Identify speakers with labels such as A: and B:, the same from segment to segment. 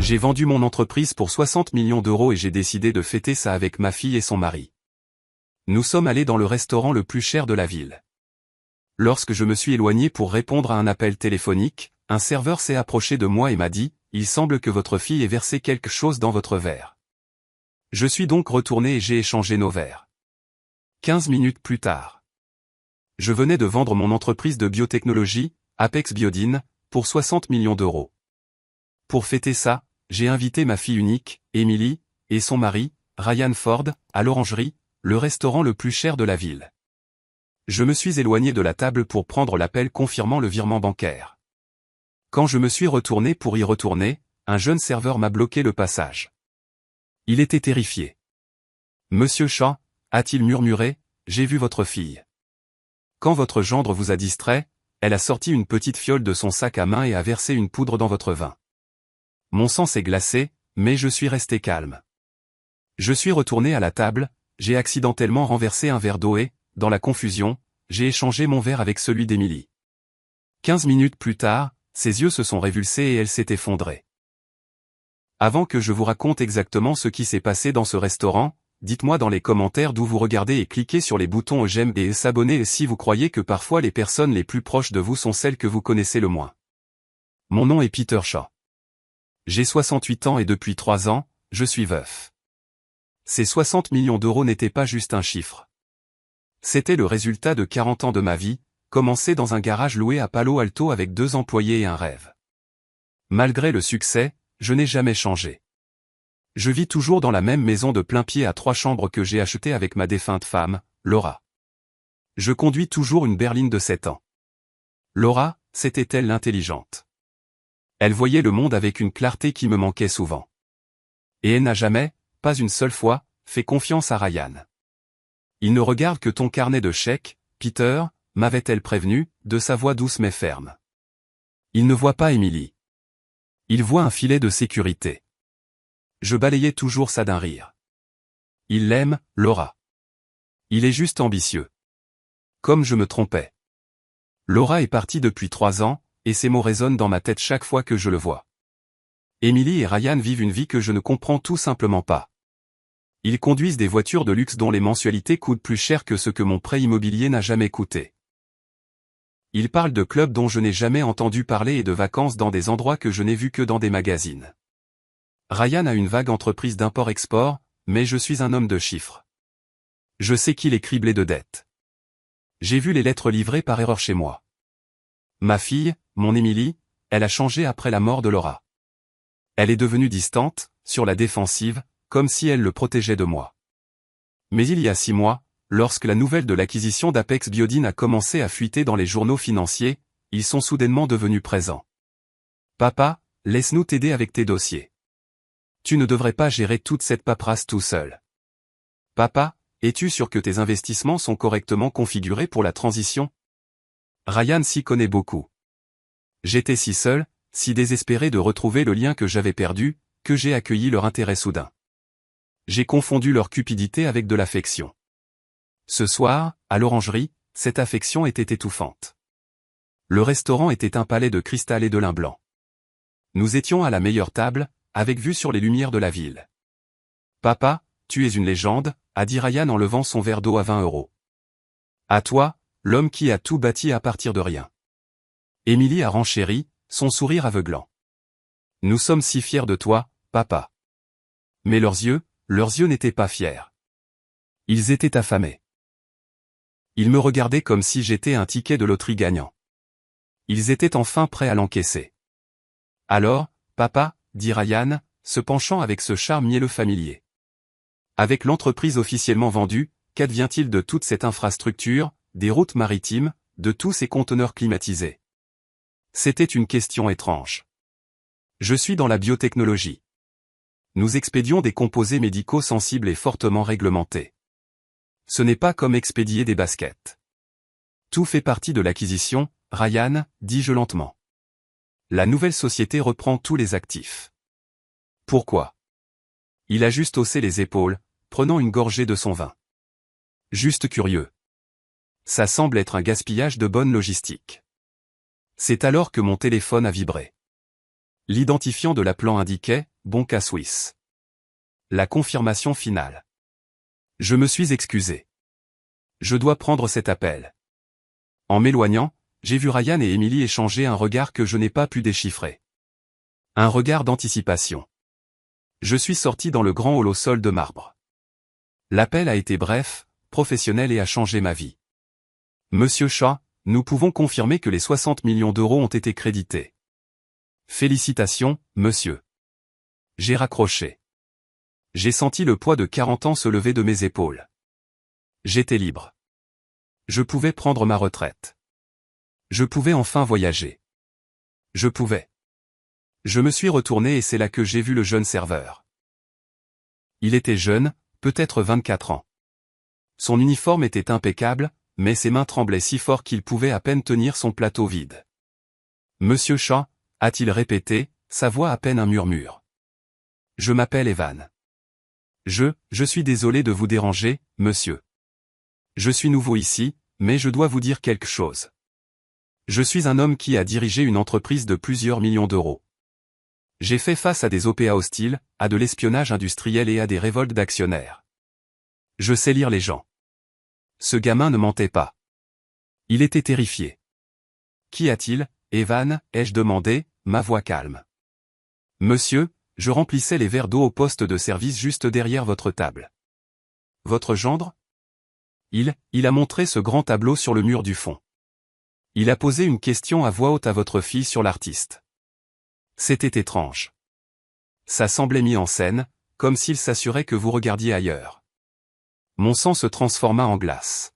A: J'ai vendu mon entreprise pour 60 millions d'euros et j'ai décidé de fêter ça avec ma fille et son mari. Nous sommes allés dans le restaurant le plus cher de la ville. Lorsque je me suis éloigné pour répondre à un appel téléphonique, un serveur s'est approché de moi et m'a dit « Il semble que votre fille ait versé quelque chose dans votre verre. » Je suis donc retourné et j'ai échangé nos verres. 15 minutes plus tard. Je venais de vendre mon entreprise de biotechnologie, Apex Biodine, pour 60 millions d'euros. Pour fêter ça, j'ai invité ma fille unique, Emily, et son mari, Ryan Ford, à l'Orangerie, le restaurant le plus cher de la ville. Je me suis éloigné de la table pour prendre l'appel confirmant le virement bancaire. Quand je me suis retourné pour y retourner, un jeune serveur m'a bloqué le passage. Il était terrifié. « Monsieur Shaw », a-t-il murmuré, « j'ai vu votre fille. Quand votre gendre vous a distrait, elle a sorti une petite fiole de son sac à main et a versé une poudre dans votre vin. » Mon sang s'est glacé, mais je suis resté calme. Je suis retourné à la table, j'ai accidentellement renversé un verre d'eau et, dans la confusion, j'ai échangé mon verre avec celui d'Emily. 15 minutes plus tard, ses yeux se sont révulsés et elle s'est effondrée. Avant que je vous raconte exactement ce qui s'est passé dans ce restaurant, dites-moi dans les commentaires d'où vous regardez et cliquez sur les boutons j'aime et s'abonner si vous croyez que parfois les personnes les plus proches de vous sont celles que vous connaissez le moins. Mon nom est Peter Shaw. J'ai 68 ans et depuis 3 ans, je suis veuf. Ces 60 millions d'euros n'étaient pas juste un chiffre. C'était le résultat de 40 ans de ma vie, commencé dans un garage loué à Palo Alto avec 2 employés et un rêve. Malgré le succès, je n'ai jamais changé. Je vis toujours dans la même maison de plain-pied à 3 chambres que j'ai achetée avec ma défunte femme, Laura. Je conduis toujours une berline de 7 ans. Laura, c'était elle l'intelligente. Elle voyait le monde avec une clarté qui me manquait souvent. Et elle n'a jamais, pas une seule fois, fait confiance à Ryan. Il ne regarde que ton carnet de chèques, Peter, m'avait-elle prévenu, de sa voix douce mais ferme. Il ne voit pas Emily. Il voit un filet de sécurité. Je balayais toujours ça d'un rire. Il l'aime, Laura. Il est juste ambitieux. Comme je me trompais. Laura est partie depuis 3 ans, et ces mots résonnent dans ma tête chaque fois que je le vois. Emily et Ryan vivent une vie que je ne comprends tout simplement pas. Ils conduisent des voitures de luxe dont les mensualités coûtent plus cher que ce que mon prêt immobilier n'a jamais coûté. Ils parlent de clubs dont je n'ai jamais entendu parler et de vacances dans des endroits que je n'ai vus que dans des magazines. Ryan a une vague entreprise d'import-export, mais je suis un homme de chiffres. Je sais qu'il est criblé de dettes. J'ai vu les lettres livrées par erreur chez moi. Ma fille, mon Emily, elle a changé après la mort de Laura. Elle est devenue distante, sur la défensive, comme si elle le protégeait de moi. Mais il y a 6 mois, lorsque la nouvelle de l'acquisition d'Apex Biodine a commencé à fuiter dans les journaux financiers, ils sont soudainement devenus présents. « Papa, laisse-nous t'aider avec tes dossiers. Tu ne devrais pas gérer toute cette paperasse tout seul. Papa, es-tu sûr que tes investissements sont correctement configurés pour la transition ? » Ryan s'y connaît beaucoup. J'étais si seul, si désespéré de retrouver le lien que j'avais perdu, que j'ai accueilli leur intérêt soudain. J'ai confondu leur cupidité avec de l'affection. Ce soir, à l'Orangerie, cette affection était étouffante. Le restaurant était un palais de cristal et de lin blanc. Nous étions à la meilleure table, avec vue sur les lumières de la ville. « Papa, tu es une légende », a dit Ryan en levant son verre d'eau à 20 €. « À toi, l'homme qui a tout bâti à partir de rien. » Emily a renchéri, son sourire aveuglant. « Nous sommes si fiers de toi, papa. » Mais leurs yeux n'étaient pas fiers. Ils étaient affamés. Ils me regardaient comme si j'étais un ticket de loterie gagnant. Ils étaient enfin prêts à l'encaisser. « Alors, papa », dit Ryan, se penchant avec ce charme mielleux familier. Avec l'entreprise officiellement vendue, qu'advient-il de toute cette infrastructure, des routes maritimes, de tous ces conteneurs climatisés? C'était une question étrange. Je suis dans la biotechnologie. Nous expédions des composés médicaux sensibles et fortement réglementés. Ce n'est pas comme expédier des baskets. Tout fait partie de l'acquisition, Ryan, dis-je lentement. La nouvelle société reprend tous les actifs. Pourquoi? Il a juste haussé les épaules, prenant une gorgée de son vin. Juste curieux. Ça semble être un gaspillage de bonne logistique. C'est alors que mon téléphone a vibré. L'identifiant de l'appelant indiquait « Bonca Suisse ». La confirmation finale. Je me suis excusé. Je dois prendre cet appel. En m'éloignant, j'ai vu Ryan et Emily échanger un regard que je n'ai pas pu déchiffrer. Un regard d'anticipation. Je suis sorti dans le grand hall au sol de marbre. L'appel a été bref, professionnel et a changé ma vie. Monsieur Shaw, nous pouvons confirmer que les 60 millions d'euros ont été crédités. Félicitations, monsieur. J'ai raccroché. J'ai senti le poids de 40 ans se lever de mes épaules. J'étais libre. Je pouvais prendre ma retraite. Je pouvais enfin voyager. Je pouvais. Je me suis retourné et c'est là que j'ai vu le jeune serveur. Il était jeune, peut-être 24 ans. Son uniforme était impeccable, mais ses mains tremblaient si fort qu'il pouvait à peine tenir son plateau vide. Monsieur Shaw, a-t-il répété, sa voix à peine un murmure. Je m'appelle Evan. Je suis désolé de vous déranger, monsieur. Je suis nouveau ici, mais je dois vous dire quelque chose. Je suis un homme qui a dirigé une entreprise de plusieurs millions d'euros. J'ai fait face à des OPA hostiles, à de l'espionnage industriel et à des révoltes d'actionnaires. Je sais lire les gens. Ce gamin ne mentait pas. Il était terrifié. Qu'y a-t-il, Evan, ai-je demandé, ma voix calme. Monsieur, je remplissais les verres d'eau au poste de service juste derrière votre table. Votre gendre? Il a montré ce grand tableau sur le mur du fond. Il a posé une question à voix haute à votre fille sur l'artiste. C'était étrange. Ça semblait mis en scène, comme s'il s'assurait que vous regardiez ailleurs. Mon sang se transforma en glace.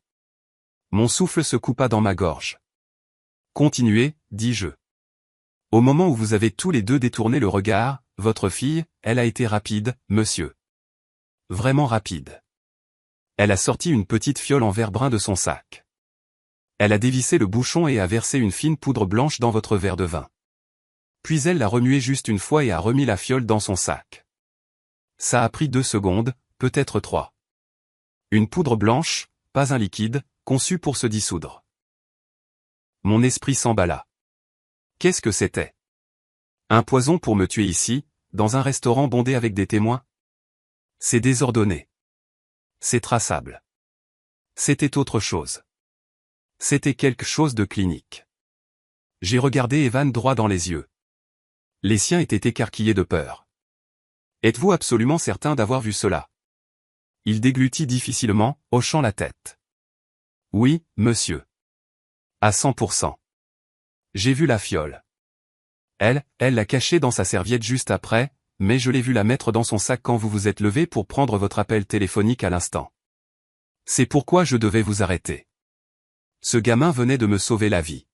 A: Mon souffle se coupa dans ma gorge. Continuez, dis-je. Au moment où vous avez tous les deux détourné le regard, votre fille, elle a été rapide, monsieur. Vraiment rapide. Elle a sorti une petite fiole en verre brun de son sac. Elle a dévissé le bouchon et a versé une fine poudre blanche dans votre verre de vin. Puis elle l'a remué juste une fois et a remis la fiole dans son sac. Ça a pris 2 secondes, peut-être 3. Une poudre blanche, pas un liquide, conçu pour se dissoudre. Mon esprit s'emballa. Qu'est-ce que c'était? Un poison pour me tuer ici, dans un restaurant bondé avec des témoins? C'est désordonné. C'est traçable. C'était autre chose. C'était quelque chose de clinique. J'ai regardé Evan droit dans les yeux. Les siens étaient écarquillés de peur. Êtes-vous absolument certain d'avoir vu cela? Il déglutit difficilement, hochant la tête. Oui, monsieur. À 100%. J'ai vu la fiole. Elle l'a cachée dans sa serviette juste après, mais je l'ai vu la mettre dans son sac quand vous vous êtes levé pour prendre votre appel téléphonique à l'instant. C'est pourquoi je devais vous arrêter. Ce gamin venait de me sauver la vie.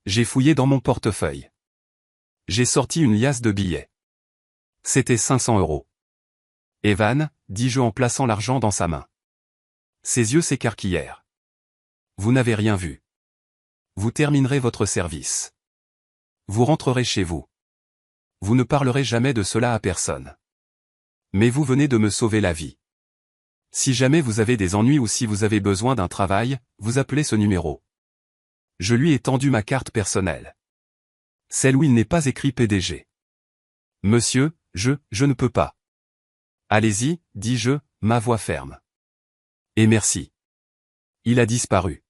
A: J'ai fouillé dans mon portefeuille. J'ai sorti une liasse de billets. C'était 500 €. Evan, dis-je en plaçant l'argent dans sa main. Ses yeux s'écarquillèrent. Vous n'avez rien vu. Vous terminerez votre service. Vous rentrerez chez vous. Vous ne parlerez jamais de cela à personne. Mais vous venez de me sauver la vie. Si jamais vous avez des ennuis ou si vous avez besoin d'un travail, vous appelez ce numéro. Je lui ai tendu ma carte personnelle. Celle où il n'est pas écrit PDG. Monsieur, je ne peux pas. Allez-y, dis-je, ma voix ferme. Et merci. Il a disparu.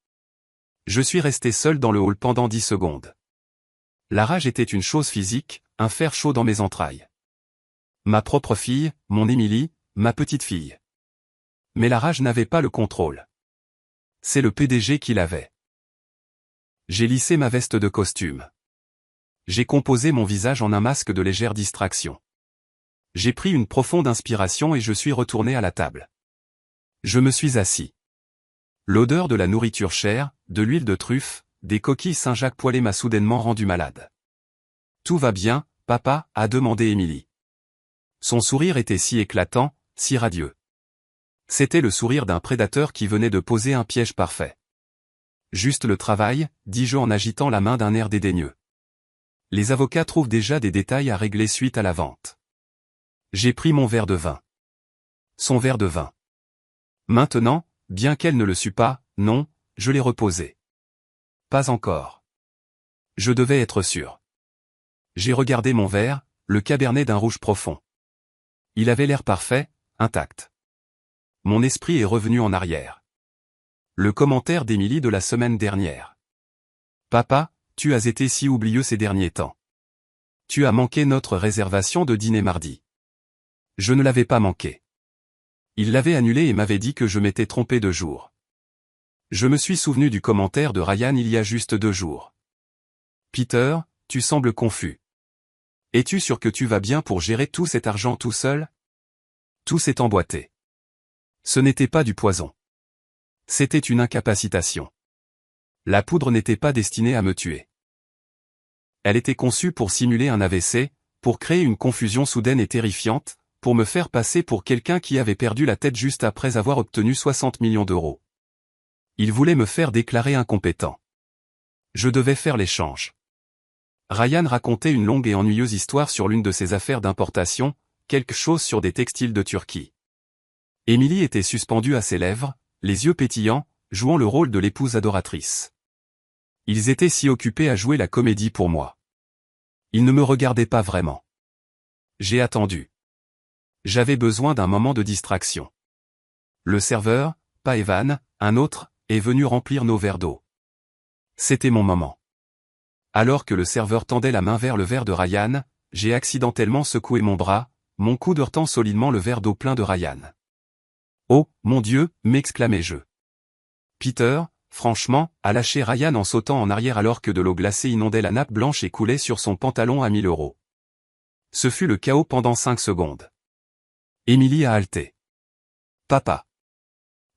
A: Je suis resté seul dans le hall pendant 10 secondes. La rage était une chose physique, un fer chaud dans mes entrailles. Ma propre fille, mon Émilie, ma petite fille. Mais la rage n'avait pas le contrôle. C'est le PDG qui l'avait. J'ai lissé ma veste de costume. J'ai composé mon visage en un masque de légère distraction. J'ai pris une profonde inspiration et je suis retourné à la table. Je me suis assis. L'odeur de la nourriture chère, de l'huile de truffe, des coquilles Saint-Jacques poêlées m'a soudainement rendu malade. Tout va bien, papa, a demandé Émilie. Son sourire était si éclatant, si radieux. C'était le sourire d'un prédateur qui venait de poser un piège parfait. Juste le travail, dis-je en agitant la main d'un air dédaigneux. Les avocats trouvent déjà des détails à régler suite à la vente. J'ai pris mon verre de vin. Son verre de vin. Maintenant, bien qu'elle ne le sût pas, non, je l'ai reposé. Pas encore. Je devais être sûr. J'ai regardé mon verre, le cabernet d'un rouge profond. Il avait l'air parfait, intact. Mon esprit est revenu en arrière. Le commentaire d'Émilie de la semaine dernière. Papa, tu as été si oublieux ces derniers temps. Tu as manqué notre réservation de dîner mardi. Je ne l'avais pas manqué. Il l'avait annulé et m'avait dit que je m'étais trompé de jour. Je me suis souvenu du commentaire de Ryan il y a juste 2 jours. Peter, tu sembles confus. Es-tu sûr que tu vas bien pour gérer tout cet argent tout seul? Tout s'est emboîté. Ce n'était pas du poison. C'était une incapacitation. La poudre n'était pas destinée à me tuer. Elle était conçue pour simuler un AVC, pour créer une confusion soudaine et terrifiante, pour me faire passer pour quelqu'un qui avait perdu la tête juste après avoir obtenu 60 millions d'euros. Il voulait me faire déclarer incompétent. Je devais faire l'échange. Ryan racontait une longue et ennuyeuse histoire sur l'une de ses affaires d'importation, quelque chose sur des textiles de Turquie. Émilie était suspendue à ses lèvres, les yeux pétillants, jouant le rôle de l'épouse adoratrice. Ils étaient si occupés à jouer la comédie pour moi. Ils ne me regardaient pas vraiment. J'ai attendu. J'avais besoin d'un moment de distraction. Le serveur, pas Evan, un autre, est venu remplir nos verres d'eau. C'était mon moment. Alors que le serveur tendait la main vers le verre de Ryan, j'ai accidentellement secoué mon bras, mon coude heurtant solidement le verre d'eau plein de Ryan. Oh, mon Dieu, m'exclamai-je. Peter, franchement, a lâché Ryan en sautant en arrière alors que de l'eau glacée inondait la nappe blanche et coulait sur son pantalon à 1000 €. Ce fut le chaos pendant 5 secondes. Émilie a halté. Papa.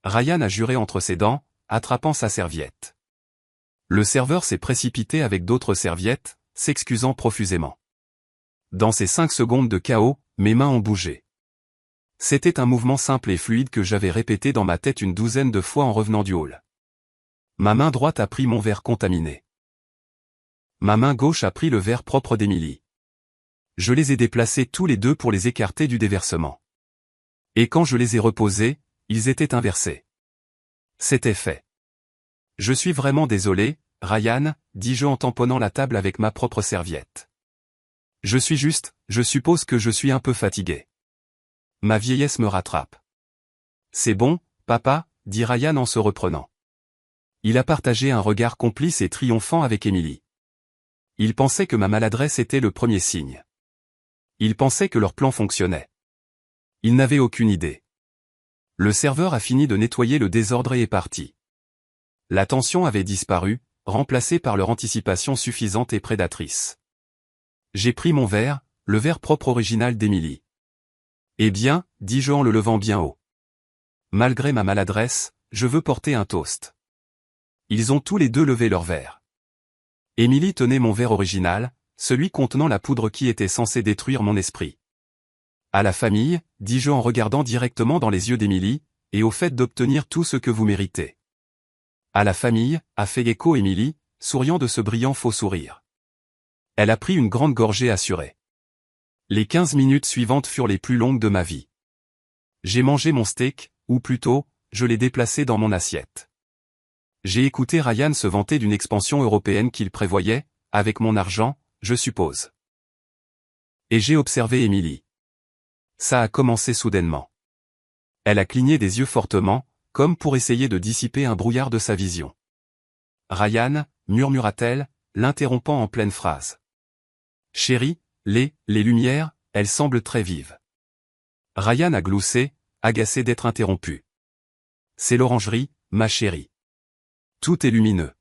A: Ryan a juré entre ses dents, attrapant sa serviette. Le serveur s'est précipité avec d'autres serviettes, s'excusant profusément. Dans ces 5 secondes de chaos, mes mains ont bougé. C'était un mouvement simple et fluide que j'avais répété dans ma tête une 12aine de fois en revenant du hall. Ma main droite a pris mon verre contaminé. Ma main gauche a pris le verre propre d'Émilie. Je les ai déplacés tous les deux pour les écarter du déversement. Et quand je les ai reposés, ils étaient inversés. C'était fait. Je suis vraiment désolé, Ryan, dis-je en tamponnant la table avec ma propre serviette. Je suppose que je suis un peu fatigué. Ma vieillesse me rattrape. C'est bon, papa, dit Ryan en se reprenant. Il a partagé un regard complice et triomphant avec Émilie. Il pensait que ma maladresse était le premier signe. Il pensait que leur plan fonctionnait. Il n'avait aucune idée. Le serveur a fini de nettoyer le désordre et est parti. La tension avait disparu, remplacée par leur anticipation suffisante et prédatrice. J'ai pris mon verre, le verre propre original d'Émilie. Eh bien, dis-je en le levant bien haut. Malgré ma maladresse, je veux porter un toast. Ils ont tous les deux levé leur verre. Émilie tenait mon verre original, celui contenant la poudre qui était censée détruire mon esprit. À la famille, dis-je en regardant directement dans les yeux d'Émilie, et au fait d'obtenir tout ce que vous méritez. À la famille, a fait écho Émilie, souriant de ce brillant faux sourire. Elle a pris une grande gorgée assurée. Les 15 minutes suivantes furent les plus longues de ma vie. J'ai mangé mon steak, ou plutôt, je l'ai déplacé dans mon assiette. J'ai écouté Ryan se vanter d'une expansion européenne qu'il prévoyait, avec mon argent, je suppose. Et j'ai observé Émilie. Ça a commencé soudainement. Elle a cligné des yeux fortement, comme pour essayer de dissiper un brouillard de sa vision. Ryan, murmura-t-elle, l'interrompant en pleine phrase. Chérie, les lumières, elles semblent très vives. Ryan a gloussé, agacé d'être interrompu. C'est l'orangerie, ma chérie. Tout est lumineux.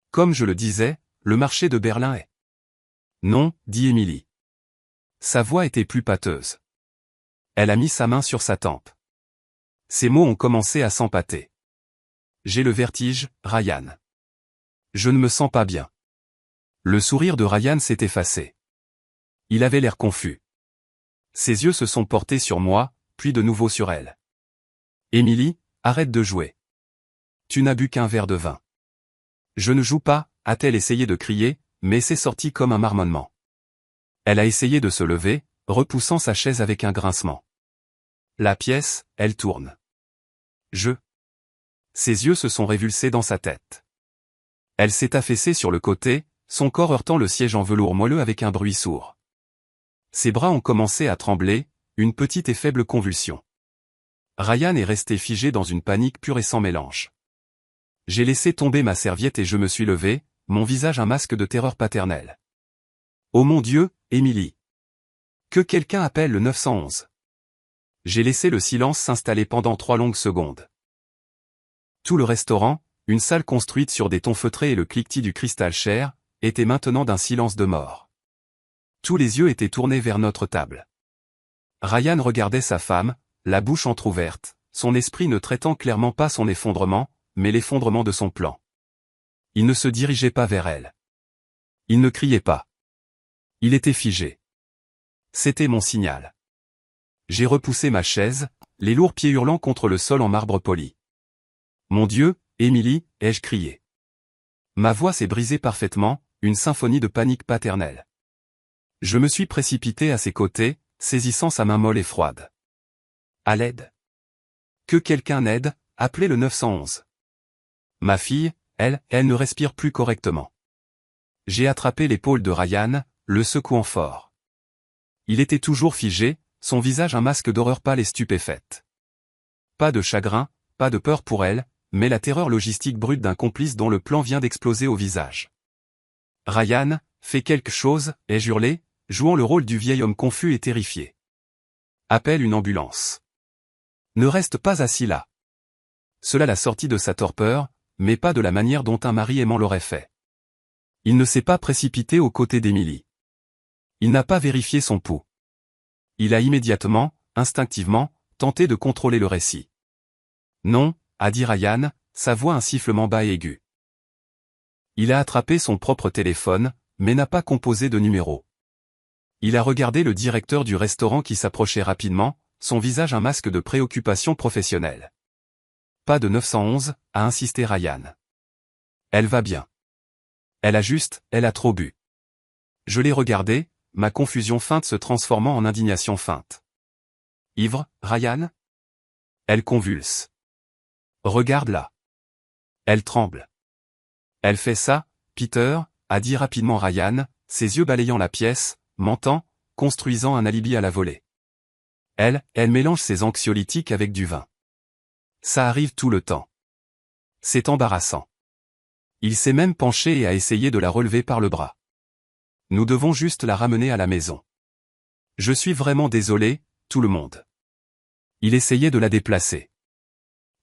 A: Comme je le disais, le marché de Berlin est. Non, dit Émilie. Sa voix était plus pâteuse. Elle a mis sa main sur sa tempe. Ses mots ont commencé à s'empâter. J'ai le vertige, Ryan. Je ne me sens pas bien. Le sourire de Ryan s'est effacé. Il avait l'air confus. Ses yeux se sont portés sur moi, puis de nouveau sur elle. Émilie, arrête de jouer. Tu n'as bu qu'un verre de vin. Je ne joue pas, a-t-elle essayé de crier, mais c'est sorti comme un marmonnement. Elle a essayé de se lever, repoussant sa chaise avec un grincement. La pièce, elle tourne. Ses yeux se sont révulsés dans sa tête. Elle s'est affaissée sur le côté, son corps heurtant le siège en velours moelleux avec un bruit sourd. Ses bras ont commencé à trembler, une petite et faible convulsion. Ryan est resté figé dans une panique pure et sans mélange. J'ai laissé tomber ma serviette et je me suis levé, mon visage un masque de terreur paternelle. Oh mon Dieu, Émilie! Que quelqu'un appelle le 911. J'ai laissé le silence s'installer pendant 3 longues secondes. Tout le restaurant, une salle construite sur des tons feutrés et le cliquetis du cristal cher, était maintenant d'un silence de mort. Tous les yeux étaient tournés vers notre table. Ryan regardait sa femme, la bouche entr'ouverte, son esprit ne traitant clairement pas son effondrement, mais l'effondrement de son plan. Il ne se dirigeait pas vers elle. Il ne criait pas. Il était figé. C'était mon signal. J'ai repoussé ma chaise, les lourds pieds hurlant contre le sol en marbre poli. Mon Dieu, Émilie, ai-je crié. Ma voix s'est brisée parfaitement, une symphonie de panique paternelle. Je me suis précipité à ses côtés, saisissant sa main molle et froide. À l'aide. Que quelqu'un aide, appelez le 911. Ma fille, elle ne respire plus correctement. J'ai attrapé l'épaule de Ryan, le secouant fort. Il était toujours figé, son visage un masque d'horreur pâle et stupéfaite. Pas de chagrin, pas de peur pour elle, mais la terreur logistique brute d'un complice dont le plan vient d'exploser au visage. Ryan, fais quelque chose, ai-je hurlé, jouant le rôle du vieil homme confus et terrifié. Appelle une ambulance. Ne reste pas assis là. Cela l'a sorti de sa torpeur, mais pas de la manière dont un mari aimant l'aurait fait. Il ne s'est pas précipité aux côtés d'Émilie. Il n'a pas vérifié son pouls. Il a immédiatement, instinctivement, tenté de contrôler le récit. Non, a dit Ryan, sa voix un sifflement bas et aigu. Il a attrapé son propre téléphone, mais n'a pas composé de numéro. Il a regardé le directeur du restaurant qui s'approchait rapidement, son visage un masque de préoccupation professionnelle. Pas de 911, a insisté Ryan. Elle va bien. Elle a trop bu. Je l'ai regardé, ma confusion feinte se transformant en indignation feinte. Ivre, Ryan? Elle convulse. Regarde-la. Elle tremble. Elle fait ça, Peter, a dit rapidement Ryan, ses yeux balayant la pièce, mentant, construisant un alibi à la volée. Elle mélange ses anxiolytiques avec du vin. Ça arrive tout le temps. C'est embarrassant. Il s'est même penché et a essayé de la relever par le bras. Nous devons juste la ramener à la maison. Je suis vraiment désolé, tout le monde. Il essayait de la déplacer.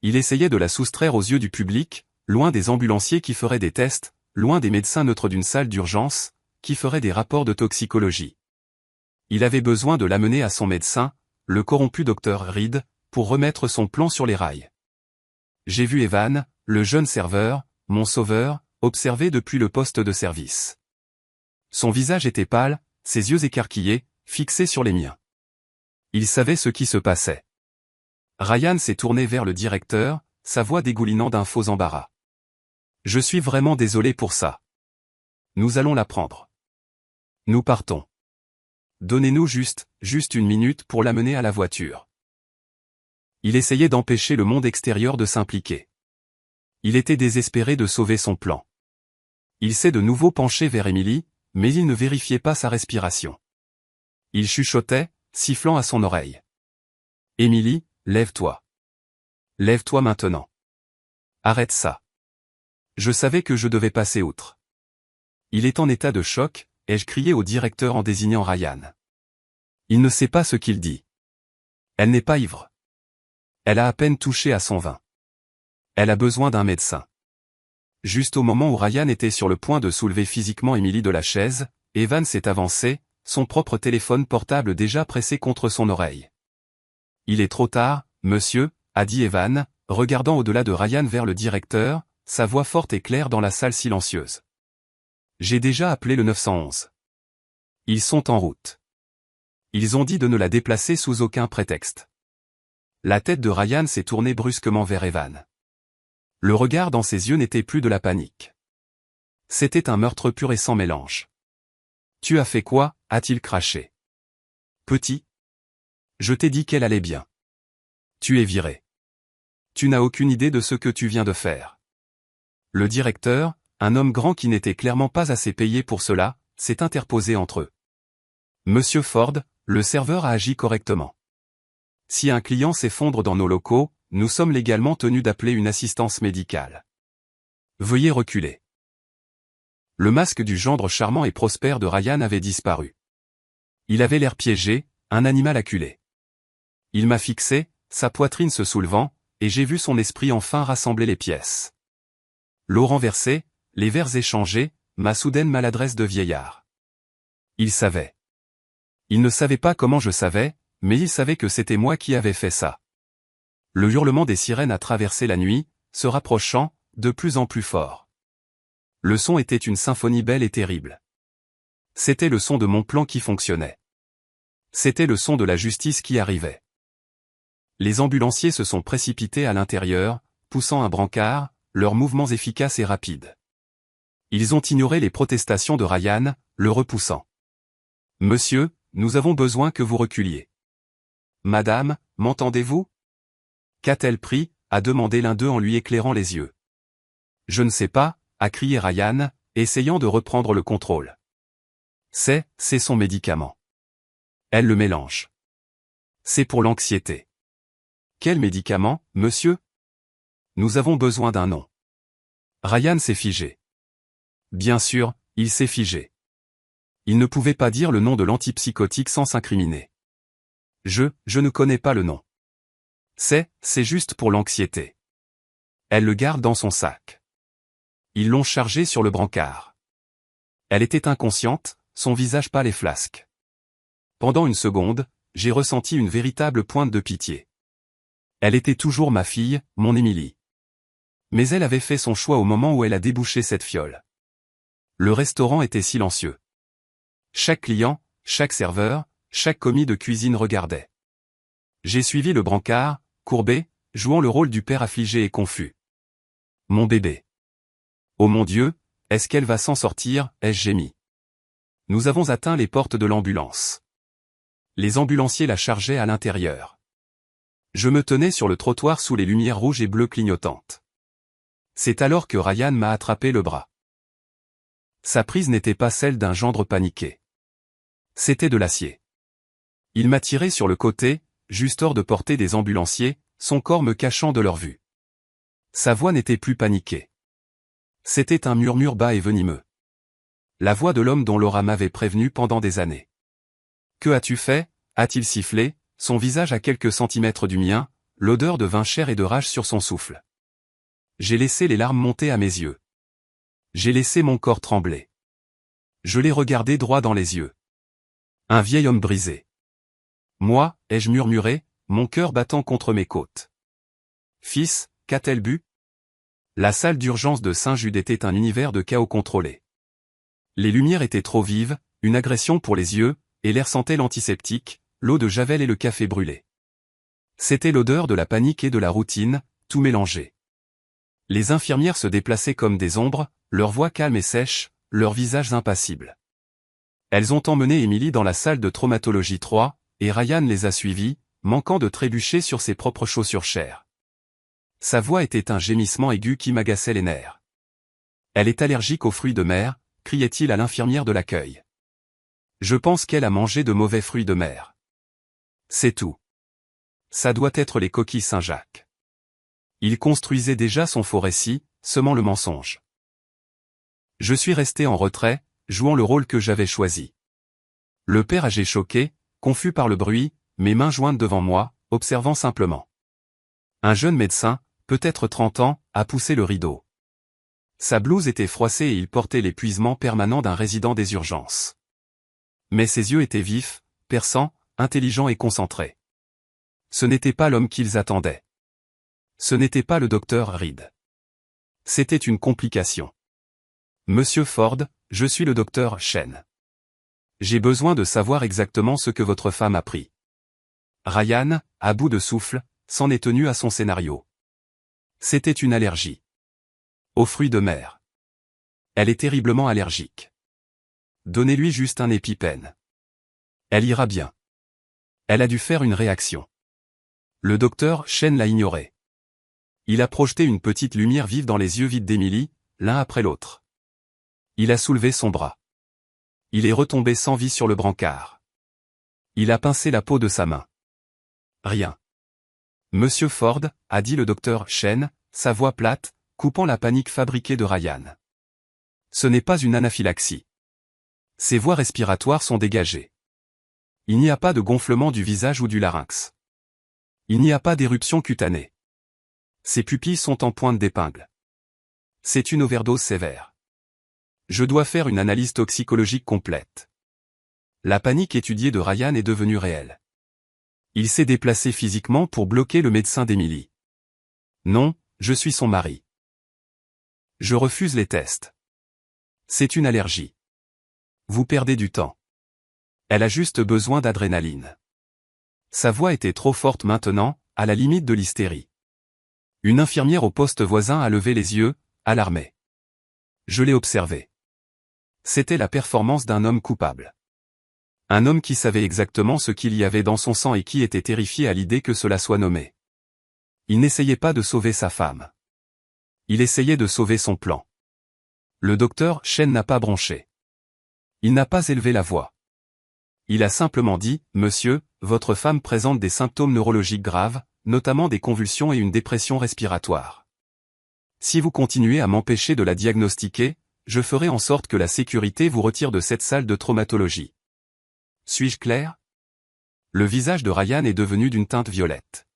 A: Il essayait de la soustraire aux yeux du public, loin des ambulanciers qui feraient des tests, loin des médecins neutres d'une salle d'urgence, qui feraient des rapports de toxicologie. Il avait besoin de l'amener à son médecin, le corrompu docteur Reed, pour remettre son plan sur les rails. J'ai vu Evan, le jeune serveur, mon sauveur, observer depuis le poste de service. Son visage était pâle, ses yeux écarquillés, fixés sur les miens. Il savait ce qui se passait. Ryan s'est tourné vers le directeur, sa voix dégoulinant d'un faux embarras. Je suis vraiment désolé pour ça. Nous allons la prendre. Nous partons. Donnez-nous juste 1 minute pour l'amener à la voiture. Il essayait d'empêcher le monde extérieur de s'impliquer. Il était désespéré de sauver son plan. Il s'est de nouveau penché vers Émilie, mais il ne vérifiait pas sa respiration. Il chuchotait, sifflant à son oreille. Émilie, lève-toi. Lève-toi maintenant. Arrête ça. Je savais que je devais passer outre. Il est en état de choc, ai-je crié au directeur en désignant Ryan. Il ne sait pas ce qu'il dit. Elle n'est pas ivre. Elle a à peine touché à son vin. Elle a besoin d'un médecin. Juste au moment où Ryan était sur le point de soulever physiquement Émilie de la chaise, Evan s'est avancé, son propre téléphone portable déjà pressé contre son oreille. Il est trop tard, monsieur, a dit Evan, regardant au-delà de Ryan vers le directeur, sa voix forte et claire dans la salle silencieuse. J'ai déjà appelé le 911. Ils sont en route. Ils ont dit de ne la déplacer sous aucun prétexte. La tête de Ryan s'est tournée brusquement vers Evan. Le regard dans ses yeux n'était plus de la panique. C'était un meurtre pur et sans mélange. Tu as fait quoi, a-t-il craché. Petit. Je t'ai dit qu'elle allait bien. Tu es viré. Tu n'as aucune idée de ce que tu viens de faire. Le directeur, un homme grand qui n'était clairement pas assez payé pour cela, s'est interposé entre eux. Monsieur Ford, le serveur a agi correctement. Si un client s'effondre dans nos locaux, nous sommes légalement tenus d'appeler une assistance médicale. Veuillez reculer. Le masque du gendre charmant et prospère de Ryan avait disparu. Il avait l'air piégé, un animal acculé. Il m'a fixé, sa poitrine se soulevant, et j'ai vu son esprit enfin rassembler les pièces. L'eau renversée, les verres échangés, ma soudaine maladresse de vieillard. Il savait. Il ne savait pas comment je savais, mais il savait que c'était moi qui avais fait ça. Le hurlement des sirènes a traversé la nuit, se rapprochant, de plus en plus fort. Le son était une symphonie belle et terrible. C'était le son de mon plan qui fonctionnait. C'était le son de la justice qui arrivait. Les ambulanciers se sont précipités à l'intérieur, poussant un brancard, leurs mouvements efficaces et rapides. Ils ont ignoré les protestations de Ryan, le repoussant. « Monsieur, nous avons besoin que vous reculiez. »« Madame, m'entendez-vous » Qu'a-t-elle pris, a demandé l'un d'eux en lui éclairant les yeux. « Je ne sais pas » a crié Ryan, essayant de reprendre le contrôle. « C'est son médicament. Elle le mélange. C'est pour l'anxiété. » « Quel médicament, monsieur ? Nous avons besoin d'un nom. » Ryan s'est figé. Bien sûr, il s'est figé. Il ne pouvait pas dire le nom de l'antipsychotique sans s'incriminer. Je ne connais pas le nom. C'est juste pour l'anxiété. Elle le garde dans son sac. Ils l'ont chargé sur le brancard. Elle était inconsciente, son visage pâle et flasque. Pendant une seconde, j'ai ressenti une véritable pointe de pitié. Elle était toujours ma fille, mon Émilie. Mais elle avait fait son choix au moment où elle a débouché cette fiole. Le restaurant était silencieux. Chaque client, chaque serveur, chaque commis de cuisine regardait. J'ai suivi le brancard, courbé, jouant le rôle du père affligé et confus. Mon bébé. Oh mon Dieu, est-ce qu'elle va s'en sortir, ai-je gémi. Nous avons atteint les portes de l'ambulance. Les ambulanciers la chargeaient à l'intérieur. Je me tenais sur le trottoir sous les lumières rouges et bleues clignotantes. C'est alors que Ryan m'a attrapé le bras. Sa prise n'était pas celle d'un gendre paniqué. C'était de l'acier. Il m'a tiré sur le côté, juste hors de portée des ambulanciers, son corps me cachant de leur vue. Sa voix n'était plus paniquée. C'était un murmure bas et venimeux. La voix de l'homme dont Laura m'avait prévenu pendant des années. « Que as-tu fait » a-t-il sifflé, son visage à quelques centimètres du mien, l'odeur de vin cher et de rage sur son souffle. J'ai laissé les larmes monter à mes yeux. J'ai laissé mon corps trembler. Je l'ai regardé droit dans les yeux. Un vieil homme brisé. Moi, ai-je murmuré, mon cœur battant contre mes côtes. Fils, qu'a-t-elle bu ? La salle d'urgence de Saint-Jude était un univers de chaos contrôlé. Les lumières étaient trop vives, une agression pour les yeux, et l'air sentait l'antiseptique, l'eau de javel et le café brûlé. C'était l'odeur de la panique et de la routine, tout mélangé. Les infirmières se déplaçaient comme des ombres, leurs voix calmes et sèches, leurs visages impassibles. Elles ont emmené Émilie dans la salle de traumatologie 3, et Ryan les a suivies, manquant de trébucher sur ses propres chaussures chères. Sa voix était un gémissement aigu qui m'agaçait les nerfs. « Elle est allergique aux fruits de mer », criait-il à l'infirmière de l'accueil. « Je pense qu'elle a mangé de mauvais fruits de mer. » C'est tout. Ça doit être les coquilles Saint-Jacques. Il construisait déjà son faux récit, semant le mensonge. Je suis resté en retrait, jouant le rôle que j'avais choisi. Le père âgé choqué, confus par le bruit, mes mains jointes devant moi, observant simplement. Un jeune médecin, peut-être 30 ans, a poussé le rideau. Sa blouse était froissée et il portait l'épuisement permanent d'un résident des urgences. Mais ses yeux étaient vifs, perçants, intelligents et concentrés. Ce n'était pas l'homme qu'ils attendaient. Ce n'était pas le docteur Reed. C'était une complication. Monsieur Ford, je suis le docteur Chen. J'ai besoin de savoir exactement ce que votre femme a pris. Ryan, à bout de souffle, s'en est tenu à son scénario. C'était une allergie. Aux fruits de mer. Elle est terriblement allergique. Donnez-lui juste un épipène. Elle ira bien. Elle a dû faire une réaction. Le docteur Chen l'a ignoré. Il a projeté une petite lumière vive dans les yeux vides d'Émilie, l'un après l'autre. Il a soulevé son bras. Il est retombé sans vie sur le brancard. Il a pincé la peau de sa main. Rien. Monsieur Ford, a dit le docteur Chen, sa voix plate, coupant la panique fabriquée de Ryan. Ce n'est pas une anaphylaxie. Ses voies respiratoires sont dégagées. Il n'y a pas de gonflement du visage ou du larynx. Il n'y a pas d'éruption cutanée. Ses pupilles sont en pointe d'épingle. C'est une overdose sévère. Je dois faire une analyse toxicologique complète. La panique étudiée de Ryan est devenue réelle. Il s'est déplacé physiquement pour bloquer le médecin d'Emily. Non, je suis son mari. Je refuse les tests. C'est une allergie. Vous perdez du temps. Elle a juste besoin d'adrénaline. Sa voix était trop forte maintenant, à la limite de l'hystérie. Une infirmière au poste voisin a levé les yeux, alarmée. Je l'ai observé. C'était la performance d'un homme coupable. Un homme qui savait exactement ce qu'il y avait dans son sang et qui était terrifié à l'idée que cela soit nommé. Il n'essayait pas de sauver sa femme. Il essayait de sauver son plan. Le docteur Chen n'a pas bronché. Il n'a pas élevé la voix. Il a simplement dit, « Monsieur, votre femme présente des symptômes neurologiques graves, notamment des convulsions et une dépression respiratoire. Si vous continuez à m'empêcher de la diagnostiquer, je ferai en sorte que la sécurité vous retire de cette salle de traumatologie. » Suis-je clair? Le visage de Ryan est devenu d'une teinte violette.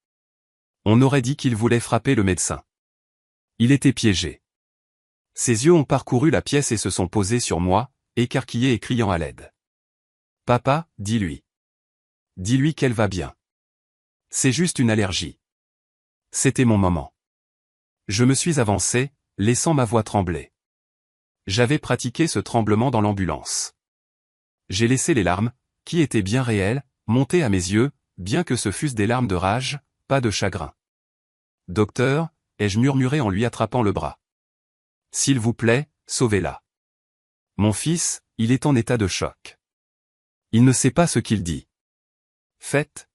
A: On aurait dit qu'il voulait frapper le médecin. Il était piégé. Ses yeux ont parcouru la pièce et se sont posés sur moi, écarquillés et criant à l'aide. « Papa, dis-lui. Dis-lui qu'elle va bien. C'est juste une allergie. » C'était mon moment. Je me suis avancé, laissant ma voix trembler. J'avais pratiqué ce tremblement dans l'ambulance. J'ai laissé les larmes, qui étaient bien réelles, monter à mes yeux, bien que ce fussent des larmes de rage, pas de chagrin. « Docteur » ai-je murmuré en lui attrapant le bras. « S'il vous plaît, sauvez-la. Mon fils, il est en état de choc. Il ne sait pas ce qu'il dit. Faites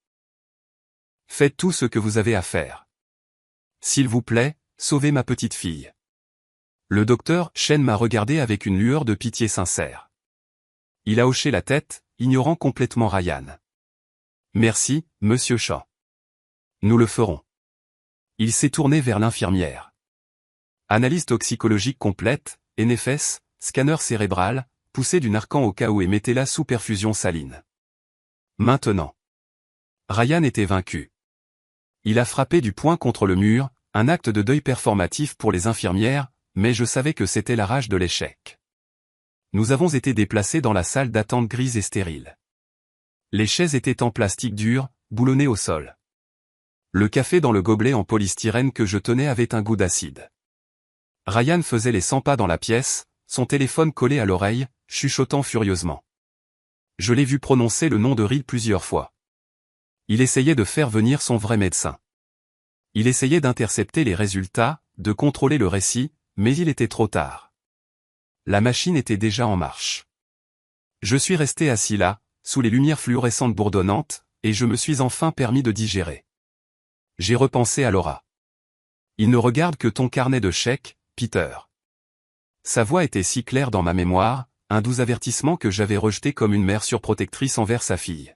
A: tout ce que vous avez à faire. S'il vous plaît, sauvez ma petite fille. » Le docteur Chen m'a regardé avec une lueur de pitié sincère. Il a hoché la tête, ignorant complètement Ryan. « Merci, monsieur Shaw. Nous le ferons. » Il s'est tourné vers l'infirmière. Analyse toxicologique complète, NFS, scanner cérébral, poussez du Narcan au cas où et mettez-la sous perfusion saline. Maintenant. Ryan était vaincu. Il a frappé du poing contre le mur, un acte de deuil performatif pour les infirmières, mais je savais que c'était la rage de l'échec. Nous avons été déplacés dans la salle d'attente grise et stérile. Les chaises étaient en plastique dur, boulonnées au sol. Le café dans le gobelet en polystyrène que je tenais avait un goût d'acide. Ryan faisait les 100 pas dans la pièce, son téléphone collé à l'oreille, chuchotant furieusement. Je l'ai vu prononcer le nom de Reed plusieurs fois. Il essayait de faire venir son vrai médecin. Il essayait d'intercepter les résultats, de contrôler le récit, mais il était trop tard. La machine était déjà en marche. Je suis resté assis là, sous les lumières fluorescentes bourdonnantes, et je me suis enfin permis de digérer. J'ai repensé à Laura. Il ne regarde que ton carnet de chèques, Peter. Sa voix était si claire dans ma mémoire, un doux avertissement que j'avais rejeté comme une mère surprotectrice envers sa fille.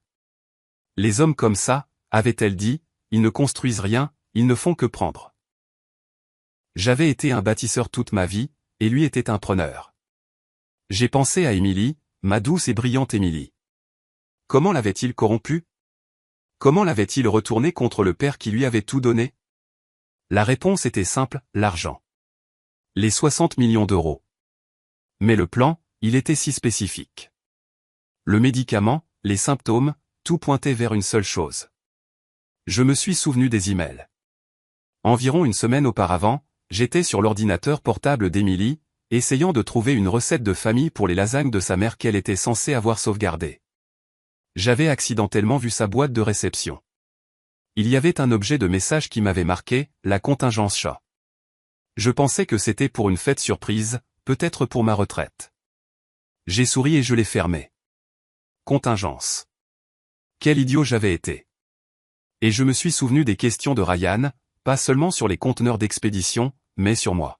A: Les hommes comme ça, avait-elle dit, ils ne construisent rien, ils ne font que prendre. J'avais été un bâtisseur toute ma vie, et lui était un preneur. J'ai pensé à Emily, ma douce et brillante Emily. Comment l'avait-il corrompue? Comment l'avait-il retourné contre le père qui lui avait tout donné? La réponse était simple, l'argent. Les 60 millions d'euros. Mais le plan, il était si spécifique. Le médicament, les symptômes, tout pointait vers une seule chose. Je me suis souvenu des emails. Environ une semaine auparavant, j'étais sur l'ordinateur portable d'Emily, essayant de trouver une recette de famille pour les lasagnes de sa mère qu'elle était censée avoir sauvegardée. J'avais accidentellement vu sa boîte de réception. Il y avait un objet de message qui m'avait marqué, la contingence Shaw. Je pensais que c'était pour une fête surprise, peut-être pour ma retraite. J'ai souri et je l'ai fermé. Contingence. Quel idiot j'avais été. Et je me suis souvenu des questions de Ryan, pas seulement sur les conteneurs d'expédition, mais sur moi.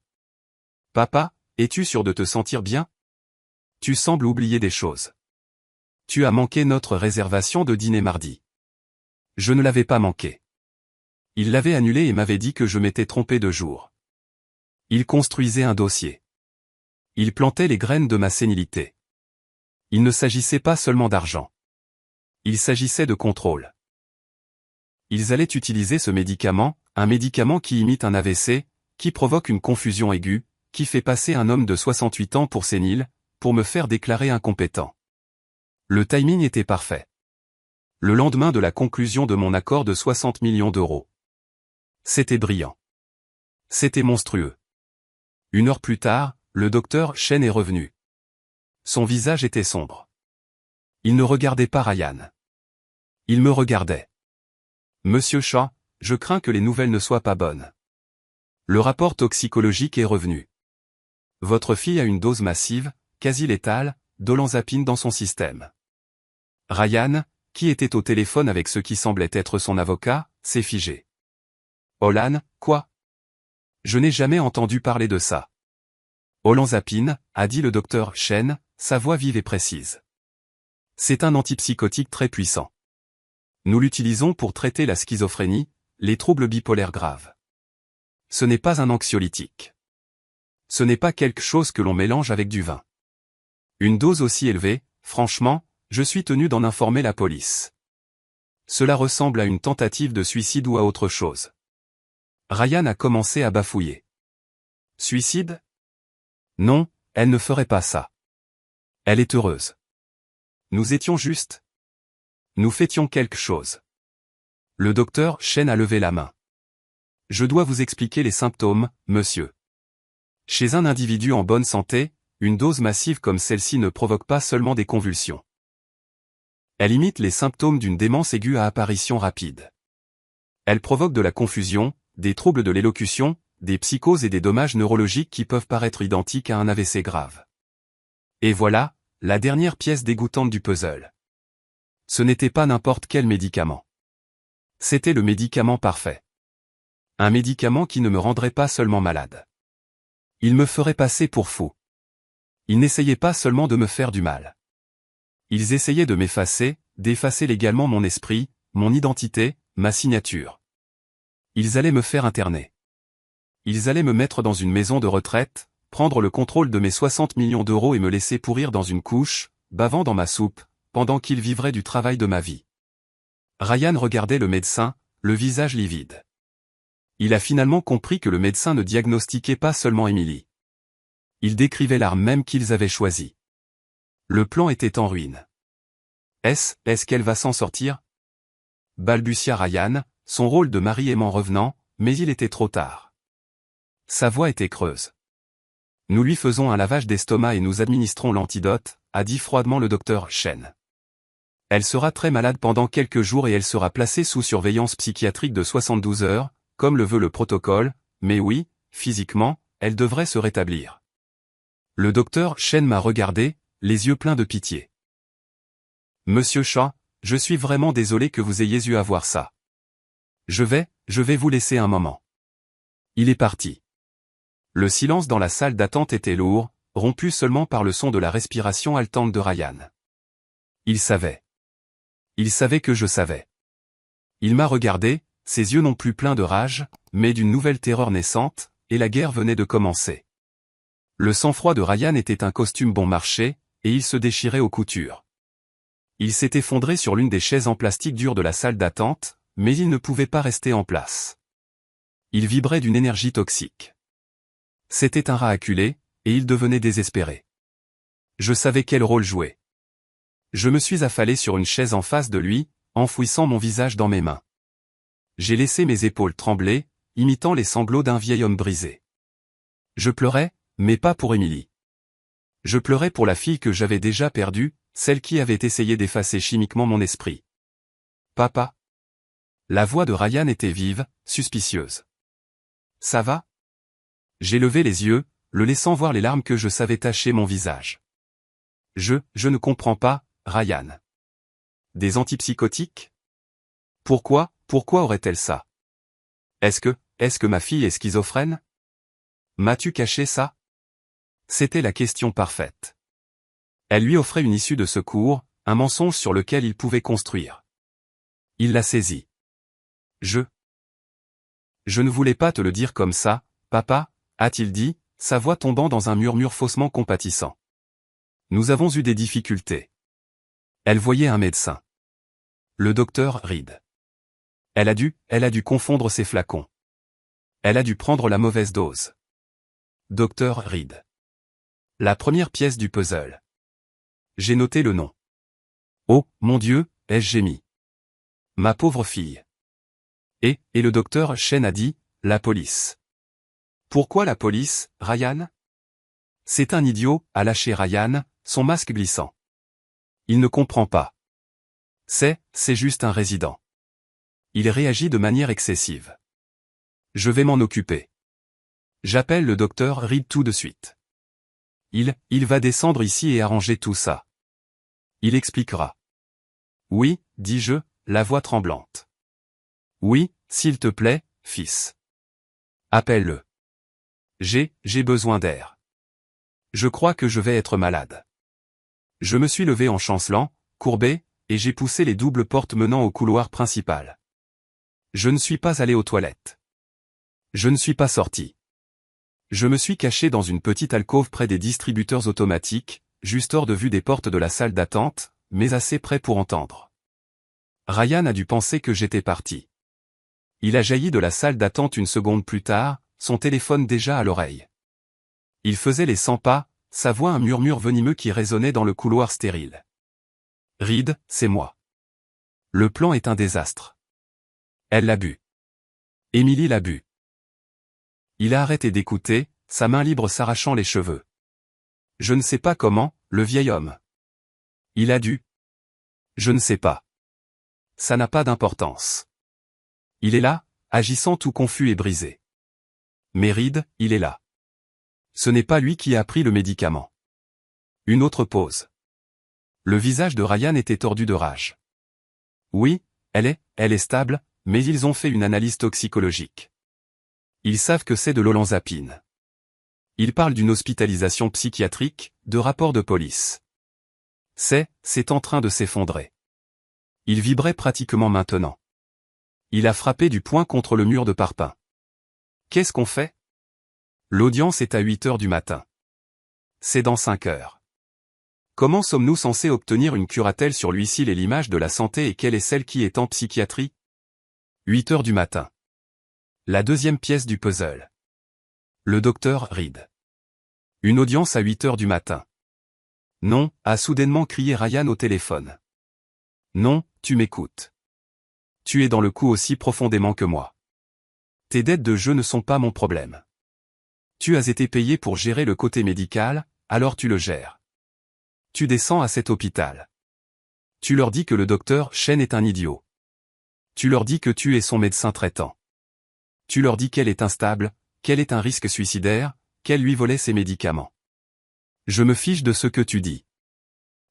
A: Papa, es-tu sûr de te sentir bien? Tu sembles oublier des choses. Tu as manqué notre réservation de dîner mardi. Je ne l'avais pas manqué. Il l'avait annulé et m'avait dit que je m'étais trompé de jour. Il construisait un dossier. Il plantait les graines de ma sénilité. Il ne s'agissait pas seulement d'argent. Il s'agissait de contrôle. Ils allaient utiliser ce médicament, un médicament qui imite un AVC, qui provoque une confusion aiguë, qui fait passer un homme de 68 ans pour sénile, pour me faire déclarer incompétent. Le timing était parfait. Le lendemain de la conclusion de mon accord de 60 millions d'euros. C'était brillant. C'était monstrueux. 1 heure plus tard, le docteur Chen est revenu. Son visage était sombre. Il ne regardait pas Ryan. Il me regardait. Monsieur Shaw, je crains que les nouvelles ne soient pas bonnes. Le rapport toxicologique est revenu. Votre fille a une dose massive, quasi létale, d'olanzapine dans son système. Ryan, qui était au téléphone avec ce qui semblait être son avocat, s'est figé. Olan, quoi? Je n'ai jamais entendu parler de ça. Olanzapine, a dit le docteur Chen, sa voix vive et précise. C'est un antipsychotique très puissant. Nous l'utilisons pour traiter la schizophrénie, les troubles bipolaires graves. Ce n'est pas un anxiolytique. Ce n'est pas quelque chose que l'on mélange avec du vin. Une dose aussi élevée, franchement, je suis tenu d'en informer la police. Cela ressemble à une tentative de suicide ou à autre chose. Ryan a commencé à bafouiller. Suicide? Non, elle ne ferait pas ça. Elle est heureuse. Nous étions justes. Nous fêtions quelque chose. Le docteur Chen a levé la main. Je dois vous expliquer les symptômes, monsieur. Chez un individu en bonne santé, une dose massive comme celle-ci ne provoque pas seulement des convulsions. Elle imite les symptômes d'une démence aiguë à apparition rapide. Elle provoque de la confusion, des troubles de l'élocution, des psychoses et des dommages neurologiques qui peuvent paraître identiques à un AVC grave. Et voilà, la dernière pièce dégoûtante du puzzle. Ce n'était pas n'importe quel médicament. C'était le médicament parfait. Un médicament qui ne me rendrait pas seulement malade. Il me ferait passer pour fou. Ils n'essayaient pas seulement de me faire du mal. Ils essayaient de m'effacer, d'effacer légalement mon esprit, mon identité, ma signature. Ils allaient me faire interner. Ils allaient me mettre dans une maison de retraite, prendre le contrôle de mes 60 millions d'euros et me laisser pourrir dans une couche, bavant dans ma soupe, pendant qu'ils vivraient du travail de ma vie. Ryan regardait le médecin, le visage livide. Il a finalement compris que le médecin ne diagnostiquait pas seulement Emily. Il décrivait l'arme même qu'ils avaient choisie. Le plan était en ruine. Est-ce qu'elle va s'en sortir? Balbutia Ryan, son rôle de mari aimant revenant, mais il était trop tard. Sa voix était creuse. Nous lui faisons un lavage d'estomac et nous administrons l'antidote, a dit froidement le docteur Chen. Elle sera très malade pendant quelques jours et elle sera placée sous surveillance psychiatrique de 72 heures, comme le veut le protocole, mais oui, physiquement, elle devrait se rétablir. Le docteur Chen m'a regardé, les yeux pleins de pitié. Monsieur Shaw, je suis vraiment désolé que vous ayez eu à voir ça. Je vais vous laisser un moment. Il est parti. Le silence dans la salle d'attente était lourd, rompu seulement par le son de la respiration haletante de Ryan. Il savait. Il savait que je savais. Il m'a regardé, ses yeux non plus pleins de rage, mais d'une nouvelle terreur naissante, et la guerre venait de commencer. Le sang-froid de Ryan était un costume bon marché, et il se déchirait aux coutures. Il s'est effondré sur l'une des chaises en plastique dur de la salle d'attente, mais il ne pouvait pas rester en place. Il vibrait d'une énergie toxique. C'était un rat acculé, et il devenait désespéré. Je savais quel rôle jouer. Je me suis affalé sur une chaise en face de lui, enfouissant mon visage dans mes mains. J'ai laissé mes épaules trembler, imitant les sanglots d'un vieil homme brisé. Je pleurais, mais pas pour Emily. Je pleurais pour la fille que j'avais déjà perdue, celle qui avait essayé d'effacer chimiquement mon esprit. Papa? La voix de Ryan était vive, suspicieuse. Ça va? J'ai levé les yeux, le laissant voir les larmes que je savais tacher mon visage. Je ne comprends pas, Ryan. Des antipsychotiques? Pourquoi aurait-elle ça? Est-ce que ma fille est schizophrène? M'as-tu caché ça? C'était la question parfaite. Elle lui offrait une issue de secours, un mensonge sur lequel il pouvait construire. Il la saisit. Je ne voulais pas te le dire comme ça, papa, a-t-il dit, sa voix tombant dans un murmure faussement compatissant. Nous avons eu des difficultés. Elle voyait un médecin. Le docteur Reed. Elle a dû confondre ses flacons. Elle a dû prendre la mauvaise dose. Docteur Reed. La première pièce du puzzle. J'ai noté le nom. Oh, mon Dieu, ai-je gémi. Ma pauvre fille. Et le docteur Chen a dit, la police. Pourquoi la police, Ryan? C'est un idiot, a lâché Ryan, son masque glissant. Il ne comprend pas. C'est juste un résident. Il réagit de manière excessive. Je vais m'en occuper. J'appelle le docteur Reed tout de suite. Il va descendre ici et arranger tout ça. Il expliquera. Oui, dis-je, la voix tremblante. Oui, s'il te plaît, fils. Appelle-le. J'ai besoin d'air. Je crois que je vais être malade. Je me suis levé en chancelant, courbé, et j'ai poussé les doubles portes menant au couloir principal. Je ne suis pas allé aux toilettes. Je ne suis pas sorti. Je me suis caché dans une petite alcôve près des distributeurs automatiques, juste hors de vue des portes de la salle d'attente, mais assez près pour entendre. Ryan a dû penser que j'étais parti. Il a jailli de la salle d'attente une seconde plus tard, son téléphone déjà à l'oreille. Il faisait les 100 pas, sa voix un murmure venimeux qui résonnait dans le couloir stérile. Reed, c'est moi. Le plan est un désastre. Elle l'a bu. Émilie l'a bu. Il a arrêté d'écouter, sa main libre s'arrachant les cheveux. Je ne sais pas comment, le vieil homme. Il a dû. Je ne sais pas. Ça n'a pas d'importance. Il est là, agissant tout confus et brisé. Mais Reed, il est là. Ce n'est pas lui qui a pris le médicament. Une autre pause. Le visage de Ryan était tordu de rage. Oui, elle est stable, mais ils ont fait une analyse toxicologique. Ils savent que c'est de l'olanzapine. Ils parlent d'une hospitalisation psychiatrique, de rapport de police. C'est en train de s'effondrer. Il vibrait pratiquement maintenant. Il a frappé du poing contre le mur de parpaing. Qu'est-ce qu'on fait? L'audience est à 8 heures du matin. C'est dans 5 heures. Comment sommes-nous censés obtenir une curatelle sur l'huicile et l'image de la santé et quelle est celle qui est en psychiatrie? 8 heures du matin. La deuxième pièce du puzzle. Le docteur Reed. Une audience à 8 heures du matin. Non, a soudainement crié Ryan au téléphone. Non, tu m'écoutes. Tu es dans le coup aussi profondément que moi. Tes dettes de jeu ne sont pas mon problème. Tu as été payé pour gérer le côté médical, alors tu le gères. Tu descends à cet hôpital. Tu leur dis que le docteur Chen est un idiot. Tu leur dis que tu es son médecin traitant. Tu leur dis qu'elle est instable, qu'elle est un risque suicidaire, qu'elle lui volait ses médicaments. Je me fiche de ce que tu dis.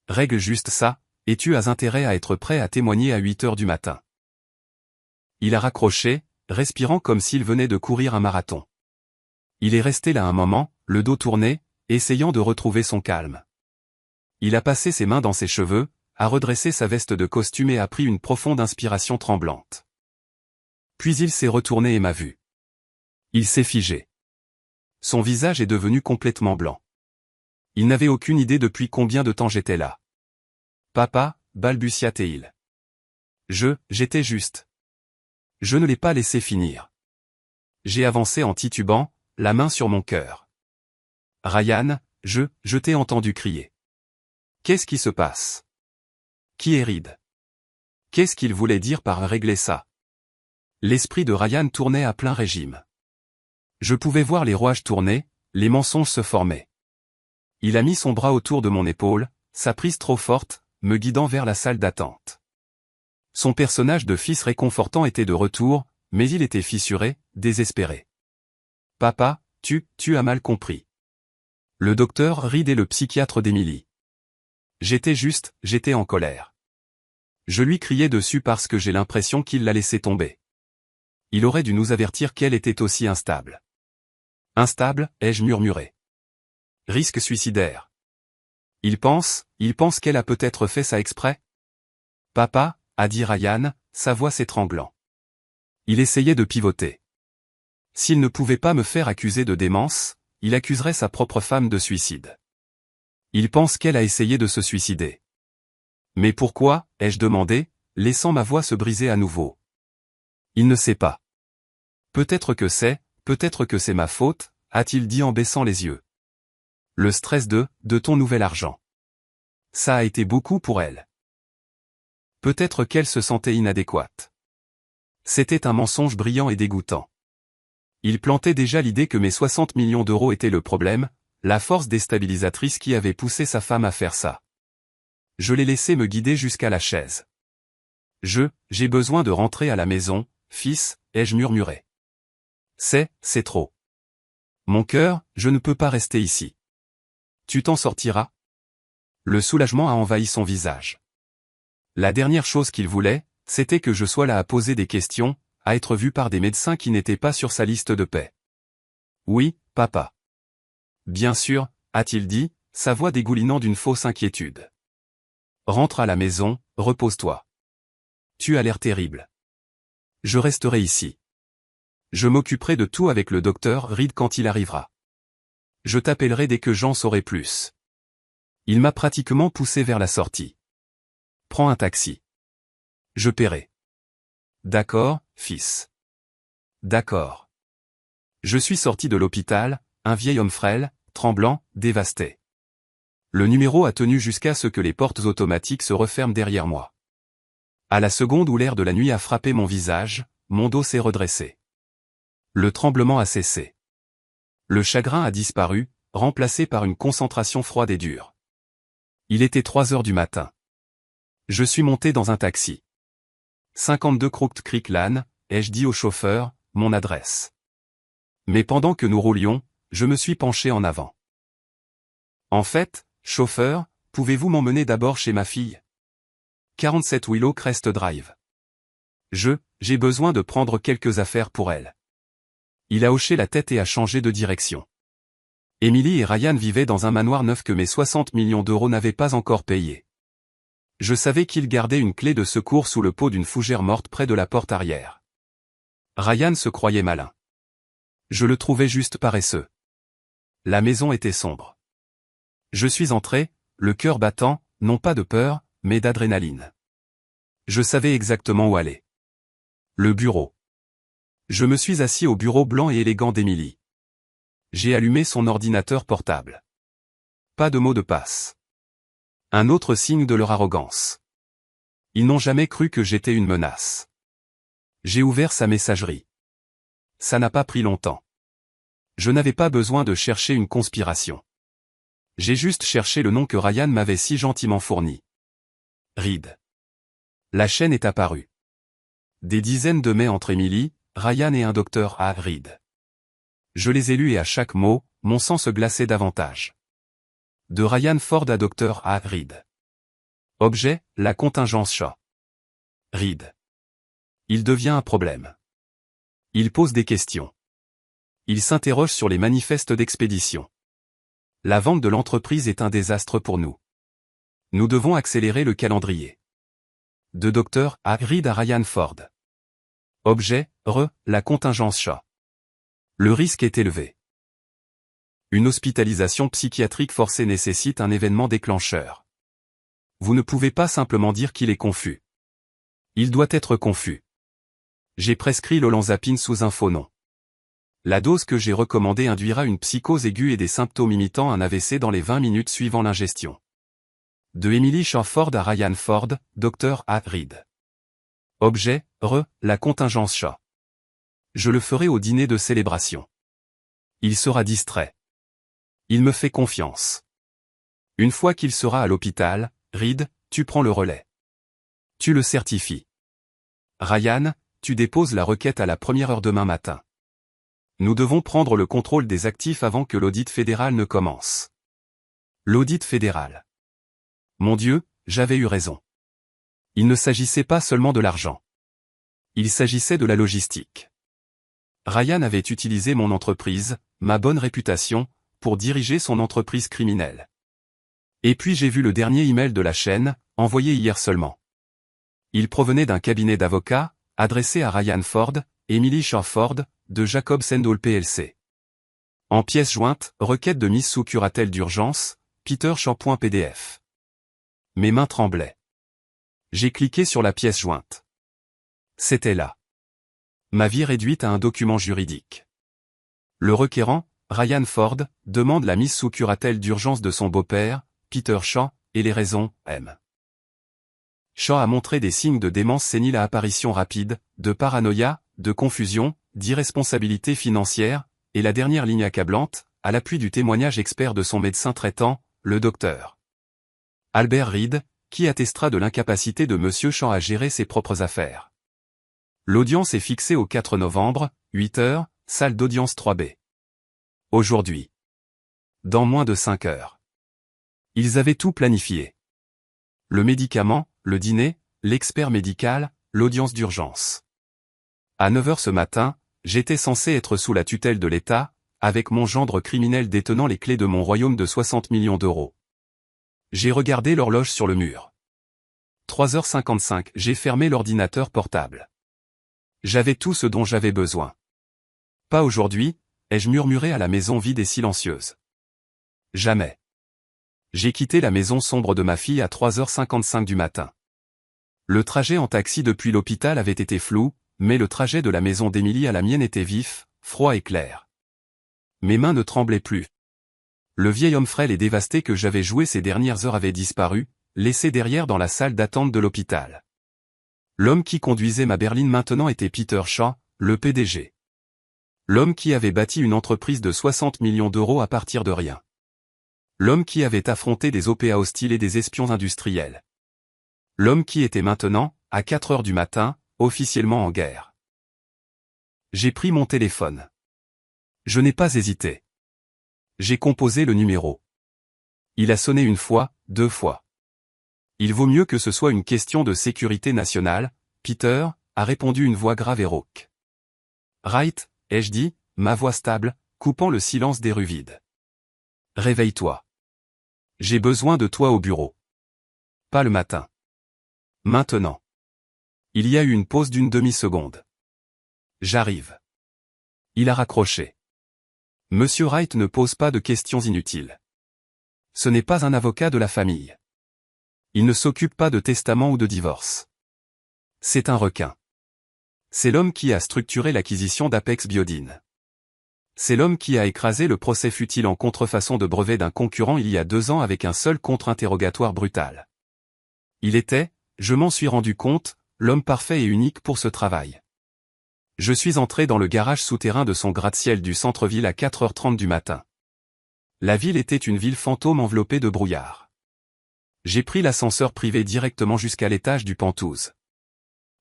A: Règle juste ça, et tu as intérêt à être prêt à témoigner à 8 heures du matin. Il a raccroché, respirant comme s'il venait de courir un marathon. Il est resté là un moment, le dos tourné, essayant de retrouver son calme. Il a passé ses mains dans ses cheveux, a redressé sa veste de costume et a pris une profonde inspiration tremblante. Puis il s'est retourné et m'a vu. Il s'est figé. Son visage est devenu complètement blanc. Il n'avait aucune idée depuis combien de temps j'étais là. Papa, balbutia-t-il. J'étais juste. Je ne l'ai pas laissé finir. J'ai avancé en titubant, la main sur mon cœur. Ryan, je t'ai entendu crier. Qu'est-ce qui se passe? Qui est Reed? Qu'est-ce qu'il voulait dire par régler ça? L'esprit de Ryan tournait à plein régime. Je pouvais voir les rouages tourner, les mensonges se former. Il a mis son bras autour de mon épaule, sa prise trop forte, me guidant vers la salle d'attente. Son personnage de fils réconfortant était de retour, mais il était fissuré, désespéré. Papa, tu as mal compris. Le docteur Reed est le psychiatre d'Emily. J'étais en colère. Je lui criais dessus parce que j'ai l'impression qu'il l'a laissé tomber. Il aurait dû nous avertir qu'elle était aussi instable. Instable, ai-je murmuré. Risque suicidaire. Il pense qu'elle a peut-être fait ça exprès? Papa, a dit Ryan, sa voix s'étranglant. Il essayait de pivoter. S'il ne pouvait pas me faire accuser de démence, il accuserait sa propre femme de suicide. Il pense qu'elle a essayé de se suicider. Mais pourquoi, ai-je demandé, laissant ma voix se briser à nouveau. Il ne sait pas. Peut-être que c'est ma faute, a-t-il dit en baissant les yeux. Le stress de ton nouvel argent. Ça a été beaucoup pour elle. Peut-être qu'elle se sentait inadéquate. C'était un mensonge brillant et dégoûtant. Il plantait déjà l'idée que mes 60 millions d'euros étaient le problème, la force déstabilisatrice qui avait poussé sa femme à faire ça. Je l'ai laissé me guider jusqu'à la chaise. J'ai besoin de rentrer à la maison, fils, ai-je murmuré. C'est trop. Mon cœur, je ne peux pas rester ici. Tu t'en sortiras? Le soulagement a envahi son visage. La dernière chose qu'il voulait, c'était que je sois là à poser des questions, à être vu par des médecins qui n'étaient pas sur sa liste de paix. Oui, papa. Bien sûr, a-t-il dit, sa voix dégoulinant d'une fausse inquiétude. Rentre à la maison, repose-toi. Tu as l'air terrible. Je resterai ici. Je m'occuperai de tout avec le docteur Reed quand il arrivera. Je t'appellerai dès que j'en saurai plus. Il m'a pratiquement poussé vers la sortie. Prends un taxi. Je paierai. D'accord, fils. D'accord. Je suis sorti de l'hôpital, un vieil homme frêle, tremblant, dévasté. Le numéro a tenu jusqu'à ce que les portes automatiques se referment derrière moi. À la seconde où l'air de la nuit a frappé mon visage, mon dos s'est redressé. Le tremblement a cessé. Le chagrin a disparu, remplacé par une concentration froide et dure. Il était 3 heures du matin. Je suis monté dans un taxi. 52 Crooked Creek Lane, ai-je dit au chauffeur, mon adresse. Mais pendant que nous roulions, je me suis penché en avant. En fait, chauffeur, pouvez-vous m'emmener d'abord chez ma fille? 47 Willow Crest Drive. J'ai besoin de prendre quelques affaires pour elle. Il a hoché la tête et a changé de direction. Emily et Ryan vivaient dans un manoir neuf que mes 60 millions d'euros n'avaient pas encore payé. Je savais qu'ils gardaient une clé de secours sous le pot d'une fougère morte près de la porte arrière. Ryan se croyait malin. Je le trouvais juste paresseux. La maison était sombre. Je suis entré, le cœur battant, non pas de peur, mais d'adrénaline. Je savais exactement où aller. Le bureau. Je me suis assis au bureau blanc et élégant d'Emily. J'ai allumé son ordinateur portable. Pas de mot de passe. Un autre signe de leur arrogance. Ils n'ont jamais cru que j'étais une menace. J'ai ouvert sa messagerie. Ça n'a pas pris longtemps. Je n'avais pas besoin de chercher une conspiration. J'ai juste cherché le nom que Ryan m'avait si gentiment fourni. Reed. La chaîne est apparue. Des dizaines de mails entre Emily, Ryan et un docteur A. Reed. Je les ai lus et à chaque mot, mon sang se glaçait davantage. De Ryan Ford à docteur A. Reed. Objet, la contingence Shaw. Reed. Il devient un problème. Il pose des questions. Il s'interroge sur les manifestes d'expédition. La vente de l'entreprise est un désastre pour nous. Nous devons accélérer le calendrier. De docteur A. Reed à Ryan Ford. Objet, la contingence Shaw. Le risque est élevé. Une hospitalisation psychiatrique forcée nécessite un événement déclencheur. Vous ne pouvez pas simplement dire qu'il est confus. Il doit être confus. J'ai prescrit l'olanzapine sous un faux nom. La dose que j'ai recommandée induira une psychose aiguë et des symptômes imitant un AVC dans les 20 minutes suivant l'ingestion. De Emily Shaw Ford à Ryan Ford, Dr. A. Reed. Objet, la contingence Shaw. Je le ferai au dîner de célébration. Il sera distrait. Il me fait confiance. Une fois qu'il sera à l'hôpital, Reed, tu prends le relais. Tu le certifies. Ryan, tu déposes la requête à la première heure demain matin. Nous devons prendre le contrôle des actifs avant que l'audit fédéral ne commence. L'audit fédéral. Mon Dieu, j'avais eu raison. Il ne s'agissait pas seulement de l'argent. Il s'agissait de la logistique. Ryan avait utilisé mon entreprise, ma bonne réputation, pour diriger son entreprise criminelle. Et puis j'ai vu le dernier email de la chaîne, envoyé hier seulement. Il provenait d'un cabinet d'avocats, adressé à Ryan Ford, Emily Shaw Ford, de Jacob Sendall plc. En pièce jointe, requête de mise sous curatelle d'urgence, Peter Shaw.pdf. Mes mains tremblaient. J'ai cliqué sur la pièce jointe. C'était là. Ma vie réduite à un document juridique. Le requérant, Ryan Ford, demande la mise sous curatelle d'urgence de son beau-père, Peter Shaw, et les raisons, M. Shaw a montré des signes de démence sénile à apparition rapide, de paranoïa, de confusion, d'irresponsabilité financière, et la dernière ligne accablante, à l'appui du témoignage expert de son médecin traitant, le docteur Albert Reed, qui attestera de l'incapacité de M. Shaw à gérer ses propres affaires. L'audience est fixée au 4 novembre, 8 h, salle d'audience 3B. Aujourd'hui. Dans moins de 5 heures. Ils avaient tout planifié. Le médicament, le dîner, l'expert médical, l'audience d'urgence. À 9 h ce matin, j'étais censé être sous la tutelle de l'État, avec mon gendre criminel détenant les clés de mon royaume de 60 millions d'euros. J'ai regardé l'horloge sur le mur. 3h55, j'ai fermé l'ordinateur portable. J'avais tout ce dont j'avais besoin. Pas aujourd'hui, ai-je murmuré à la maison vide et silencieuse. Jamais. J'ai quitté la maison sombre de ma fille à 3h55 du matin. Le trajet en taxi depuis l'hôpital avait été flou, mais le trajet de la maison d'Émilie à la mienne était vif, froid et clair. Mes mains ne tremblaient plus. Le vieil homme frêle et dévasté que j'avais joué ces dernières heures avait disparu, laissé derrière dans la salle d'attente de l'hôpital. L'homme qui conduisait ma berline maintenant était Peter Shaw, le PDG. L'homme qui avait bâti une entreprise de 60 millions d'euros à partir de rien. L'homme qui avait affronté des OPA hostiles et des espions industriels. L'homme qui était maintenant, à 4 h du matin, officiellement en guerre. J'ai pris mon téléphone. Je n'ai pas hésité. J'ai composé le numéro. Il a sonné une fois, 2 fois. Il vaut mieux que ce soit une question de sécurité nationale, Peter, a répondu une voix grave et rauque. Right, ai-je dit, ma voix stable, coupant le silence des rues vides. Réveille-toi. J'ai besoin de toi au bureau. Pas le matin. Maintenant. Il y a eu une pause d'une demi-seconde. J'arrive. Il a raccroché. Monsieur Wright ne pose pas de questions inutiles. Ce n'est pas un avocat de la famille. Il ne s'occupe pas de testament ou de divorce. C'est un requin. C'est l'homme qui a structuré l'acquisition d'Apex Biodine. C'est l'homme qui a écrasé le procès futile en contrefaçon de brevet d'un concurrent il y a 2 ans avec un seul contre-interrogatoire brutal. Il était, je m'en suis rendu compte, l'homme parfait et unique pour ce travail. Je suis entré dans le garage souterrain de son gratte-ciel du centre-ville à 4h30 du matin. La ville était une ville fantôme enveloppée de brouillard. J'ai pris l'ascenseur privé directement jusqu'à l'étage du Penthouse.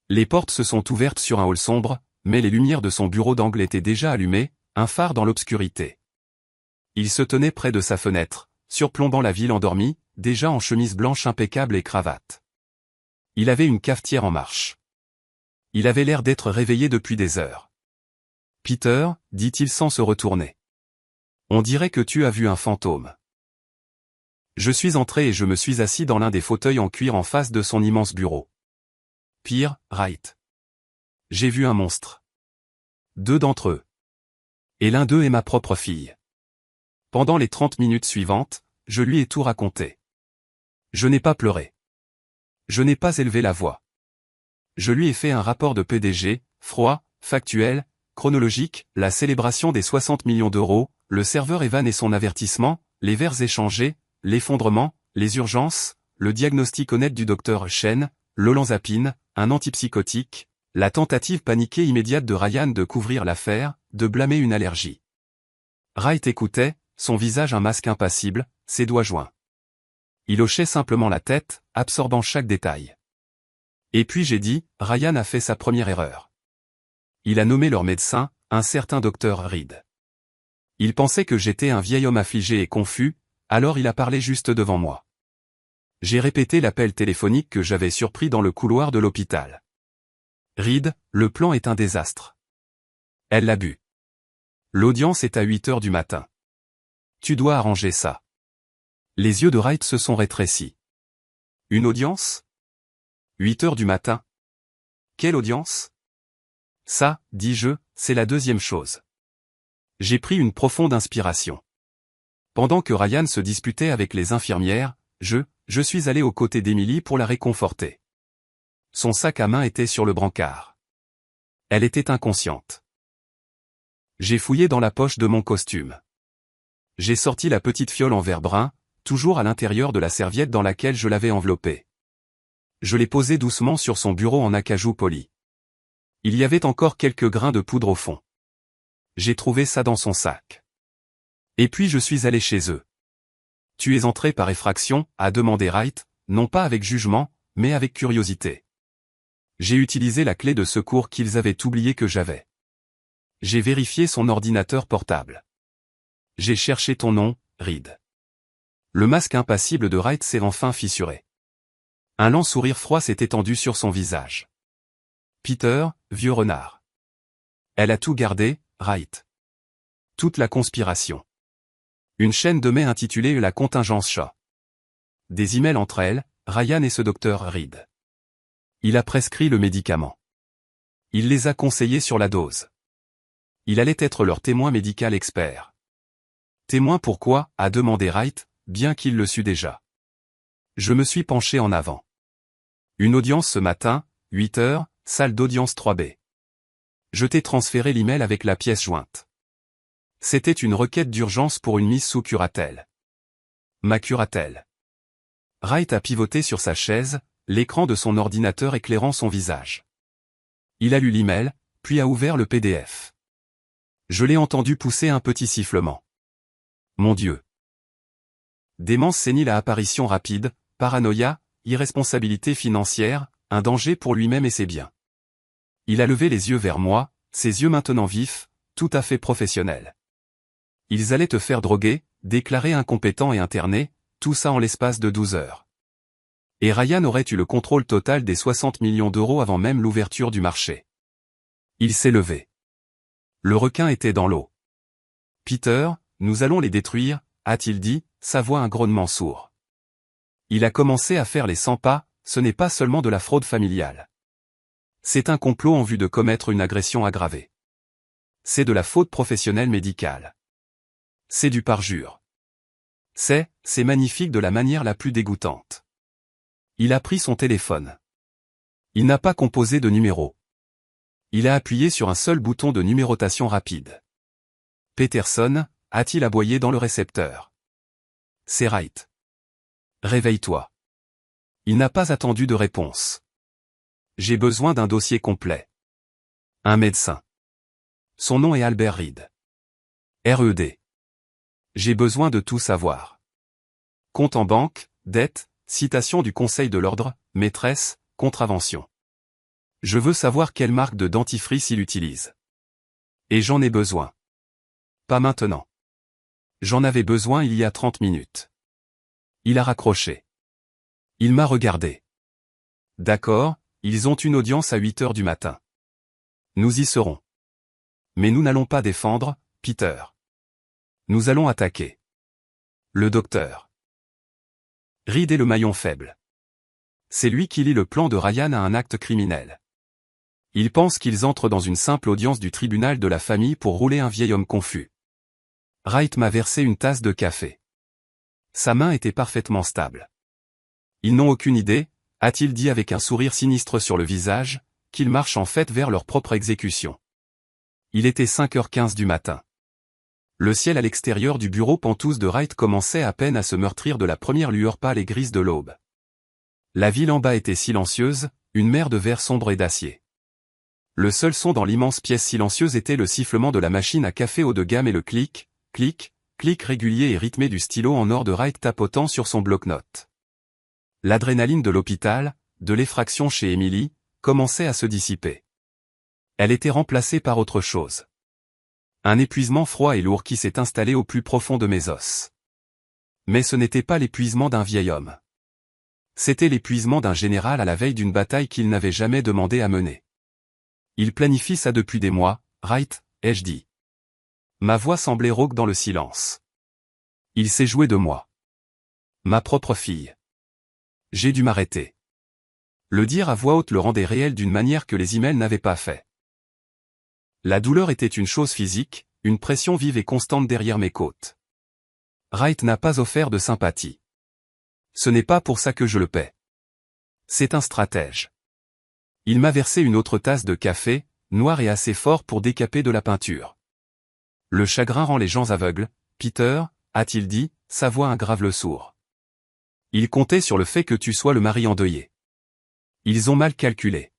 A: Les portes se sont ouvertes sur un hall sombre, mais les lumières de son bureau d'angle étaient déjà allumées, un phare dans l'obscurité. Il se tenait près de sa fenêtre, surplombant la ville endormie, déjà en chemise blanche impeccable et cravate. Il avait une cafetière en marche. Il avait l'air d'être réveillé depuis des heures. « Peter, dit-il sans se retourner. On dirait que tu as vu un fantôme. » Je suis entré et je me suis assis dans l'un des fauteuils en cuir en face de son immense bureau. Pire, Wright. J'ai vu un monstre. 2 d'entre eux. Et l'un d'eux est ma propre fille. Pendant les 30 minutes suivantes, je lui ai tout raconté. Je n'ai pas pleuré. Je n'ai pas élevé la voix. Je lui ai fait un rapport de PDG, froid, factuel, chronologique, la célébration des 60 millions d'euros, le serveur Evan et son avertissement, les verres échangés, l'effondrement, les urgences, le diagnostic honnête du docteur Chen, l'olanzapine, un antipsychotique, la tentative paniquée immédiate de Ryan de couvrir l'affaire, de blâmer une allergie. Wright écoutait, son visage un masque impassible, ses doigts joints. Il hochait simplement la tête, absorbant chaque détail. Et puis j'ai dit, Ryan a fait sa première erreur. Il a nommé leur médecin, un certain docteur Reed. Il pensait que j'étais un vieil homme affligé et confus, alors il a parlé juste devant moi. J'ai répété l'appel téléphonique que j'avais surpris dans le couloir de l'hôpital. Reed, le plan est un désastre. Elle l'a bu. L'audience est à 8 h du matin. Tu dois arranger ça. Les yeux de Wright se sont rétrécis. Une audience? 8 heures du matin. Quelle audience? Ça, dis-je, c'est la deuxième chose. J'ai pris une profonde inspiration. Pendant que Ryan se disputait avec les infirmières, je suis allé aux côtés d'Emily pour la réconforter. Son sac à main était sur le brancard. Elle était inconsciente. J'ai fouillé dans la poche de mon costume. J'ai sorti la petite fiole en verre brun, toujours à l'intérieur de la serviette dans laquelle je l'avais enveloppée. Je l'ai posée doucement sur son bureau en acajou poli. Il y avait encore quelques grains de poudre au fond. J'ai trouvé ça dans son sac. Et puis je suis allé chez eux. Tu es entré par effraction, a demandé Wright, non pas avec jugement, mais avec curiosité. J'ai utilisé la clé de secours qu'ils avaient oublié que j'avais. J'ai vérifié son ordinateur portable. J'ai cherché ton nom, Reed. Le masque impassible de Wright s'est enfin fissuré. Un lent sourire froid s'est étendu sur son visage. Peter, vieux renard. Elle a tout gardé, Wright. Toute la conspiration. Une chaîne de mails intitulée La contingence Shaw. Des emails entre elle, Ryan et ce docteur Reed. Il a prescrit le médicament. Il les a conseillés sur la dose. Il allait être leur témoin médical expert. Témoin pourquoi, a demandé Wright, bien qu'il le sût déjà. Je me suis penché en avant. Une audience ce matin, 8 heures, salle d'audience 3B. Je t'ai transféré l'email avec la pièce jointe. C'était une requête d'urgence pour une mise sous curatelle. Ma curatelle. Wright a pivoté sur sa chaise, l'écran de son ordinateur éclairant son visage. Il a lu l'email, puis a ouvert le PDF. Je l'ai entendu pousser un petit sifflement. Mon Dieu. Démence sénile à apparition rapide, paranoïa, irresponsabilité financière, un danger pour lui-même et ses biens. Il a levé les yeux vers moi, ses yeux maintenant vifs, tout à fait professionnels. Ils allaient te faire droguer, déclarer incompétent et interné, tout ça en l'espace de 12 heures. Et Ryan aurait eu le contrôle total des 60 millions d'euros avant même l'ouverture du marché. Il s'est levé. Le requin était dans l'eau. Peter, nous allons les détruire, a-t-il dit, sa voix un grognement sourd. Il a commencé à faire les 100 pas, ce n'est pas seulement de la fraude familiale. C'est un complot en vue de commettre une agression aggravée. C'est de la faute professionnelle médicale. C'est du parjure. C'est magnifique de la manière la plus dégoûtante. Il a pris son téléphone. Il n'a pas composé de numéro. Il a appuyé sur un seul bouton de numérotation rapide. Peterson, a-t-il aboyé dans le récepteur. C'est Wright. Réveille-toi. Il n'a pas attendu de réponse. J'ai besoin d'un dossier complet. Un médecin. Son nom est Albert Reed. RED. J'ai besoin de tout savoir. Compte en banque, dette, citation du Conseil de l'ordre, maîtresse, contravention. Je veux savoir quelle marque de dentifrice il utilise. Et j'en ai besoin. Pas maintenant. J'en avais besoin il y a 30 minutes. Il a raccroché. Il m'a regardé. D'accord, ils ont une audience à 8 heures du matin. Nous y serons. Mais nous n'allons pas défendre, Peter. Nous allons attaquer. Le docteur. Reed est le maillon faible. C'est lui qui lie le plan de Ryan à un acte criminel. Il pense qu'ils entrent dans une simple audience du tribunal de la famille pour rouler un vieil homme confus. Wright m'a versé une tasse de café. Sa main était parfaitement stable. Ils n'ont aucune idée, a-t-il dit avec un sourire sinistre sur le visage, qu'ils marchent en fait vers leur propre exécution. Il était 5h15 du matin. Le ciel à l'extérieur du bureau pentouze de Wright commençait à peine à se meurtrir de la première lueur pâle et grise de l'aube. La ville en bas était silencieuse, une mer de verre sombre et d'acier. Le seul son dans l'immense pièce silencieuse était le sifflement de la machine à café haut de gamme et le clic, clic, clic régulier et rythmé du stylo en or de Wright tapotant sur son bloc-notes. L'adrénaline de l'hôpital, de l'effraction chez Emily, commençait à se dissiper. Elle était remplacée par autre chose. Un épuisement froid et lourd qui s'est installé au plus profond de mes os. Mais ce n'était pas l'épuisement d'un vieil homme. C'était l'épuisement d'un général à la veille d'une bataille qu'il n'avait jamais demandé à mener. Il planifie ça depuis des mois, Wright, ai-je dit. Ma voix semblait rauque dans le silence. Il s'est joué de moi. Ma propre fille. J'ai dû m'arrêter. Le dire à voix haute le rendait réel d'une manière que les emails n'avaient pas fait. La douleur était une chose physique, une pression vive et constante derrière mes côtes. Wright n'a pas offert de sympathie. Ce n'est pas pour ça que je le paie. C'est un stratège. Il m'a versé une autre tasse de café, noir et assez fort pour décaper de la peinture. Le chagrin rend les gens aveugles, Peter, a-t-il dit, sa voix aggrave le sourd. Il comptait sur le fait que tu sois le mari endeuillé. Ils ont mal calculé.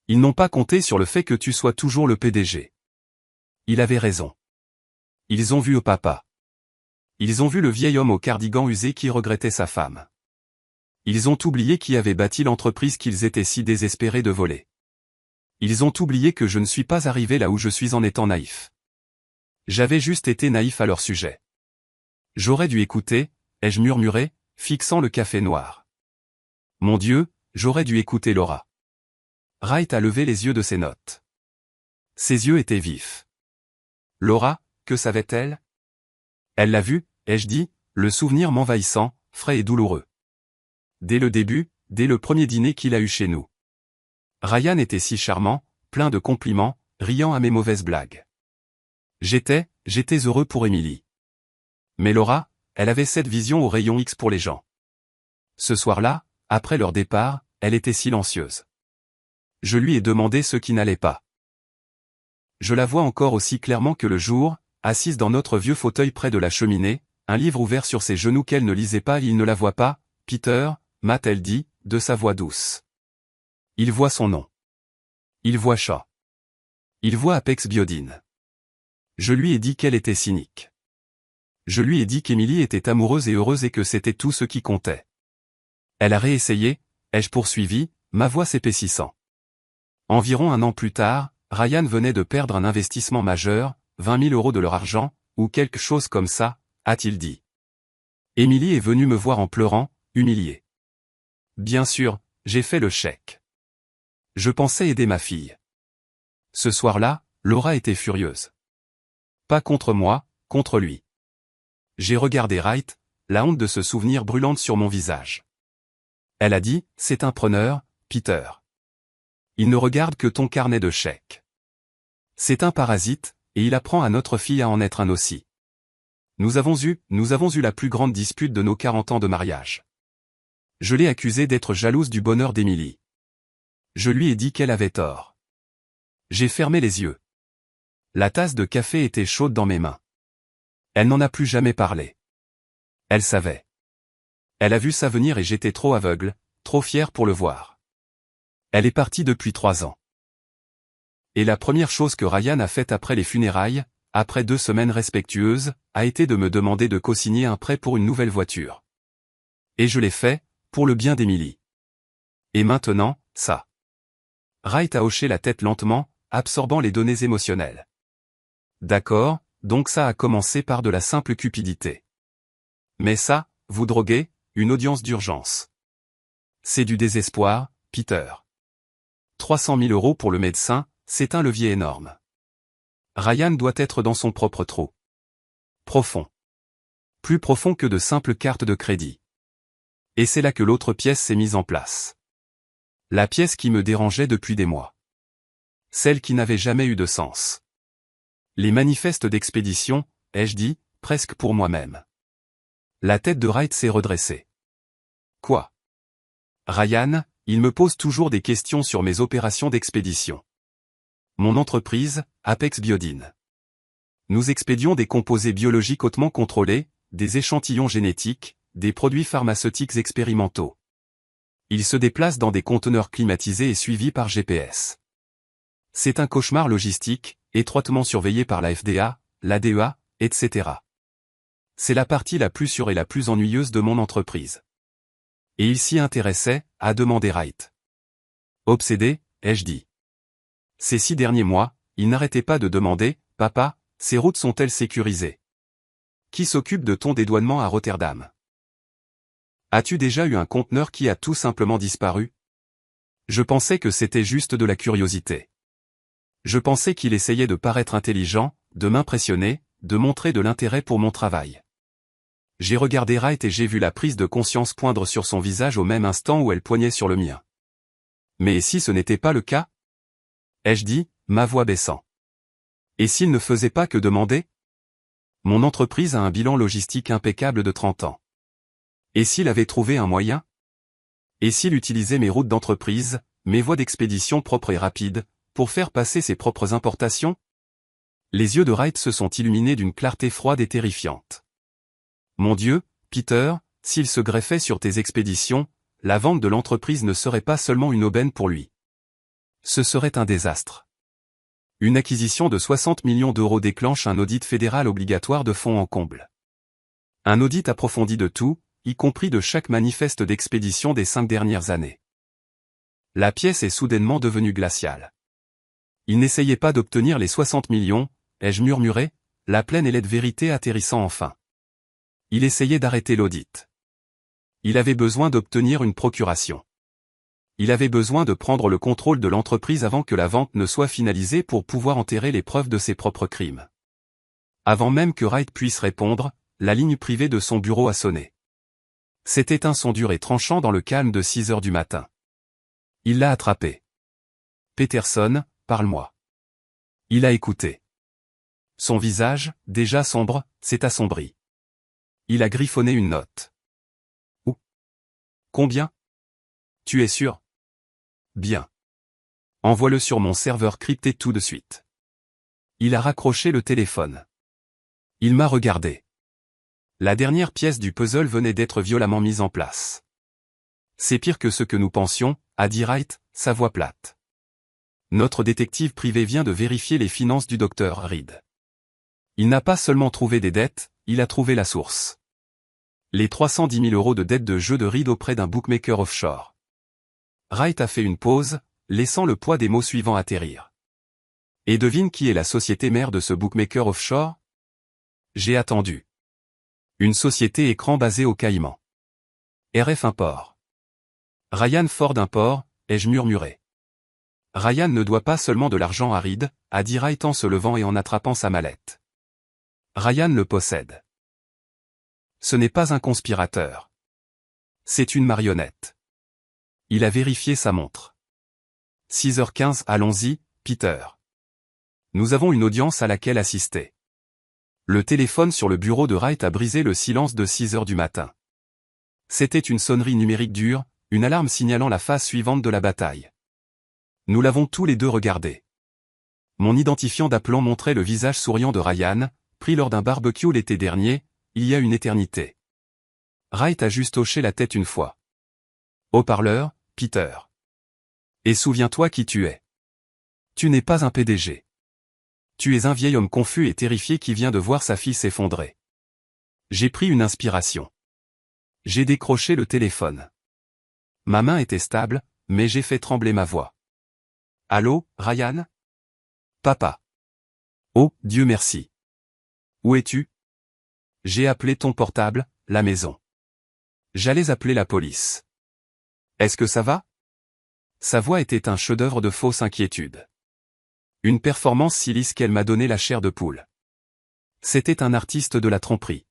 A: Ils n'ont pas compté sur le fait que tu sois toujours le PDG. Il avait raison. Ils ont vu au papa. Ils ont vu le vieil homme au cardigan usé qui regrettait sa femme. Ils ont oublié qui avait bâti l'entreprise qu'ils étaient si désespérés de voler. Ils ont oublié que je ne suis pas arrivé là où je suis en étant naïf. J'avais juste été naïf à leur sujet. J'aurais dû écouter, ai-je murmuré, fixant le café noir. Mon Dieu, j'aurais dû écouter Laura. Wright a levé les yeux de ses notes. Ses yeux étaient vifs. Laura, que savait-elle? Elle l'a vu, ai-je dit, le souvenir m'envahissant, frais et douloureux. Dès le début, dès le premier dîner qu'il a eu chez nous. Ryan était si charmant, plein de compliments, riant à mes mauvaises blagues. J'étais heureux pour Emily. Mais Laura, elle avait cette vision au rayon X pour les gens. Ce soir-là, après leur départ, elle était silencieuse. Je lui ai demandé ce qui n'allait pas. Je la vois encore aussi clairement que le jour, assise dans notre vieux fauteuil près de la cheminée, un livre ouvert sur ses genoux qu'elle ne lisait pas. Il ne la voit pas, Peter, m'a-t-elle dit, de sa voix douce. Il voit son nom. Il voit Shaw. Il voit Apex Biodine. Je lui ai dit qu'elle était cynique. Je lui ai dit qu'Emily était amoureuse et heureuse et que c'était tout ce qui comptait. Elle a réessayé, ai-je poursuivi, ma voix s'épaississant. Environ un an plus tard, Ryan venait de perdre un investissement majeur, 20 000 € de leur argent, ou quelque chose comme ça, a-t-il dit. Emily est venue me voir en pleurant, humiliée. Bien sûr, j'ai fait le chèque. Je pensais aider ma fille. Ce soir-là, Laura était furieuse. Pas contre moi, contre lui. J'ai regardé Wright, la honte de ce souvenir brûlante sur mon visage. Elle a dit, c'est un preneur, Peter. Il ne regarde que ton carnet de chèques. C'est un parasite, et il apprend à notre fille à en être un aussi. Nous avons eu la plus grande dispute de nos 40 ans de mariage. Je l'ai accusée d'être jalouse du bonheur d'Emily. Je lui ai dit qu'elle avait tort. J'ai fermé les yeux. La tasse de café était chaude dans mes mains. Elle n'en a plus jamais parlé. Elle savait. Elle a vu ça venir et j'étais trop aveugle, trop fier pour le voir. Elle est partie depuis 3 ans. Et la première chose que Ryan a faite après les funérailles, après 2 semaines respectueuses, a été de me demander de co-signer un prêt pour une nouvelle voiture. Et je l'ai fait, pour le bien d'Emily. Et maintenant, ça. Wright a hoché la tête lentement, absorbant les données émotionnelles. D'accord, donc ça a commencé par de la simple cupidité. Mais ça, vous droguez, une audience d'urgence. C'est du désespoir, Peter. 300 000 € pour le médecin, c'est un levier énorme. Ryan doit être dans son propre trou. Profond. Plus profond que de simples cartes de crédit. Et c'est là que l'autre pièce s'est mise en place. La pièce qui me dérangeait depuis des mois. Celle qui n'avait jamais eu de sens. Les manifestes d'expédition, ai-je dit, presque pour moi-même. La tête de Wright s'est redressée. Quoi? Ryan, il me pose toujours des questions sur mes opérations d'expédition. Mon entreprise, Apex Biodine. Nous expédions des composés biologiques hautement contrôlés, des échantillons génétiques, des produits pharmaceutiques expérimentaux. Ils se déplacent dans des conteneurs climatisés et suivis par GPS. C'est un cauchemar logistique, étroitement surveillé par la FDA, l'ADEA, etc. C'est la partie la plus sûre et la plus ennuyeuse de mon entreprise. Et il s'y intéressait, a demandé Wright. Obsédé, ai-je dit. Ces 6 derniers mois, il n'arrêtait pas de demander, « Papa, ces routes sont-elles sécurisées? Qui s'occupe de ton dédouanement à Rotterdam? As-tu déjà eu un conteneur qui a tout simplement disparu? » Je pensais que c'était juste de la curiosité. Je pensais qu'il essayait de paraître intelligent, de m'impressionner, de montrer de l'intérêt pour mon travail. J'ai regardé Wright et j'ai vu la prise de conscience poindre sur son visage au même instant où elle poignait sur le mien. Mais si ce n'était pas le cas? Ai-je dit, ma voix baissant. Et s'il ne faisait pas que demander? Mon entreprise a un bilan logistique impeccable de 30 ans. Et s'il avait trouvé un moyen? Et s'il utilisait mes routes d'entreprise, mes voies d'expédition propres et rapides, pour faire passer ses propres importations? Les yeux de Wright se sont illuminés d'une clarté froide et terrifiante. Mon Dieu, Peter, s'il se greffait sur tes expéditions, la vente de l'entreprise ne serait pas seulement une aubaine pour lui. Ce serait un désastre. Une acquisition de 60 millions d'euros déclenche un audit fédéral obligatoire de fond en comble. Un audit approfondi de tout, y compris de chaque manifeste d'expédition des 5 dernières années. La pièce est soudainement devenue glaciale. Il n'essayait pas d'obtenir les 60 millions, ai-je murmuré, la pleine et laide vérité atterrissant enfin. Il essayait d'arrêter l'audit. Il avait besoin d'obtenir une procuration. Il avait besoin de prendre le contrôle de l'entreprise avant que la vente ne soit finalisée pour pouvoir enterrer les preuves de ses propres crimes. Avant même que Wright puisse répondre, la ligne privée de son bureau a sonné. C'était un son dur et tranchant dans le calme de 6 heures du matin. Il l'a attrapé. Peterson, parle-moi. Il a écouté. Son visage, déjà sombre, s'est assombri. Il a griffonné une note. Où? Combien? Tu es sûr? Bien. Envoie-le sur mon serveur crypté tout de suite. Il a raccroché le téléphone. Il m'a regardé. La dernière pièce du puzzle venait d'être violemment mise en place. C'est pire que ce que nous pensions, a dit Wright, sa voix plate. Notre détective privé vient de vérifier les finances du docteur Reed. Il n'a pas seulement trouvé des dettes, il a trouvé la source. Les 310 000 euros de dettes de jeu de Reed auprès d'un bookmaker offshore. Wright a fait une pause, laissant le poids des mots suivants atterrir. Et devine qui est la société mère de ce bookmaker offshore? J'ai attendu. Une société écran basée au Caïman. RF Import. Ryan Ford Import, ai-je murmuré. Ryan ne doit pas seulement de l'argent à Reed, a dit Wright en se levant et en attrapant sa mallette. Ryan le possède. Ce n'est pas un conspirateur. C'est une marionnette. Il a vérifié sa montre. 6h15, allons-y, Peter. Nous avons une audience à laquelle assister. Le téléphone sur le bureau de Wright a brisé le silence de 6 heures du matin. C'était une sonnerie numérique dure, une alarme signalant la phase suivante de la bataille. Nous l'avons tous les deux regardé. Mon identifiant d'appelant montrait le visage souriant de Ryan, pris lors d'un barbecue l'été dernier, il y a une éternité. Wright a juste hoché la tête une fois. Haut-parleur, Peter. Et souviens-toi qui tu es. Tu n'es pas un PDG. Tu es un vieil homme confus et terrifié qui vient de voir sa fille s'effondrer. J'ai pris une inspiration. J'ai décroché le téléphone. Ma main était stable, mais j'ai fait trembler ma voix. Allô, Ryan? Papa. Oh, Dieu merci. Où es-tu? J'ai appelé ton portable, la maison. J'allais appeler la police. Est-ce que ça va? Sa voix était un chef-d'œuvre de fausse inquiétude. Une performance si lisse qu'elle m'a donné la chair de poule. C'était un artiste de la tromperie.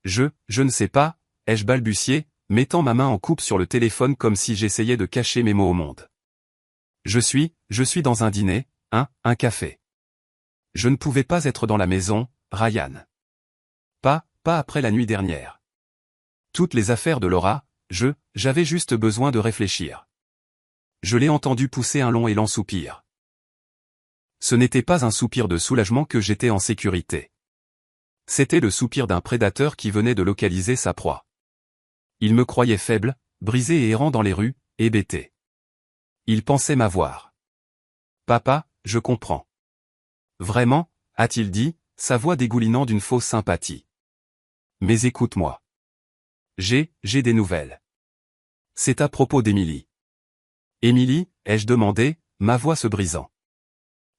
A: Je ne sais pas, ai-je balbutié, mettant ma main en coupe sur le téléphone comme si j'essayais de cacher mes mots au monde. Je suis dans un dîner, un café. Je ne pouvais pas être dans la maison, Ryan. Pas après la nuit dernière. Toutes les affaires de Laura, j'avais juste besoin de réfléchir. Je l'ai entendu pousser un long et lent soupir. Ce n'était pas un soupir de soulagement que j'étais en sécurité. C'était le soupir d'un prédateur qui venait de localiser sa proie. Il me croyait faible, brisé et errant dans les rues, hébété. Il pensait m'avoir. Papa, je comprends. Vraiment, a-t-il dit, sa voix dégoulinant d'une fausse sympathie. Mais écoute-moi. J'ai des nouvelles. C'est à propos d'Emily. Emily, ai-je demandé, ma voix se brisant.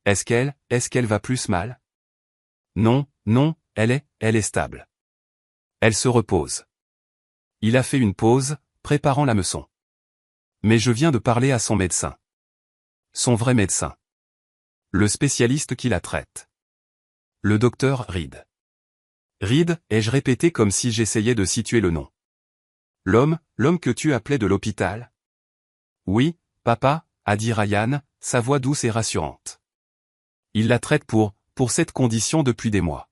A: Est-ce qu'elle va plus mal? Non, elle est stable. Elle se repose. Il a fait une pause, préparant l'hameçon. Mais je viens de parler à son médecin. Son vrai médecin. Le spécialiste qui la traite. Le docteur Reed. Reed, ai-je répété comme si j'essayais de situer le nom. L'homme que tu appelais de l'hôpital? Oui, papa, a dit Ryan, sa voix douce et rassurante. Il la traite pour cette condition depuis des mois.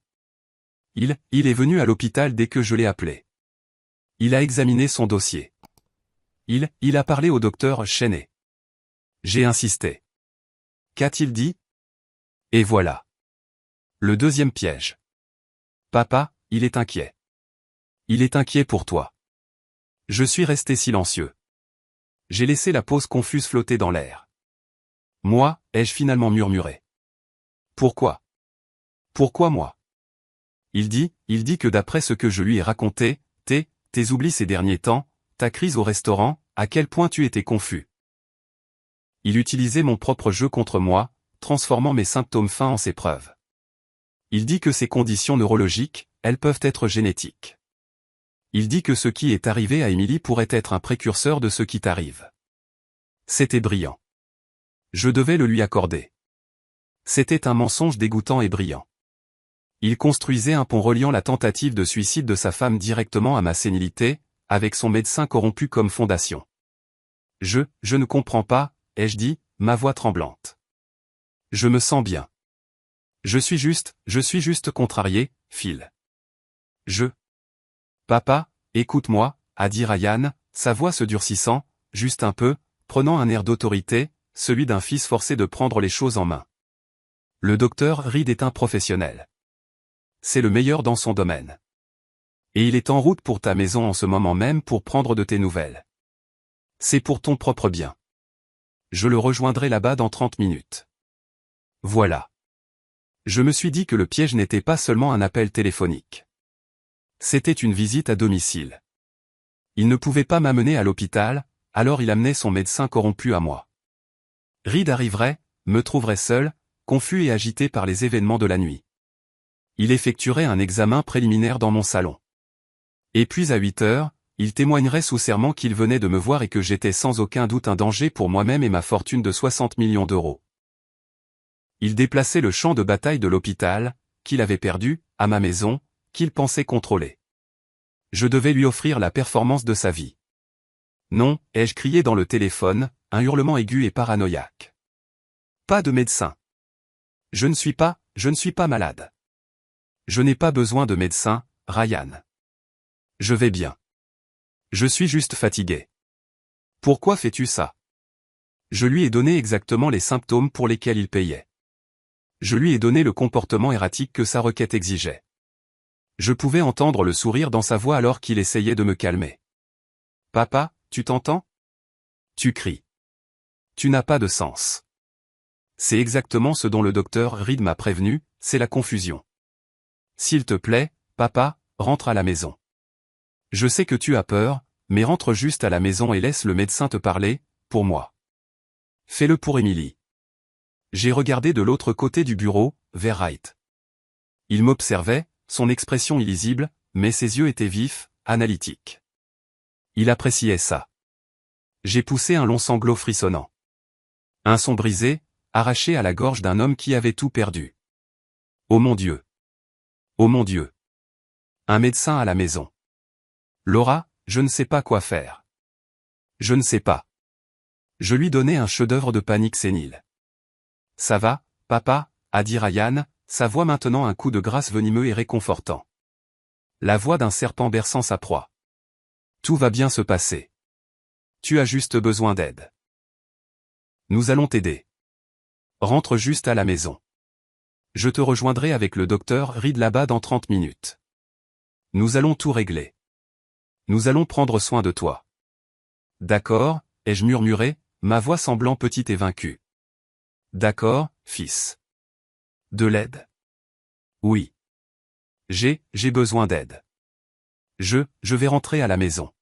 A: Il est venu à l'hôpital dès que je l'ai appelé. Il a examiné son dossier. Il a parlé au docteur Cheney. J'ai insisté. Qu'a-t-il dit? Et voilà. Le deuxième piège. Papa, il est inquiet. Il est inquiet pour toi. Je suis resté silencieux. J'ai laissé la pause confuse flotter dans l'air. Moi, ai-je finalement murmuré. Pourquoi? Pourquoi moi? Il dit que d'après ce que je lui ai raconté, tes oublis ces derniers temps, ta crise au restaurant, à quel point tu étais confus. Il utilisait mon propre jeu contre moi, transformant mes symptômes fins en ses preuves. Il dit que ces conditions neurologiques, elles peuvent être génétiques. Il dit que ce qui est arrivé à Emily pourrait être un précurseur de ce qui t'arrive. C'était brillant. Je devais le lui accorder. C'était un mensonge dégoûtant et brillant. Il construisait un pont reliant la tentative de suicide de sa femme directement à ma sénilité, avec son médecin corrompu comme fondation. Je ne comprends pas, ai-je dit, ma voix tremblante. Je me sens bien. Je suis juste contrarié, Phil. Papa, écoute-moi, a dit Ryan, sa voix se durcissant, juste un peu, prenant un air d'autorité, celui d'un fils forcé de prendre les choses en main. Le docteur Reed est un professionnel. C'est le meilleur dans son domaine. Et il est en route pour ta maison en ce moment même pour prendre de tes nouvelles. C'est pour ton propre bien. Je le rejoindrai là-bas dans 30 minutes. Voilà. Je me suis dit que le piège n'était pas seulement un appel téléphonique. C'était une visite à domicile. Il ne pouvait pas m'amener à l'hôpital, alors il amenait son médecin corrompu à moi. Reed arriverait, me trouverait seul, confus et agité par les événements de la nuit. Il effectuerait un examen préliminaire dans mon salon. Et puis à 8 heures, il témoignerait sous serment qu'il venait de me voir et que j'étais sans aucun doute un danger pour moi-même et ma fortune de 60 millions d'euros. Il déplaçait le champ de bataille de l'hôpital, qu'il avait perdu, à ma maison, qu'il pensait contrôler. Je devais lui offrir la performance de sa vie. Non, ai-je crié dans le téléphone, un hurlement aigu et paranoïaque. Pas de médecin. Je ne suis pas malade. Je n'ai pas besoin de médecin, Ryan. Je vais bien. Je suis juste fatigué. Pourquoi fais-tu ça? Je lui ai donné exactement les symptômes pour lesquels il payait. Je lui ai donné le comportement erratique que sa requête exigeait. Je pouvais entendre le sourire dans sa voix alors qu'il essayait de me calmer. Papa, tu t'entends? Tu cries. Tu n'as pas de sens. C'est exactement ce dont le docteur Reed m'a prévenu, c'est la confusion. S'il te plaît, papa, rentre à la maison. Je sais que tu as peur, mais rentre juste à la maison et laisse le médecin te parler, pour moi. Fais-le pour Emily. J'ai regardé de l'autre côté du bureau, vers Wright. Il m'observait, son expression illisible, mais ses yeux étaient vifs, analytiques. Il appréciait ça. J'ai poussé un long sanglot frissonnant. Un son brisé, arraché à la gorge d'un homme qui avait tout perdu. Oh mon Dieu! Oh mon Dieu! Un médecin à la maison. Laura, je ne sais pas quoi faire. Je ne sais pas. Je lui donnais un chef-d'œuvre de panique sénile. Ça va, papa, a dit Ryan, sa voix maintenant un coup de grâce venimeux et réconfortant. La voix d'un serpent berçant sa proie. Tout va bien se passer. Tu as juste besoin d'aide. Nous allons t'aider. Rentre juste à la maison. Je te rejoindrai avec le docteur Reed là-bas dans 30 minutes. Nous allons tout régler. Nous allons prendre soin de toi. D'accord, ai-je murmuré, ma voix semblant petite et vaincue. D'accord, fils. De l'aide? Oui. J'ai besoin d'aide. Je vais rentrer à la maison.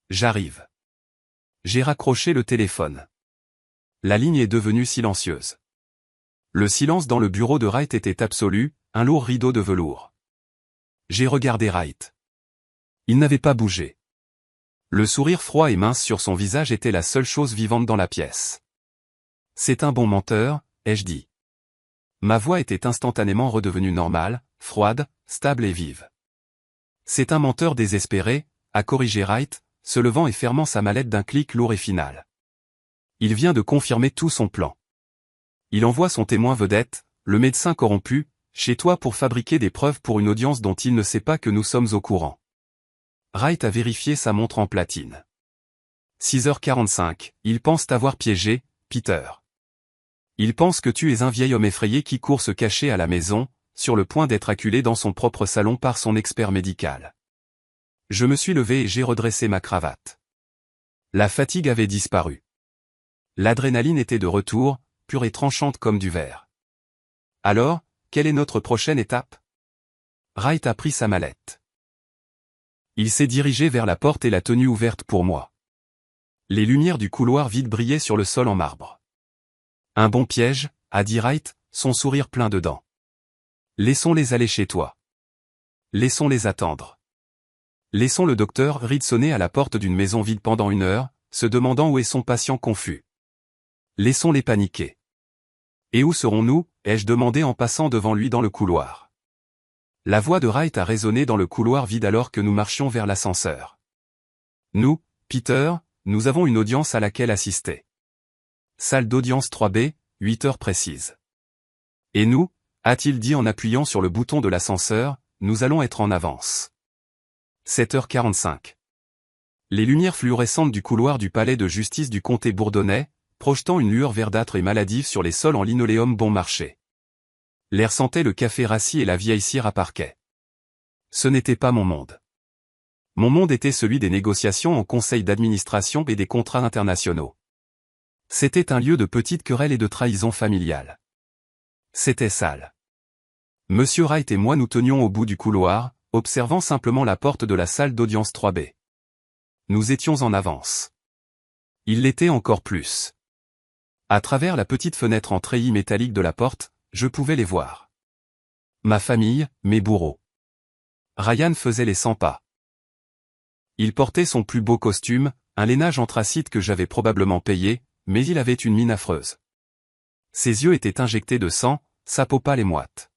A: J'arrive. J'ai raccroché le téléphone. La ligne est devenue silencieuse. Le silence dans le bureau de Wright était absolu, un lourd rideau de velours. J'ai regardé Wright. Il n'avait pas bougé. Le sourire froid et mince sur son visage était la seule chose vivante dans la pièce. C'est un bon menteur, ai-je dit. Ma voix était instantanément redevenue normale, froide, stable et vive. C'est un menteur désespéré, a corrigé Wright, se levant et fermant sa mallette d'un clic lourd et final. Il vient de confirmer tout son plan. Il envoie son témoin vedette, le médecin corrompu, chez toi pour fabriquer des preuves pour une audience dont il ne sait pas que nous sommes au courant. Wright a vérifié sa montre en platine. 6h45, ils pensent t'avoir piégé, Peter. Ils pensent que tu es un vieil homme effrayé qui court se cacher à la maison, sur le point d'être acculé dans son propre salon par son expert médical. Je me suis levé et j'ai redressé ma cravate. La fatigue avait disparu. L'adrénaline était de retour, pure et tranchante comme du verre. Alors, quelle est notre prochaine étape? Wright a pris sa mallette. Il s'est dirigé vers la porte et l'a tenue ouverte pour moi. Les lumières du couloir vide brillaient sur le sol en marbre. Un bon piège, a dit Wright, son sourire plein de dents. Laissons-les aller chez toi. Laissons-les attendre. Laissons le docteur Reed sonner à la porte d'une maison vide pendant 1 heure, se demandant où est son patient confus. Laissons-les paniquer. Et où serons-nous, ai-je demandé en passant devant lui dans le couloir. La voix de Wright a résonné dans le couloir vide alors que nous marchions vers l'ascenseur. Nous, Peter, nous avons une audience à laquelle assister. Salle d'audience 3B, 8 heures précises. Et nous, a-t-il dit en appuyant sur le bouton de l'ascenseur, nous allons être en avance. 7h45. Les lumières fluorescentes du couloir du palais de justice du comté bourdonnaient, projetant une lueur verdâtre et maladive sur les sols en linoléum bon marché. L'air sentait le café rassis et la vieille cire à parquet. Ce n'était pas mon monde. Mon monde était celui des négociations en conseil d'administration et des contrats internationaux. C'était un lieu de petites querelles et de trahison familiale. C'était sale. Monsieur Wright et moi nous tenions au bout du couloir, observant simplement la porte de la salle d'audience 3B. Nous étions en avance. Il l'était encore plus. À travers la petite fenêtre en treillis métallique de la porte, je pouvais les voir. Ma famille, mes bourreaux. Ryan faisait les 100 pas. Il portait son plus beau costume, un lainage anthracite que j'avais probablement payé, mais il avait une mine affreuse. Ses yeux étaient injectés de sang, sa peau pâle et moite.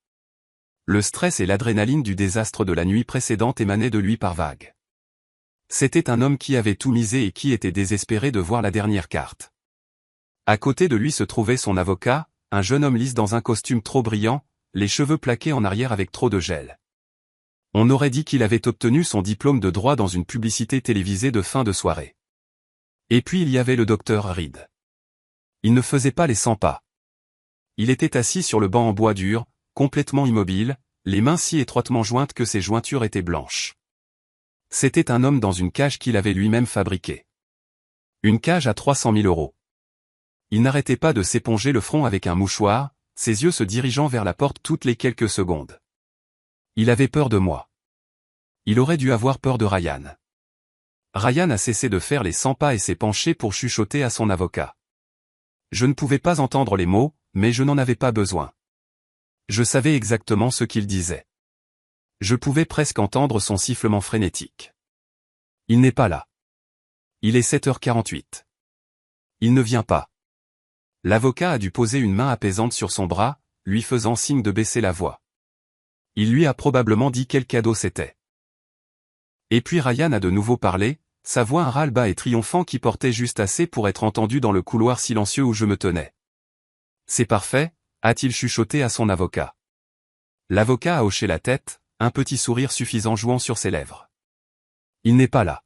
A: Le stress et l'adrénaline du désastre de la nuit précédente émanaient de lui par vagues. C'était un homme qui avait tout misé et qui était désespéré de voir la dernière carte. À côté de lui se trouvait son avocat, un jeune homme lisse dans un costume trop brillant, les cheveux plaqués en arrière avec trop de gel. On aurait dit qu'il avait obtenu son diplôme de droit dans une publicité télévisée de fin de soirée. Et puis il y avait le docteur Reed. Il ne faisait pas les 100 pas. Il était assis sur le banc en bois dur, complètement immobile, les mains si étroitement jointes que ses jointures étaient blanches. C'était un homme dans une cage qu'il avait lui-même fabriquée. Une cage à 300 000 €. Il n'arrêtait pas de s'éponger le front avec un mouchoir, ses yeux se dirigeant vers la porte toutes les quelques secondes. Il avait peur de moi. Il aurait dû avoir peur de Ryan. Ryan a cessé de faire les 100 pas et s'est penché pour chuchoter à son avocat. Je ne pouvais pas entendre les mots, mais je n'en avais pas besoin. Je savais exactement ce qu'il disait. Je pouvais presque entendre son sifflement frénétique. Il n'est pas là. Il est 7h48. Il ne vient pas. L'avocat a dû poser une main apaisante sur son bras, lui faisant signe de baisser la voix. Il lui a probablement dit quel cadeau c'était. Et puis Ryan a de nouveau parlé, sa voix un ras-le-bas et triomphant qui portait juste assez pour être entendu dans le couloir silencieux où je me tenais. C'est parfait, a-t-il chuchoté à son avocat. L'avocat a hoché la tête, un petit sourire suffisant jouant sur ses lèvres. Il n'est pas là.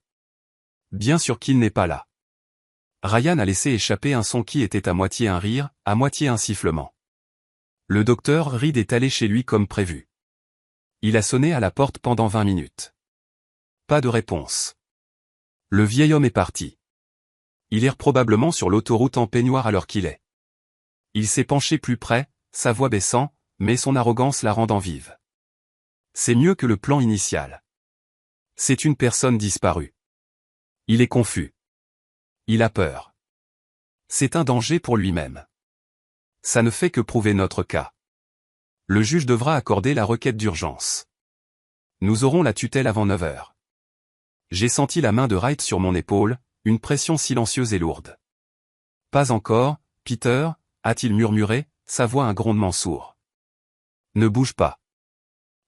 A: Bien sûr qu'il n'est pas là. Ryan a laissé échapper un son qui était à moitié un rire, à moitié un sifflement. Le docteur Reed est allé chez lui comme prévu. Il a sonné à la porte pendant 20 minutes. Pas de réponse. Le vieil homme est parti. Il erre probablement sur l'autoroute en peignoir à l'heure qu'il est. Il s'est penché plus près, sa voix baissant, mais son arrogance la rendant vive. C'est mieux que le plan initial. C'est une personne disparue. Il est confus. Il a peur. C'est un danger pour lui-même. Ça ne fait que prouver notre cas. Le juge devra accorder la requête d'urgence. Nous aurons la tutelle avant 9 heures. J'ai senti la main de Wright sur mon épaule, une pression silencieuse et lourde. Pas encore, Peter, a-t-il murmuré, sa voix un grondement sourd. Ne bouge pas.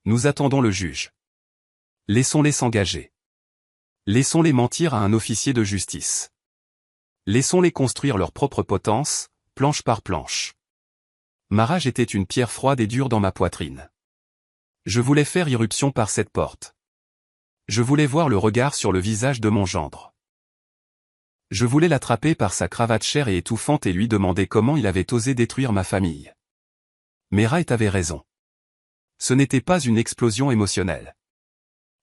A: Nous attendons le juge. Laissons-les s'engager. Laissons-les mentir à un officier de justice. Laissons-les construire leur propre potence, planche par planche. Ma rage était une pierre froide et dure dans ma poitrine. Je voulais faire irruption par cette porte. Je voulais voir le regard sur le visage de mon gendre. Je voulais l'attraper par sa cravate chère et étouffante et lui demander comment il avait osé détruire ma famille. Mais Wright avait raison. Ce n'était pas une explosion émotionnelle.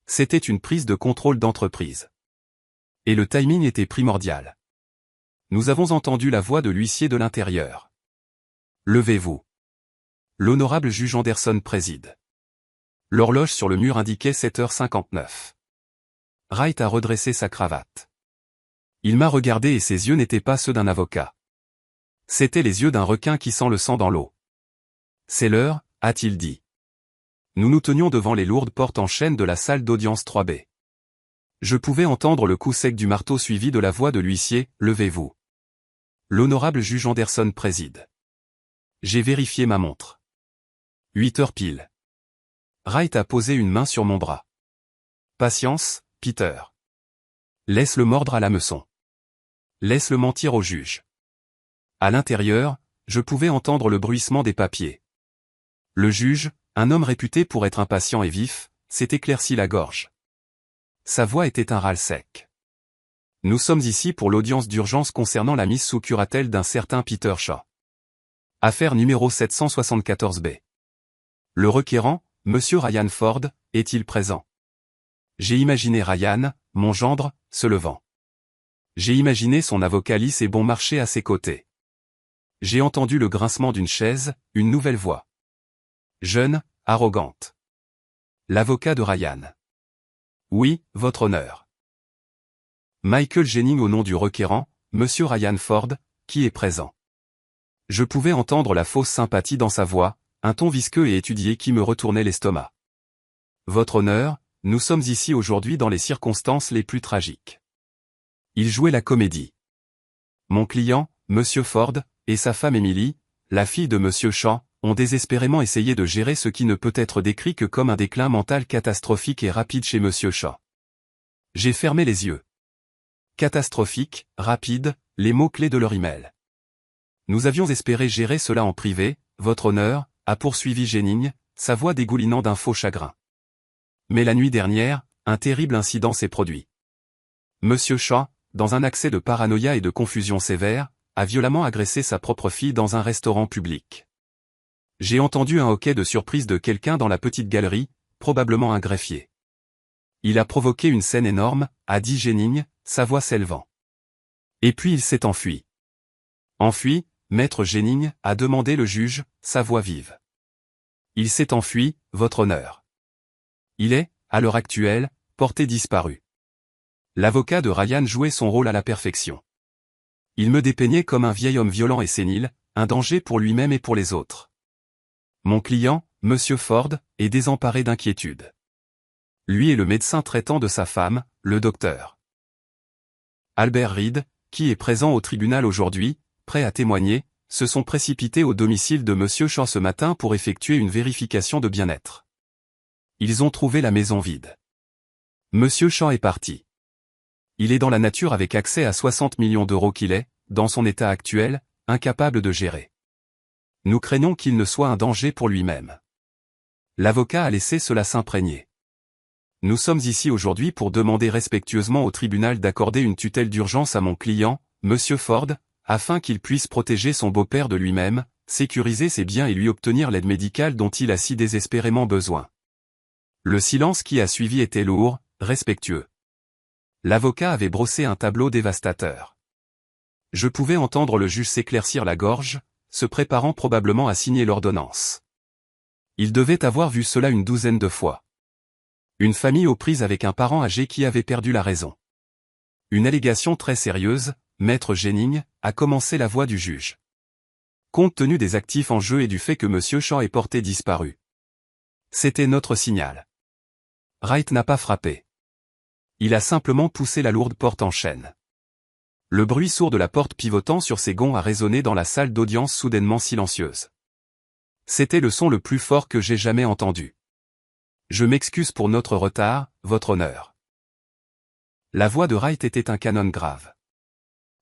A: C'était une prise de contrôle d'entreprise. Et le timing était primordial. Nous avons entendu la voix de l'huissier de l'intérieur. Levez-vous. L'honorable juge Anderson préside. L'horloge sur le mur indiquait 7h59. Wright a redressé sa cravate. Il m'a regardé et ses yeux n'étaient pas ceux d'un avocat. C'étaient les yeux d'un requin qui sent le sang dans l'eau. C'est l'heure, a-t-il dit. Nous nous tenions devant les lourdes portes en chêne de la salle d'audience 3B. Je pouvais entendre le coup sec du marteau suivi de la voix de l'huissier, levez-vous. L'honorable juge Anderson préside. J'ai vérifié ma montre. 8 heures pile. Wright a posé une main sur mon bras. Patience, Peter. Laisse-le mordre à l'hameçon. Laisse-le mentir au juge. À l'intérieur, je pouvais entendre le bruissement des papiers. Le juge, un homme réputé pour être impatient et vif, s'est éclairci la gorge. Sa voix était un râle sec. Nous sommes ici pour l'audience d'urgence concernant la mise sous curatelle d'un certain Peter Shaw. Affaire numéro 774B. Le requérant, Monsieur Ryan Ford, est-il présent? J'ai imaginé Ryan, mon gendre, se levant. J'ai imaginé son avocat lisse et bon marché à ses côtés. J'ai entendu le grincement d'une chaise, une nouvelle voix. Jeune, arrogante. L'avocat de Ryan. Oui, votre honneur. Michael Jennings au nom du requérant, Monsieur Ryan Ford, qui est présent. Je pouvais entendre la fausse sympathie dans sa voix, un ton visqueux et étudié qui me retournait l'estomac. Votre honneur, nous sommes ici aujourd'hui dans les circonstances les plus tragiques. Il jouait la comédie. Mon client, Monsieur Ford, et sa femme Emily, la fille de Monsieur Shaw, ont désespérément essayé de gérer ce qui ne peut être décrit que comme un déclin mental catastrophique et rapide chez Monsieur Shaw. J'ai fermé les yeux. Catastrophique, rapide, les mots-clés de leur email. Nous avions espéré gérer cela en privé, votre honneur, a poursuivi Jennings, sa voix dégoulinant d'un faux chagrin. Mais la nuit dernière, un terrible incident s'est produit. Monsieur Shaw, dans un accès de paranoïa et de confusion sévère, a violemment agressé sa propre fille dans un restaurant public. J'ai entendu un hoquet de surprise de quelqu'un dans la petite galerie, probablement un greffier. Il a provoqué une scène énorme, a dit Jennings, sa voix s'élevant. Et puis il s'est enfui. Enfui, maître Jennings, a demandé le juge, sa voix vive. Il s'est enfui, votre honneur. Il est, à l'heure actuelle, porté disparu. L'avocat de Ryan jouait son rôle à la perfection. Il me dépeignait comme un vieil homme violent et sénile, un danger pour lui-même et pour les autres. Mon client, Monsieur Ford, est désemparé d'inquiétude. Lui et le médecin traitant de sa femme, le docteur Albert Reed, qui est présent au tribunal aujourd'hui, prêt à témoigner, se sont précipités au domicile de Monsieur Shaw ce matin pour effectuer une vérification de bien-être. Ils ont trouvé la maison vide. Monsieur Shaw est parti. Il est dans la nature avec accès à 60 millions d'euros qu'il est, dans son état actuel, incapable de gérer. Nous craignons qu'il ne soit un danger pour lui-même. L'avocat a laissé cela s'imprégner. Nous sommes ici aujourd'hui pour demander respectueusement au tribunal d'accorder une tutelle d'urgence à mon client, Monsieur Ford, afin qu'il puisse protéger son beau-père de lui-même, sécuriser ses biens et lui obtenir l'aide médicale dont il a si désespérément besoin. Le silence qui a suivi était lourd, respectueux. L'avocat avait brossé un tableau dévastateur. Je pouvais entendre le juge s'éclaircir la gorge, se préparant probablement à signer l'ordonnance. Il devait avoir vu cela une douzaine de fois. Une famille aux prises avec un parent âgé qui avait perdu la raison. Une allégation très sérieuse, maître Jennings, a commencé la voix du juge. Compte tenu des actifs en jeu et du fait que Monsieur Shaw est porté disparu. C'était notre signal. Wright n'a pas frappé. Il a simplement poussé la lourde porte en chêne. Le bruit sourd de la porte pivotant sur ses gonds a résonné dans la salle d'audience soudainement silencieuse. C'était le son le plus fort que j'ai jamais entendu. Je m'excuse pour notre retard, votre honneur. La voix de Wright était un canon grave.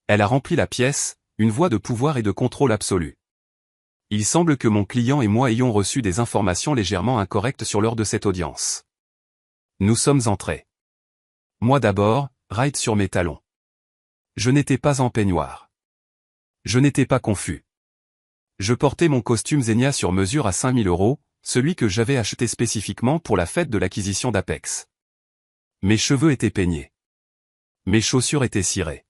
A: Elle a rempli la pièce, une voix de pouvoir et de contrôle absolu. Il semble que mon client et moi ayons reçu des informations légèrement incorrectes sur l'heure de cette audience. Nous sommes entrés. Moi d'abord, Wright sur mes talons. Je n'étais pas en peignoir. Je n'étais pas confus. Je portais mon costume Zegna sur mesure à 5 000 €, celui que j'avais acheté spécifiquement pour la fête de l'acquisition d'Apex. Mes cheveux étaient peignés. Mes chaussures étaient cirées.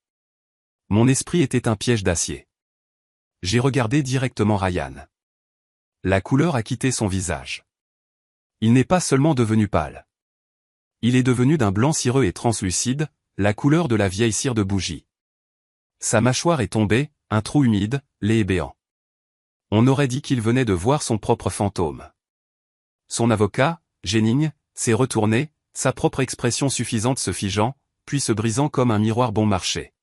A: Mon esprit était un piège d'acier. J'ai regardé directement Ryan. La couleur a quitté son visage. Il n'est pas seulement devenu pâle. Il est devenu d'un blanc cireux et translucide, la couleur de la vieille cire de bougie. Sa mâchoire est tombée, un trou humide, laid et béant. On aurait dit qu'il venait de voir son propre fantôme. Son avocat, Jennings, s'est retourné, sa propre expression suffisante se figeant, puis se brisant comme un miroir bon marché.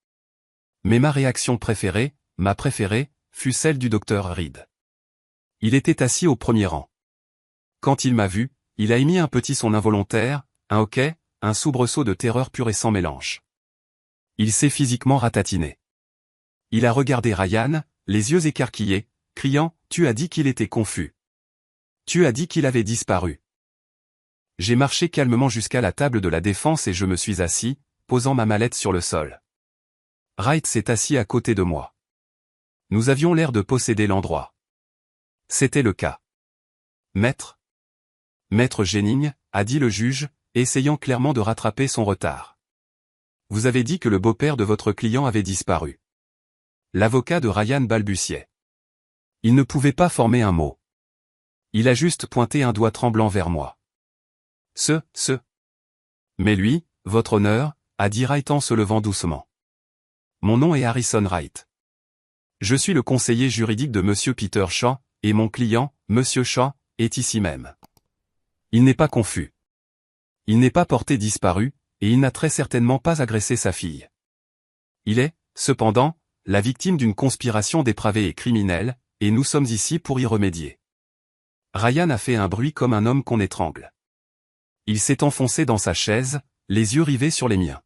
A: Mais ma réaction préférée, ma préférée, fut celle du docteur Reed. Il était assis au premier rang. Quand il m'a vu, il a émis un petit son involontaire, un hoquet, un soubresaut de terreur pure et sans mélange. Il s'est physiquement ratatiné. Il a regardé Ryan, les yeux écarquillés, criant « Tu as dit qu'il était confus. Tu as dit qu'il avait disparu. » J'ai marché calmement jusqu'à la table de la défense et je me suis assis, posant ma mallette sur le sol. Wright s'est assis à côté de moi. Nous avions l'air de posséder l'endroit. C'était le cas. Maître Jennings, a dit le juge, essayant clairement de rattraper son retard. Vous avez dit que le beau-père de votre client avait disparu. L'avocat de Ryan balbutiait. Il ne pouvait pas former un mot. Il a juste pointé un doigt tremblant vers moi. Mais lui, votre honneur, a dit Wright en se levant doucement. Mon nom est Harrison Wright. Je suis le conseiller juridique de Monsieur Peter Shaw, et mon client, Monsieur Shaw, est ici même. Il n'est pas confus. Il n'est pas porté disparu, et il n'a très certainement pas agressé sa fille. Il est, cependant, la victime d'une conspiration dépravée et criminelle, et nous sommes ici pour y remédier. Ryan a fait un bruit comme un homme qu'on étrangle. Il s'est enfoncé dans sa chaise, les yeux rivés sur les miens.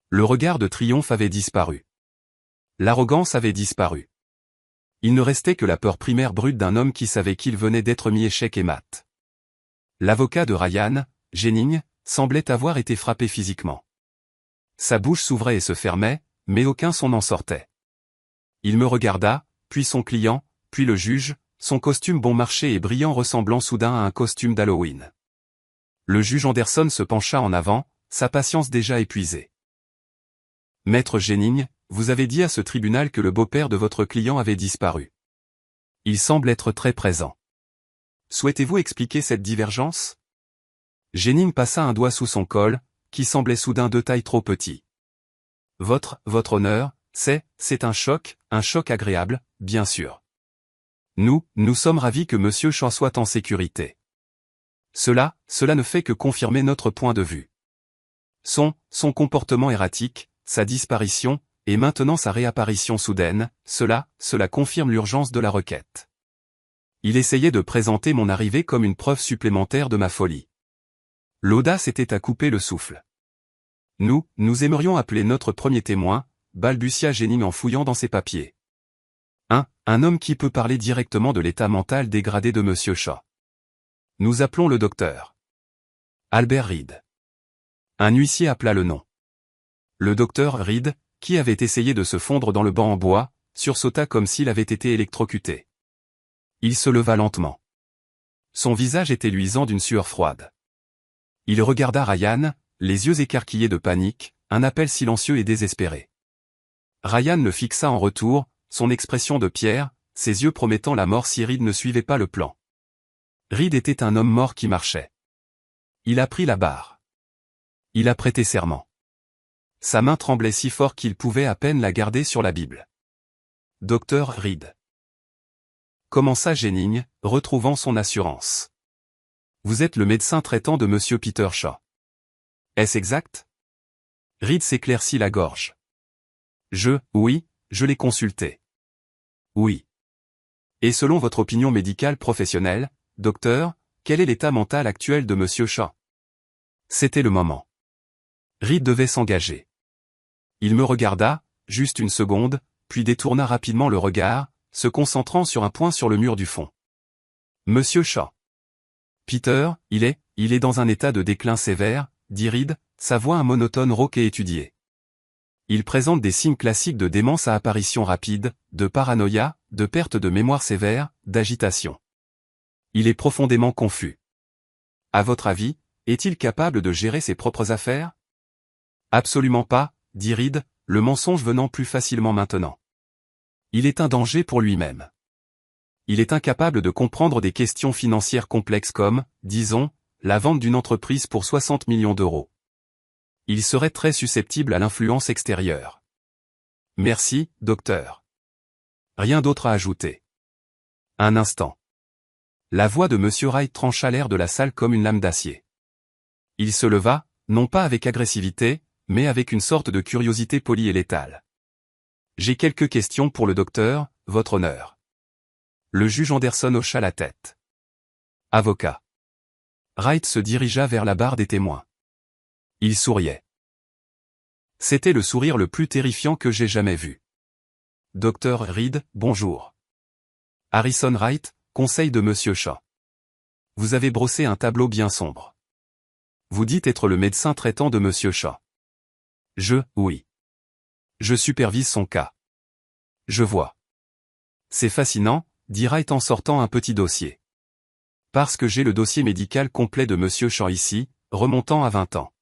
A: Le regard de triomphe avait disparu. L'arrogance avait disparu. Il ne restait que la peur primaire brute d'un homme qui savait qu'il venait d'être mis échec et mat. L'avocat de Ryan, Jennings, semblait avoir été frappé physiquement. Sa bouche s'ouvrait et se fermait, mais aucun son n'en sortait. Il me regarda, puis son client, puis le juge, son costume bon marché et brillant ressemblant soudain à un costume d'Halloween. Le juge Anderson se pencha en avant, sa patience déjà épuisée. Maître Jennings, vous avez dit à ce tribunal que le beau-père de votre client avait disparu. Il semble être très présent. Souhaitez-vous expliquer cette divergence? Jennings passa un doigt sous son col, qui semblait soudain de taille trop petit. Votre honneur, c'est un choc agréable, bien sûr. Nous sommes ravis que Monsieur Shaw soit en sécurité. Cela ne fait que confirmer notre point de vue. Son comportement erratique, sa disparition, et maintenant sa réapparition soudaine, cela confirme l'urgence de la requête. Il essayait de présenter mon arrivée comme une preuve supplémentaire de ma folie. L'audace était à couper le souffle. Nous aimerions appeler notre premier témoin, balbutia Jennings en fouillant dans ses papiers. Un homme qui peut parler directement de l'état mental dégradé de Monsieur Shaw. Nous appelons le docteur Albert Reed. Un huissier appela le nom. Le docteur Reed, qui avait essayé de se fondre dans le banc en bois, sursauta comme s'il avait été électrocuté. Il se leva lentement. Son visage était luisant d'une sueur froide. Il regarda Ryan, les yeux écarquillés de panique, un appel silencieux et désespéré. Ryan le fixa en retour, son expression de pierre, ses yeux promettant la mort si Reed ne suivait pas le plan. Reed était un homme mort qui marchait. Il a pris la barre. Il a prêté serment. Sa main tremblait si fort qu'il pouvait à peine la garder sur la Bible. Docteur Reed. Commença Jennings, retrouvant son assurance. Vous êtes le médecin traitant de Monsieur Peter Shaw. Est-ce exact? Reed s'éclaircit la gorge. Oui, je l'ai consulté. Oui. Et selon votre opinion médicale professionnelle, docteur, quel est l'état mental actuel de Monsieur Shaw? C'était le moment. Reed devait s'engager. Il me regarda, juste une seconde, puis détourna rapidement le regard, se concentrant sur un point sur le mur du fond. Monsieur Shaw. Peter, il est dans un état de déclin sévère, dit Reed, sa voix un monotone rauque et étudiée. Il présente des signes classiques de démence à apparition rapide, de paranoïa, de perte de mémoire sévère, d'agitation. Il est profondément confus. À votre avis, est-il capable de gérer ses propres affaires? Absolument pas, dit Reed, le mensonge venant plus facilement maintenant. Il est un danger pour lui-même. Il est incapable de comprendre des questions financières complexes comme, disons, la vente d'une entreprise pour 60 millions d'euros. Il serait très susceptible à l'influence extérieure. Merci, docteur. Rien d'autre à ajouter. Un instant. La voix de Monsieur Wright trancha l'air de la salle comme une lame d'acier. Il se leva, non pas avec agressivité, mais avec une sorte de curiosité polie et létale. J'ai quelques questions pour le docteur, votre honneur. Le juge Anderson hocha la tête. Avocat. Wright se dirigea vers la barre des témoins. Il souriait. C'était le sourire le plus terrifiant que j'ai jamais vu. Docteur Reed, bonjour. Harrison Wright, conseil de Monsieur Shaw. Vous avez brossé un tableau bien sombre. Vous dites être le médecin traitant de Monsieur Shaw. Oui. Je supervise son cas. Je vois. C'est fascinant, dit Wright en sortant un petit dossier. Parce que j'ai le dossier médical complet de Monsieur Shaw ici, remontant à 20 ans.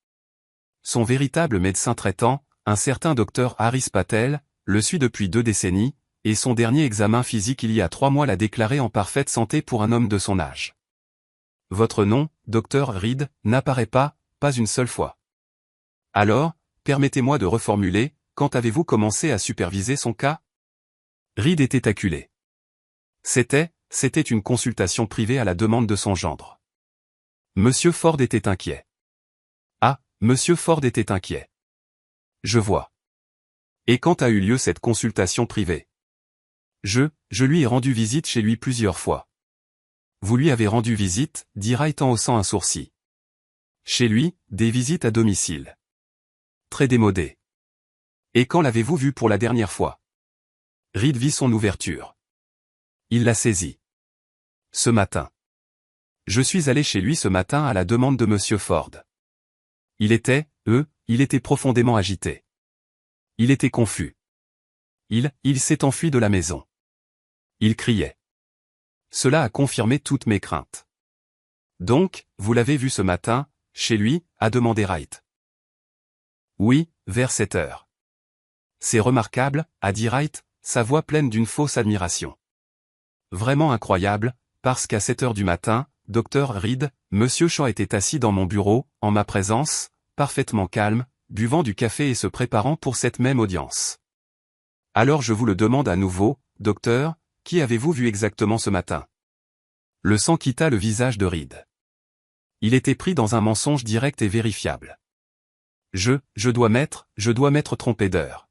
A: Son véritable médecin traitant, un certain docteur Harris Patel, le suit depuis 2 décennies, et son dernier examen physique il y a 3 mois l'a déclaré en parfaite santé pour un homme de son âge. Votre nom, docteur Reed, n'apparaît pas une seule fois. Alors, permettez-moi de reformuler, quand avez-vous commencé à superviser son cas? Reed était acculé. C'était une consultation privée à la demande de son gendre. Monsieur Ford était inquiet. Ah, Monsieur Ford était inquiet. Je vois. Et quand a eu lieu cette consultation privée? Je lui ai rendu visite chez lui plusieurs fois. Vous lui avez rendu visite, dit Wright en haussant un sourcil. Chez lui, des visites à domicile. Très démodé. Et quand l'avez-vous vu pour la dernière fois? Reed vit son ouverture. Il la saisit. Ce matin. Je suis allé chez lui ce matin à la demande de Monsieur Ford. Il était profondément agité. Il était confus. Il s'est enfui de la maison. Il criait. Cela a confirmé toutes mes craintes. Donc, vous l'avez vu ce matin, chez lui, a demandé Wright. Oui, vers 7 heures. C'est remarquable, a dit Wright, sa voix pleine d'une fausse admiration. Vraiment incroyable, parce qu'à 7 heures du matin, docteur Reed, Monsieur Shaw était assis dans mon bureau, en ma présence, parfaitement calme, buvant du café et se préparant pour cette même audience. Alors je vous le demande à nouveau, docteur, qui avez-vous vu exactement ce matin? Le sang quitta le visage de Reed. Il était pris dans un mensonge direct et vérifiable. Je dois m'être trompé d'heure.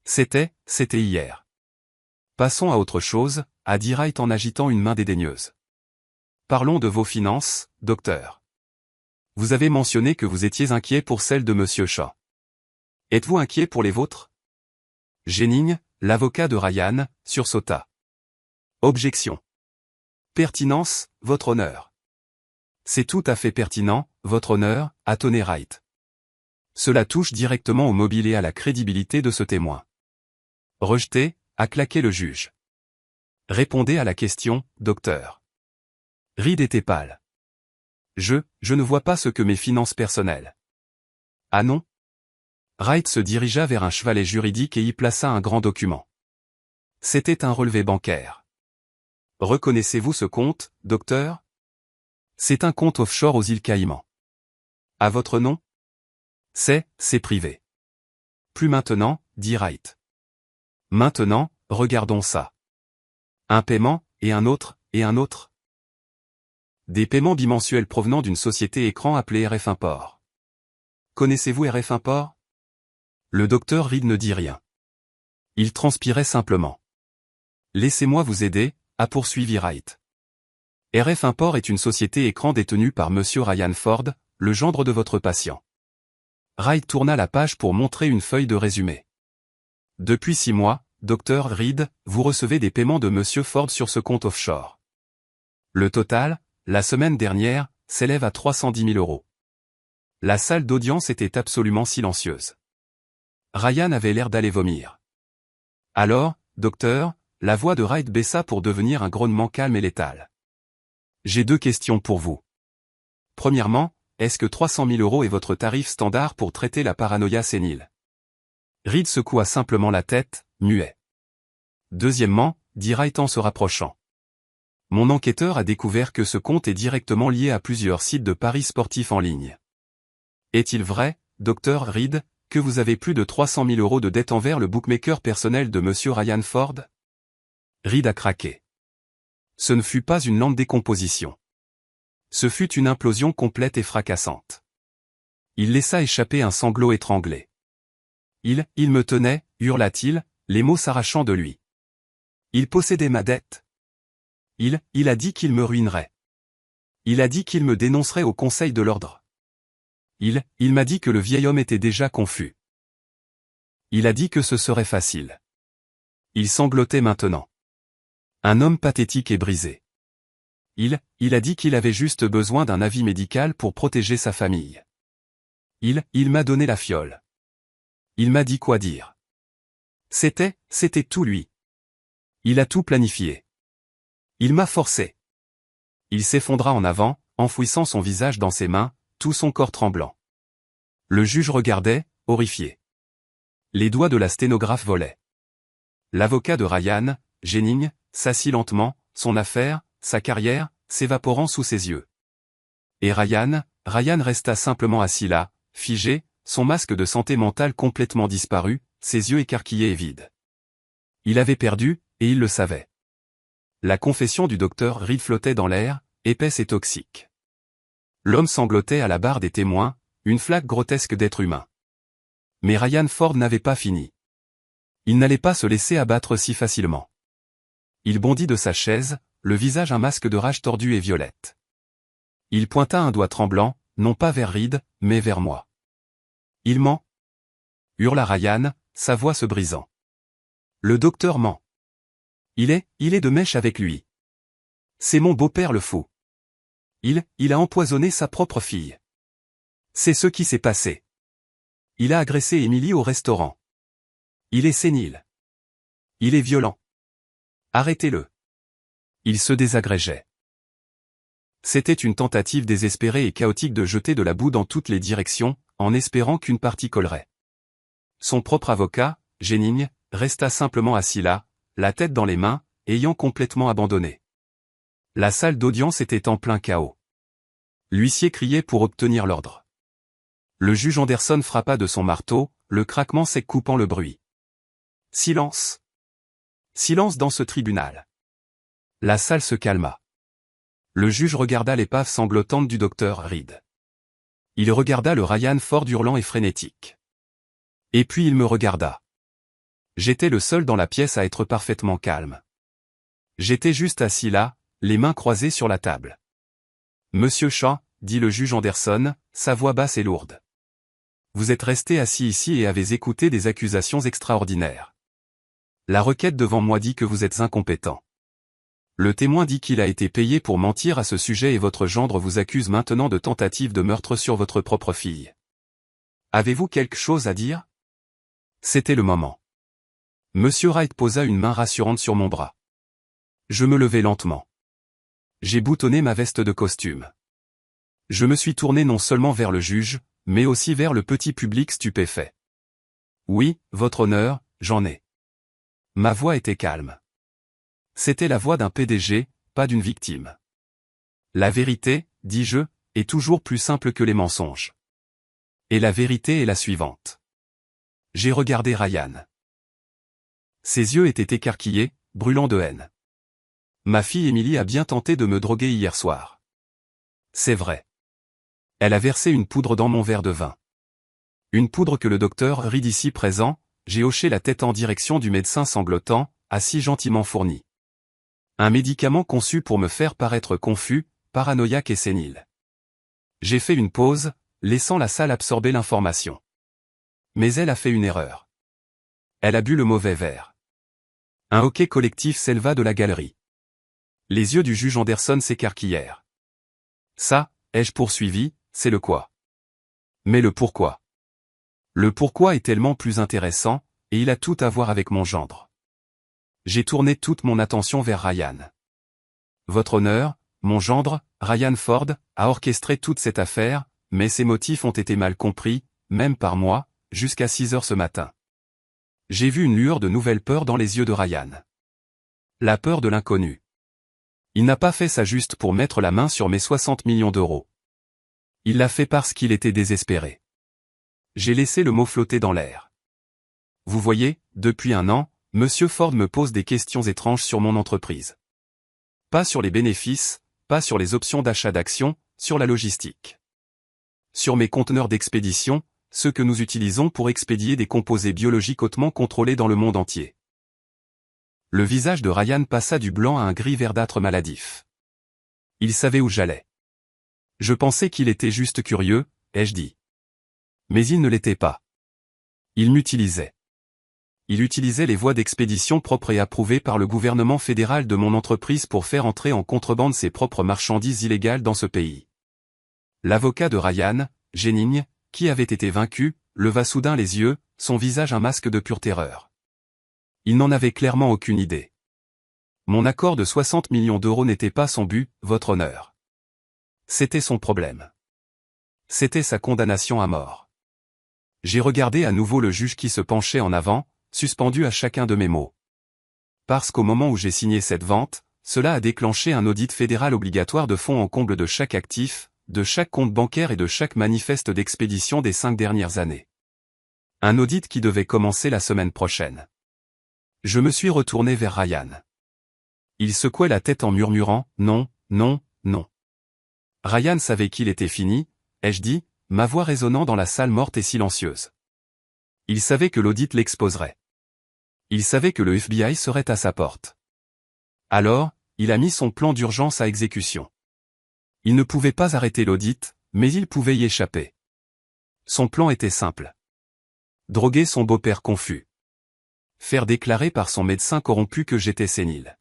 A: C'était hier. Passons à autre chose, a dit Wright en agitant une main dédaigneuse. Parlons de vos finances, docteur. Vous avez mentionné que vous étiez inquiet pour celles de Monsieur Shaw. Êtes-vous inquiet pour les vôtres? Jennings, l'avocat de Ryan, sursauta. Objection. Pertinence, votre honneur. C'est tout à fait pertinent, votre honneur, a tonné Wright. Cela touche directement au mobile et à la crédibilité de ce témoin. Rejeté, a claqué le juge. Répondez à la question, docteur. Reed était pâle. Je ne vois pas ce que mes finances personnelles. Ah non? Wright se dirigea vers un chevalet juridique et y plaça un grand document. C'était un relevé bancaire. Reconnaissez-vous ce compte, docteur? C'est un compte offshore aux îles Caïmans. À votre nom? C'est privé. Plus maintenant, dit Wright. Maintenant, regardons ça. Un paiement, et un autre, et un autre. Des paiements bimensuels provenant d'une société écran appelée RF Import. Connaissez-vous RF Import? Le docteur Reed ne dit rien. Il transpirait simplement. Laissez-moi vous aider, a poursuivi Wright. RF Import est une société écran détenue par Monsieur Ryan Ford, le gendre de votre patient. Reid tourna la page pour montrer une feuille de résumé. Depuis 6 mois, Dr. Reid, vous recevez des paiements de Monsieur Ford sur ce compte offshore. Le total, la semaine dernière, s'élève à 310 000 €. La salle d'audience était absolument silencieuse. Ryan avait l'air d'aller vomir. Alors, docteur, la voix de Reid baissa pour devenir un grognement calme et létal. J'ai 2 questions pour vous. Premièrement, est-ce que 300 000 € est votre tarif standard pour traiter la paranoïa sénile? Reid secoua simplement la tête, muet. Deuxièmement, dit Reid en se rapprochant. Mon enquêteur a découvert que ce compte est directement lié à plusieurs sites de paris sportifs en ligne. Est-il vrai, Dr. Reid, que vous avez plus de 300 000 € de dette envers le bookmaker personnel de Monsieur Ryan Ford? Reid a craqué. Ce ne fut pas une lente décomposition. Ce fut une implosion complète et fracassante. Il laissa échapper un sanglot étranglé. Il me tenait, hurla-t-il, les mots s'arrachant de lui. Il possédait ma dette. Il a dit qu'il me ruinerait. Il a dit qu'il me dénoncerait au Conseil de l'Ordre. Il m'a dit que le vieil homme était déjà confus. Il a dit que ce serait facile. Il sanglotait maintenant. Un homme pathétique et brisé. Il a dit qu'il avait juste besoin d'un avis médical pour protéger sa famille. Il m'a donné la fiole. Il m'a dit quoi dire. C'était tout lui. Il a tout planifié. Il m'a forcé. Il s'effondra en avant, enfouissant son visage dans ses mains, tout son corps tremblant. Le juge regardait, horrifié. Les doigts de la sténographe volaient. L'avocat de Ryan, Jennings, s'assit lentement, son affaire, sa carrière, s'évaporant sous ses yeux. Et Ryan resta simplement assis là, figé, son masque de santé mentale complètement disparu, ses yeux écarquillés et vides. Il avait perdu, et il le savait. La confession du docteur Reid flottait dans l'air, épaisse et toxique. L'homme sanglotait à la barre des témoins, une flaque grotesque d'être humain. Mais Ryan Ford n'avait pas fini. Il n'allait pas se laisser abattre si facilement. Il bondit de sa chaise, le visage un masque de rage tordue et violette. Il pointa un doigt tremblant, non pas vers Reid, mais vers moi. Il ment, hurla Ryan, sa voix se brisant. Le docteur ment. Il est de mèche avec lui. C'est mon beau-père le fou. Il a empoisonné sa propre fille. C'est ce qui s'est passé. Il a agressé Emily au restaurant. Il est sénile. Il est violent. Arrêtez-le. Il se désagrégeait. C'était une tentative désespérée et chaotique de jeter de la boue dans toutes les directions, en espérant qu'une partie collerait. Son propre avocat, Jennings, resta simplement assis là, la tête dans les mains, ayant complètement abandonné. La salle d'audience était en plein chaos. L'huissier criait pour obtenir l'ordre. Le juge Anderson frappa de son marteau, le craquement sec coupant le bruit. Silence. Silence dans ce tribunal. La salle se calma. Le juge regarda l'épave sanglotante du docteur Reid. Il regarda le Ryan Ford hurlant et frénétique. Et puis il me regarda. J'étais le seul dans la pièce à être parfaitement calme. J'étais juste assis là, les mains croisées sur la table. Monsieur Shaw, dit le juge Anderson, sa voix basse et lourde. Vous êtes resté assis ici et avez écouté des accusations extraordinaires. La requête devant moi dit que vous êtes incompétent. Le témoin dit qu'il a été payé pour mentir à ce sujet et votre gendre vous accuse maintenant de tentative de meurtre sur votre propre fille. Avez-vous quelque chose à dire? C'était le moment. Monsieur Wright posa une main rassurante sur mon bras. Je me levai lentement. J'ai boutonné ma veste de costume. Je me suis tourné non seulement vers le juge, mais aussi vers le petit public stupéfait. Oui, votre honneur, j'en ai. Ma voix était calme. C'était la voix d'un PDG, pas d'une victime. La vérité, dis-je, est toujours plus simple que les mensonges. Et la vérité est la suivante. J'ai regardé Ryan. Ses yeux étaient écarquillés, brûlants de haine. Ma fille Emily a bien tenté de me droguer hier soir. C'est vrai. Elle a versé une poudre dans mon verre de vin. Une poudre que le docteur Reid ici présent, j'ai hoché la tête en direction du médecin sanglotant, a si gentiment fourni. Un médicament conçu pour me faire paraître confus, paranoïaque et sénile. J'ai fait une pause, laissant la salle absorber l'information. Mais elle a fait une erreur. Elle a bu le mauvais verre. Un hoquet collectif s'éleva de la galerie. Les yeux du juge Anderson s'écarquillèrent. Ça, ai-je poursuivi, c'est le quoi. Mais le pourquoi. Le pourquoi est tellement plus intéressant, et il a tout à voir avec mon gendre. J'ai tourné toute mon attention vers Ryan. Votre honneur, mon gendre, Ryan Ford, a orchestré toute cette affaire, mais ses motifs ont été mal compris, même par moi, jusqu'à 6 heures ce matin. J'ai vu une lueur de nouvelle peur dans les yeux de Ryan. La peur de l'inconnu. Il n'a pas fait ça juste pour mettre la main sur mes 60 millions d'euros. Il l'a fait parce qu'il était désespéré. J'ai laissé le mot flotter dans l'air. Vous voyez, depuis un an, Monsieur Ford me pose des questions étranges sur mon entreprise. Pas sur les bénéfices, pas sur les options d'achat d'actions, sur la logistique. Sur mes conteneurs d'expédition, ceux que nous utilisons pour expédier des composés biologiques hautement contrôlés dans le monde entier. Le visage de Ryan passa du blanc à un gris verdâtre maladif. Il savait où j'allais. Je pensais qu'il était juste curieux, ai-je dit. Mais il ne l'était pas. Il m'utilisait. Il utilisait les voies d'expédition propres et approuvées par le gouvernement fédéral de mon entreprise pour faire entrer en contrebande ses propres marchandises illégales dans ce pays. L'avocat de Ryan, Jennings, qui avait été vaincu, leva soudain les yeux, son visage un masque de pure terreur. Il n'en avait clairement aucune idée. Mon accord de 60 millions d'euros n'était pas son but, votre honneur. C'était son problème. C'était sa condamnation à mort. J'ai regardé à nouveau le juge qui se penchait en avant, suspendu à chacun de mes mots. Parce qu'au moment où j'ai signé cette vente, cela a déclenché un audit fédéral obligatoire de fond en comble de chaque actif, de chaque compte bancaire et de chaque manifeste d'expédition des 5 dernières années. Un audit qui devait commencer la semaine prochaine. Je me suis retourné vers Ryan. Il secouait la tête en murmurant « Non, non, non ». Ryan savait qu'il était fini, ai-je dit, ma voix résonnant dans la salle morte et silencieuse. Il savait que l'audit l'exposerait. Il savait que le FBI serait à sa porte. Alors, il a mis son plan d'urgence à exécution. Il ne pouvait pas arrêter l'audit, mais il pouvait y échapper. Son plan était simple. Droguer son beau-père confus. Faire déclarer par son médecin corrompu que j'étais sénile.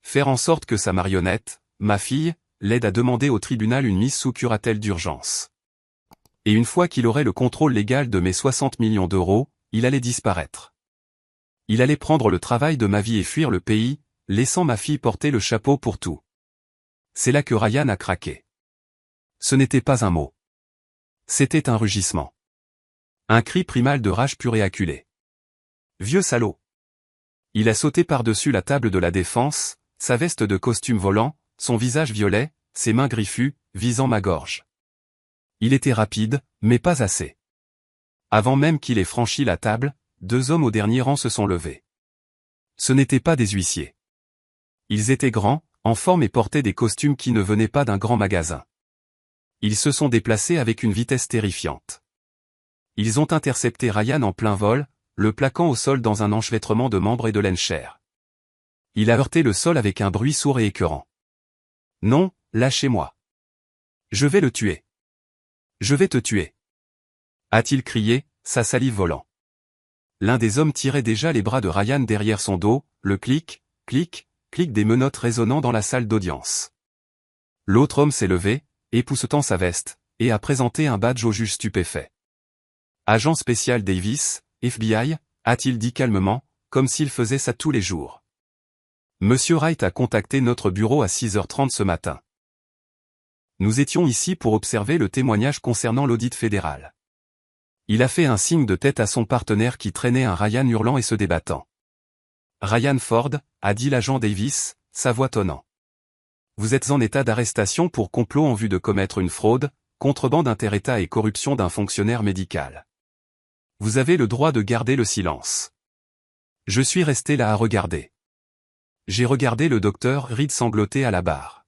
A: Faire en sorte que sa marionnette, ma fille, l'aide à demander au tribunal une mise sous curatelle d'urgence. Et une fois qu'il aurait le contrôle légal de mes 60 millions d'euros, il allait disparaître. Il allait prendre le travail de ma vie et fuir le pays, laissant ma fille porter le chapeau pour tout. C'est là que Ryan a craqué. Ce n'était pas un mot. C'était un rugissement. Un cri primal de rage pure et acculée. Vieux salaud. Il a sauté par-dessus la table de la défense, sa veste de costume volant, son visage violet, ses mains griffues, visant ma gorge. Il était rapide, mais pas assez. Avant même qu'il ait franchi la table, 2 hommes au dernier rang se sont levés. Ce n'étaient pas des huissiers. Ils étaient grands, en forme et portaient des costumes qui ne venaient pas d'un grand magasin. Ils se sont déplacés avec une vitesse terrifiante. Ils ont intercepté Ryan en plein vol, le plaquant au sol dans un enchevêtrement de membres et de laine chair. Il a heurté le sol avec un bruit sourd et écœurant. Non, lâchez-moi. Je vais le tuer. Je vais te tuer. A-t-il crié, sa salive volant. L'un des hommes tirait déjà les bras de Ryan derrière son dos, le clic, clic, clic des menottes résonnant dans la salle d'audience. L'autre homme s'est levé, époussetant sa veste, et a présenté un badge au juge stupéfait. Agent spécial Davis, FBI, a-t-il dit calmement, comme s'il faisait ça tous les jours. Monsieur Wright a contacté notre bureau à 6h30 ce matin. Nous étions ici pour observer le témoignage concernant l'audit fédéral. Il a fait un signe de tête à son partenaire qui traînait un Ryan hurlant et se débattant. Ryan Ford, a dit l'agent Davis, sa voix tonnant. Vous êtes en état d'arrestation pour complot en vue de commettre une fraude, contrebande inter-État et corruption d'un fonctionnaire médical. Vous avez le droit de garder le silence. Je suis resté là à regarder. J'ai regardé le docteur Reed sangloter à la barre.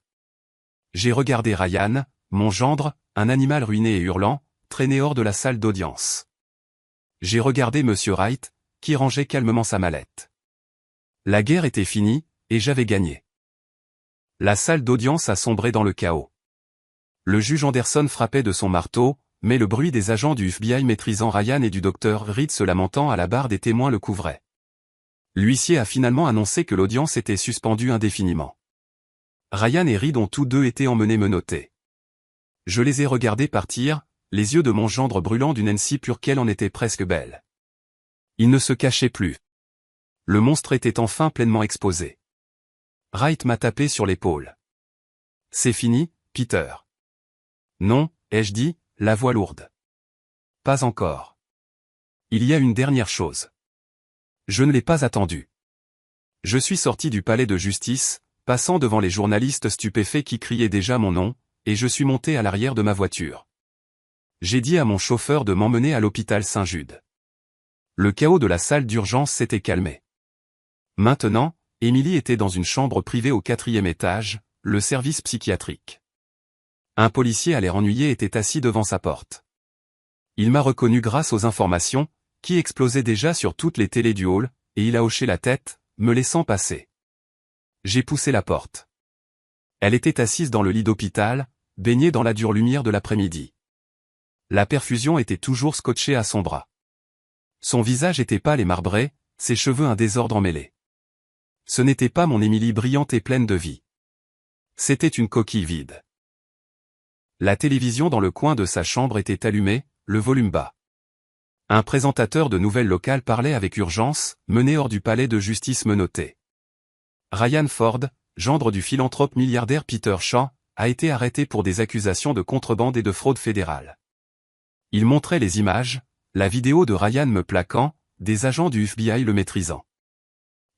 A: J'ai regardé Ryan, mon gendre, un animal ruiné et hurlant, traîné hors de la salle d'audience. J'ai regardé Monsieur Wright, qui rangeait calmement sa mallette. La guerre était finie, et j'avais gagné. La salle d'audience a sombré dans le chaos. Le juge Anderson frappait de son marteau, mais le bruit des agents du FBI maîtrisant Ryan et du docteur Reed se lamentant à la barre des témoins le couvrait. L'huissier a finalement annoncé que l'audience était suspendue indéfiniment. Ryan et Reed ont tous deux été emmenés menottés. Je les ai regardés partir, les yeux de mon gendre brûlant d'une haine si pure qu'elle en était presque belle. Ils ne se cachaient plus. Le monstre était enfin pleinement exposé. Wright m'a tapé sur l'épaule. « C'est fini, Peter. »« Non, » ai-je dit, la voix lourde. « Pas encore. Il y a une dernière chose. » Je ne l'ai pas attendu. Je suis sorti du palais de justice, passant devant les journalistes stupéfaits qui criaient déjà mon nom, et je suis monté à l'arrière de ma voiture. J'ai dit à mon chauffeur de m'emmener à l'hôpital Saint-Jude. Le chaos de la salle d'urgence s'était calmé. Maintenant, Emily était dans une chambre privée au 4e étage, le service psychiatrique. Un policier à l'air ennuyé était assis devant sa porte. Il m'a reconnu grâce aux informations, qui explosaient déjà sur toutes les télés du hall, et il a hoché la tête, me laissant passer. J'ai poussé la porte. Elle était assise dans le lit d'hôpital, baignée dans la dure lumière de l'après-midi. La perfusion était toujours scotchée à son bras. Son visage était pâle et marbré, ses cheveux un désordre emmêlé. Ce n'était pas mon Émilie brillante et pleine de vie. C'était une coquille vide. La télévision dans le coin de sa chambre était allumée, le volume bas. Un présentateur de nouvelles locales parlait avec urgence, mené hors du palais de justice menotté. Ryan Ford, gendre du philanthrope milliardaire Peter Shaw, a été arrêté pour des accusations de contrebande et de fraude fédérale. Il montrait les images, la vidéo de Ryan me plaquant, des agents du FBI le maîtrisant.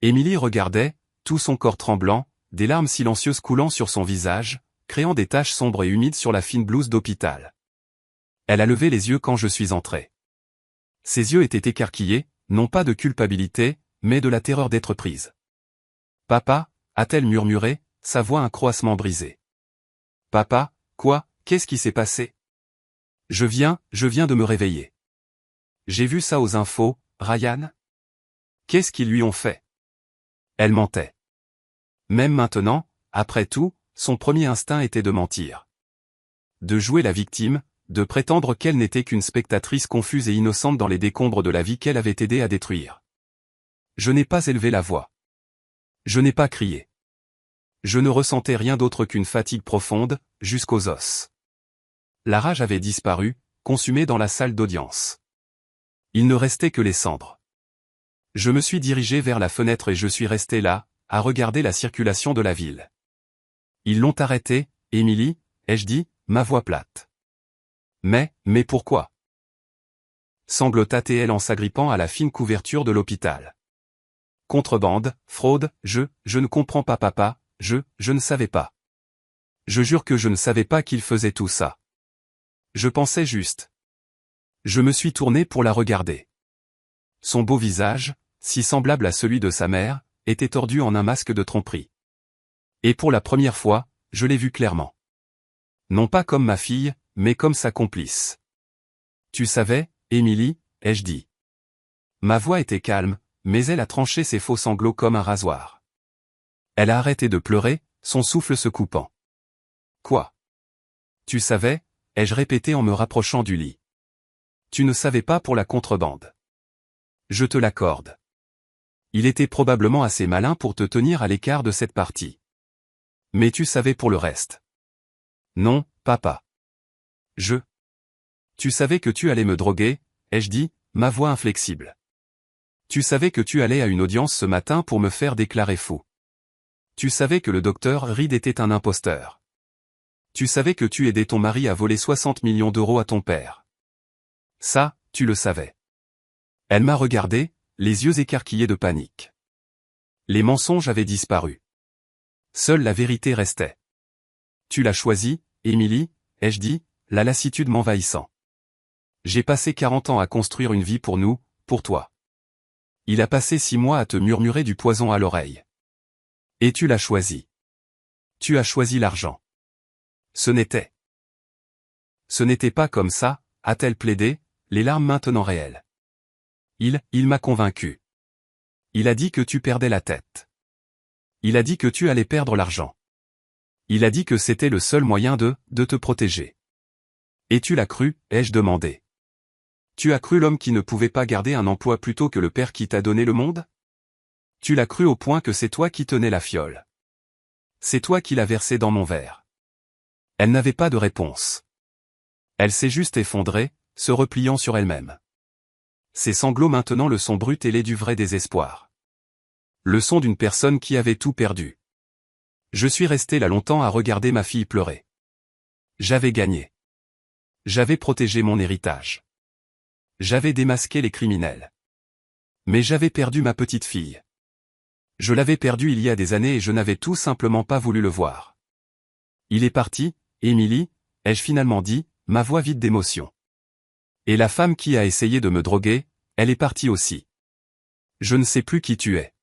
A: Emily regardait, tout son corps tremblant, des larmes silencieuses coulant sur son visage, créant des taches sombres et humides sur la fine blouse d'hôpital. Elle a levé les yeux quand je suis entré. Ses yeux étaient écarquillés, non pas de culpabilité, mais de la terreur d'être prise. « Papa » a-t-elle murmuré, sa voix un croassement brisé. « Papa, quoi, qu'est-ce qui s'est passé ?»« Je viens de me réveiller. J'ai vu ça aux infos, Ryan. Qu'est-ce qu'ils lui ont fait ?» Elle mentait. Même maintenant, après tout, son premier instinct était de mentir. De jouer la victime, de prétendre qu'elle n'était qu'une spectatrice confuse et innocente dans les décombres de la vie qu'elle avait aidé à détruire. Je n'ai pas élevé la voix. Je n'ai pas crié. Je ne ressentais rien d'autre qu'une fatigue profonde, jusqu'aux os. La rage avait disparu, consumée dans la salle d'audience. Il ne restait que les cendres. Je me suis dirigé vers la fenêtre et je suis resté là, à regarder la circulation de la ville. Ils l'ont arrêté, Emily, ai-je dit, ma voix plate. Mais pourquoi ? Sanglota-t-elle en s'agrippant à la fine couverture de l'hôpital. Contrebande, fraude, je ne comprends pas papa, je ne savais pas. Je jure que je ne savais pas qu'il faisait tout ça. Je pensais juste. Je me suis tourné pour la regarder. Son beau visage, si semblable à celui de sa mère, était tordu en un masque de tromperie. Et pour la première fois, je l'ai vue clairement. Non pas comme ma fille, mais comme sa complice. Tu savais, Emily, ai-je dit. Ma voix était calme, mais elle a tranché ses faux sanglots comme un rasoir. Elle a arrêté de pleurer, son souffle se coupant. Quoi ? Tu savais, ai-je répété en me rapprochant du lit. Tu ne savais pas pour la contrebande. Je te l'accorde. Il était probablement assez malin pour te tenir à l'écart de cette partie. Mais tu savais pour le reste. Non, papa. Tu savais que tu allais me droguer, ai-je dit, ma voix inflexible. Tu savais que tu allais à une audience ce matin pour me faire déclarer fou. Tu savais que le docteur Reed était un imposteur. Tu savais que tu aidais ton mari à voler 60 millions d'euros à ton père. Ça, tu le savais. Elle m'a regardé, les yeux écarquillés de panique. Les mensonges avaient disparu. Seule la vérité restait. Tu l'as choisi, Emily, ai-je dit, la lassitude m'envahissant. J'ai passé 40 ans à construire une vie pour nous, pour toi. Il a passé 6 mois à te murmurer du poison à l'oreille. Et tu l'as choisi. Tu as choisi l'argent. Ce n'était pas comme ça, a-t-elle plaidé, les larmes maintenant réelles. Il m'a convaincu. Il a dit que tu perdais la tête. Il a dit que tu allais perdre l'argent. Il a dit que c'était le seul moyen de te protéger. Et tu l'as cru, ai-je demandé. Tu as cru l'homme qui ne pouvait pas garder un emploi plutôt que le père qui t'a donné le monde? Tu l'as cru au point que c'est toi qui tenais la fiole. C'est toi qui l'as versé dans mon verre. Elle n'avait pas de réponse. Elle s'est juste effondrée, se repliant sur elle-même. Ses sanglots maintenant le son brut et laid du vrai désespoir. Le son d'une personne qui avait tout perdu. Je suis resté là longtemps à regarder ma fille pleurer. J'avais gagné. J'avais protégé mon héritage. J'avais démasqué les criminels. Mais j'avais perdu ma petite fille. Je l'avais perdue il y a des années et je n'avais tout simplement pas voulu le voir. Il est parti, Émilie, ai-je finalement dit, ma voix vide d'émotion. Et la femme qui a essayé de me droguer, elle est partie aussi. Je ne sais plus qui tu es.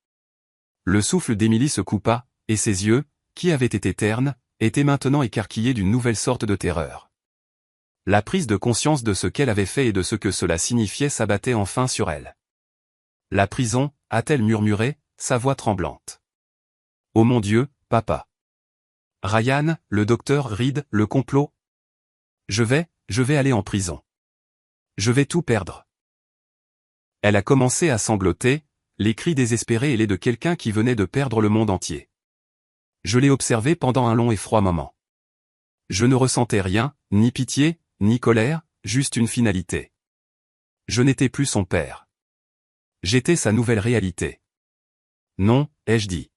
A: Le souffle d'Émilie se coupa, et ses yeux, qui avaient été ternes, étaient maintenant écarquillés d'une nouvelle sorte de terreur. La prise de conscience de ce qu'elle avait fait et de ce que cela signifiait s'abattait enfin sur elle. La prison, a-t-elle murmuré, sa voix tremblante. Oh mon Dieu, papa. Ryan, le docteur Reed, le complot. Je vais aller en prison. Je vais tout perdre. Elle a commencé à sangloter, les cris désespérés et les de quelqu'un qui venait de perdre le monde entier. Je l'ai observée pendant un long et froid moment. Je ne ressentais rien, ni pitié, ni colère, juste une finalité. Je n'étais plus son père. J'étais sa nouvelle réalité. Non, ai-je dit.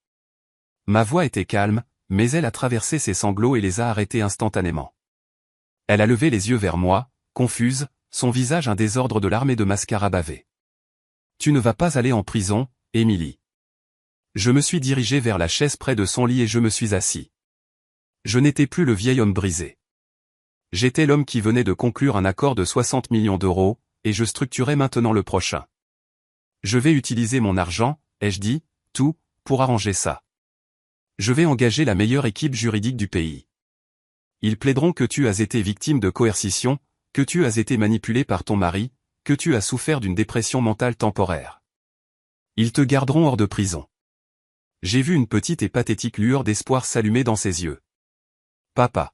A: Ma voix était calme, mais elle a traversé ses sanglots et les a arrêtés instantanément. Elle a levé les yeux vers moi, confuse, son visage un désordre de larmes et de mascara bavé. Tu ne vas pas aller en prison, Émilie. Je me suis dirigé vers la chaise près de son lit et je me suis assis. Je n'étais plus le vieil homme brisé. J'étais l'homme qui venait de conclure un accord de 60 millions d'euros, et je structurais maintenant le prochain. Je vais utiliser mon argent, ai-je dit, tout, pour arranger ça. Je vais engager la meilleure équipe juridique du pays. Ils plaideront que tu as été victime de coercition, que tu as été manipulé par ton mari, que tu as souffert d'une dépression mentale temporaire. Ils te garderont hors de prison. J'ai vu une petite et pathétique lueur d'espoir s'allumer dans ses yeux. Papa.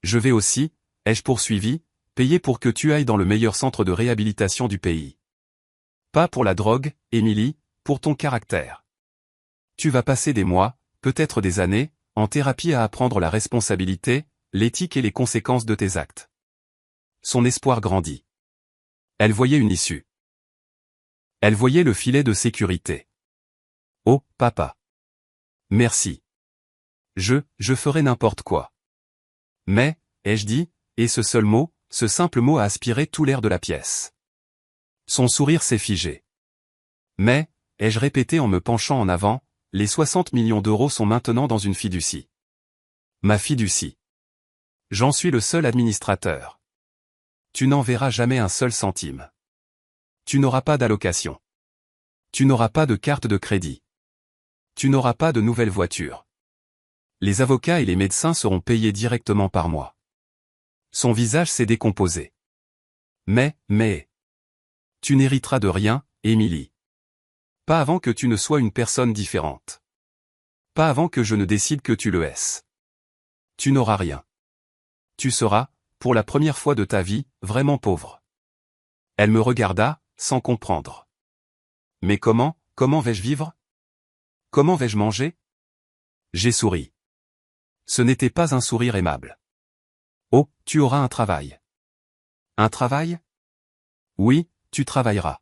A: Je vais aussi, ai-je poursuivi, payer pour que tu ailles dans le meilleur centre de réhabilitation du pays. Pas pour la drogue, Émilie, pour ton caractère. Tu vas passer des mois, peut-être des années, en thérapie à apprendre la responsabilité, l'éthique et les conséquences de tes actes. Son espoir grandit. Elle voyait une issue. Elle voyait le filet de sécurité. Oh, papa. Merci. Je ferai n'importe quoi. Mais, ai-je dit, et ce seul mot, ce simple mot a aspiré tout l'air de la pièce. Son sourire s'est figé. Mais, ai-je répété en me penchant en avant, les 60 millions d'euros sont maintenant dans une fiducie. Ma fiducie. J'en suis le seul administrateur. Tu n'en verras jamais un seul centime. Tu n'auras pas d'allocation. Tu n'auras pas de carte de crédit. Tu n'auras pas de nouvelle voiture. Les avocats et les médecins seront payés directement par moi. Son visage s'est décomposé. Mais, tu n'hériteras de rien, Émilie. Pas avant que tu ne sois une personne différente. Pas avant que je ne décide que tu le es. Tu n'auras rien. Tu seras, pour la première fois de ta vie, vraiment pauvre. Elle me regarda, sans comprendre. Mais comment vais-je vivre? Comment vais-je manger? J'ai souri. Ce n'était pas un sourire aimable. Oh, tu auras un travail. Un travail? Oui, tu travailleras.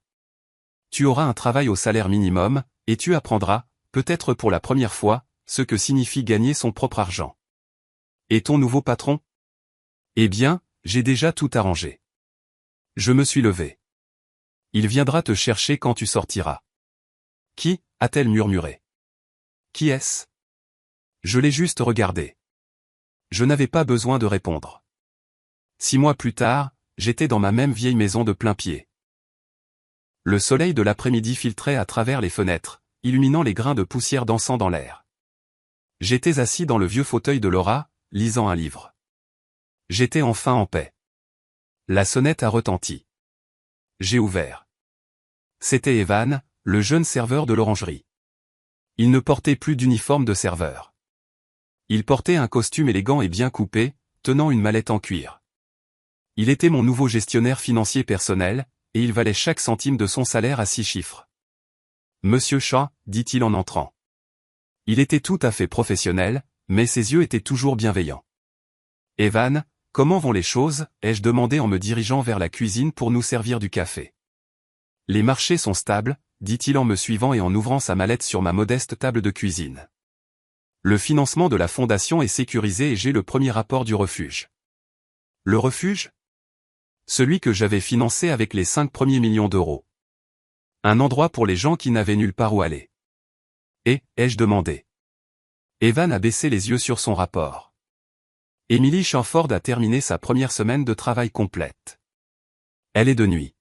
A: Tu auras un travail au salaire minimum, et tu apprendras, peut-être pour la première fois, ce que signifie gagner son propre argent. Et ton nouveau patron? Eh bien, j'ai déjà tout arrangé. Je me suis levé. Il viendra te chercher quand tu sortiras. Qui? A-t-elle murmuré. Qui est-ce? Je l'ai juste regardé. Je n'avais pas besoin de répondre. 6 mois plus tard, j'étais dans ma même vieille maison de plain-pied. Le soleil de l'après-midi filtrait à travers les fenêtres, illuminant les grains de poussière dansant dans l'air. J'étais assis dans le vieux fauteuil de Laura, lisant un livre. J'étais enfin en paix. La sonnette a retenti. J'ai ouvert. C'était Evan, le jeune serveur de l'orangerie. Il ne portait plus d'uniforme de serveur. Il portait un costume élégant et bien coupé, tenant une mallette en cuir. Il était mon nouveau gestionnaire financier personnel, et il valait chaque centime de son salaire à 6 chiffres. Monsieur Shaw, dit-il en entrant. Il était tout à fait professionnel, mais ses yeux étaient toujours bienveillants. Evan, comment vont les choses, ai-je demandé en me dirigeant vers la cuisine pour nous servir du café. Les marchés sont stables, dit-il en me suivant et en ouvrant sa mallette sur ma modeste table de cuisine. Le financement de la fondation est sécurisé et j'ai le premier rapport du refuge. Le refuge? Celui que j'avais financé avec les 5 premiers millions d'euros. Un endroit pour les gens qui n'avaient nulle part où aller. Et, ai-je demandé. Evan a baissé les yeux sur son rapport. Emily Shanford a terminé sa première semaine de travail complète. Elle est de nuit.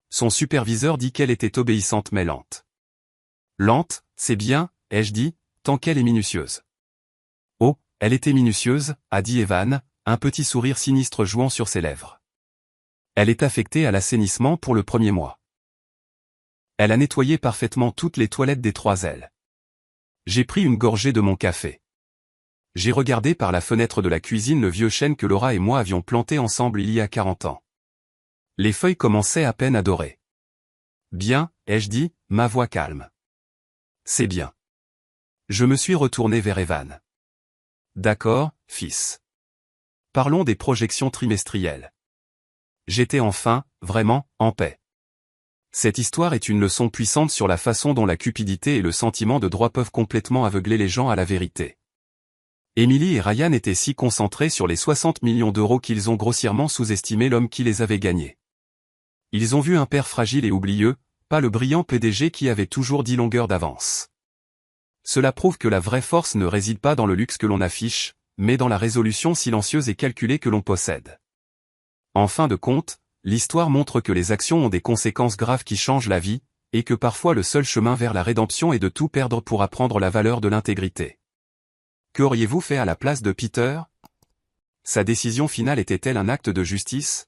A: Son superviseur dit qu'elle était obéissante mais lente. Lente, c'est bien, ai-je dit, tant qu'elle est minutieuse. Oh, elle était minutieuse, a dit Evan, un petit sourire sinistre jouant sur ses lèvres. Elle est affectée à l'assainissement pour le premier mois. Elle a nettoyé parfaitement toutes les toilettes des 3 ailes. J'ai pris une gorgée de mon café. J'ai regardé par la fenêtre de la cuisine le vieux chêne que Laura et moi avions planté ensemble il y a 40 ans. Les feuilles commençaient à peine à dorer. Bien, ai-je dit, ma voix calme. C'est bien. Je me suis retourné vers Evan. D'accord, fils. Parlons des projections trimestrielles. J'étais enfin, vraiment, en paix. Cette histoire est une leçon puissante sur la façon dont la cupidité et le sentiment de droit peuvent complètement aveugler les gens à la vérité. Emily et Ryan étaient si concentrés sur les 60 millions d'euros qu'ils ont grossièrement sous-estimé l'homme qui les avait gagnés. Ils ont vu un père fragile et oublieux, pas le brillant PDG qui avait toujours 10 longueurs d'avance. Cela prouve que la vraie force ne réside pas dans le luxe que l'on affiche, mais dans la résolution silencieuse et calculée que l'on possède. En fin de compte, l'histoire montre que les actions ont des conséquences graves qui changent la vie, et que parfois le seul chemin vers la rédemption est de tout perdre pour apprendre la valeur de l'intégrité. Qu'auriez-vous fait à la place de Peter? Sa décision finale était-elle un acte de justice?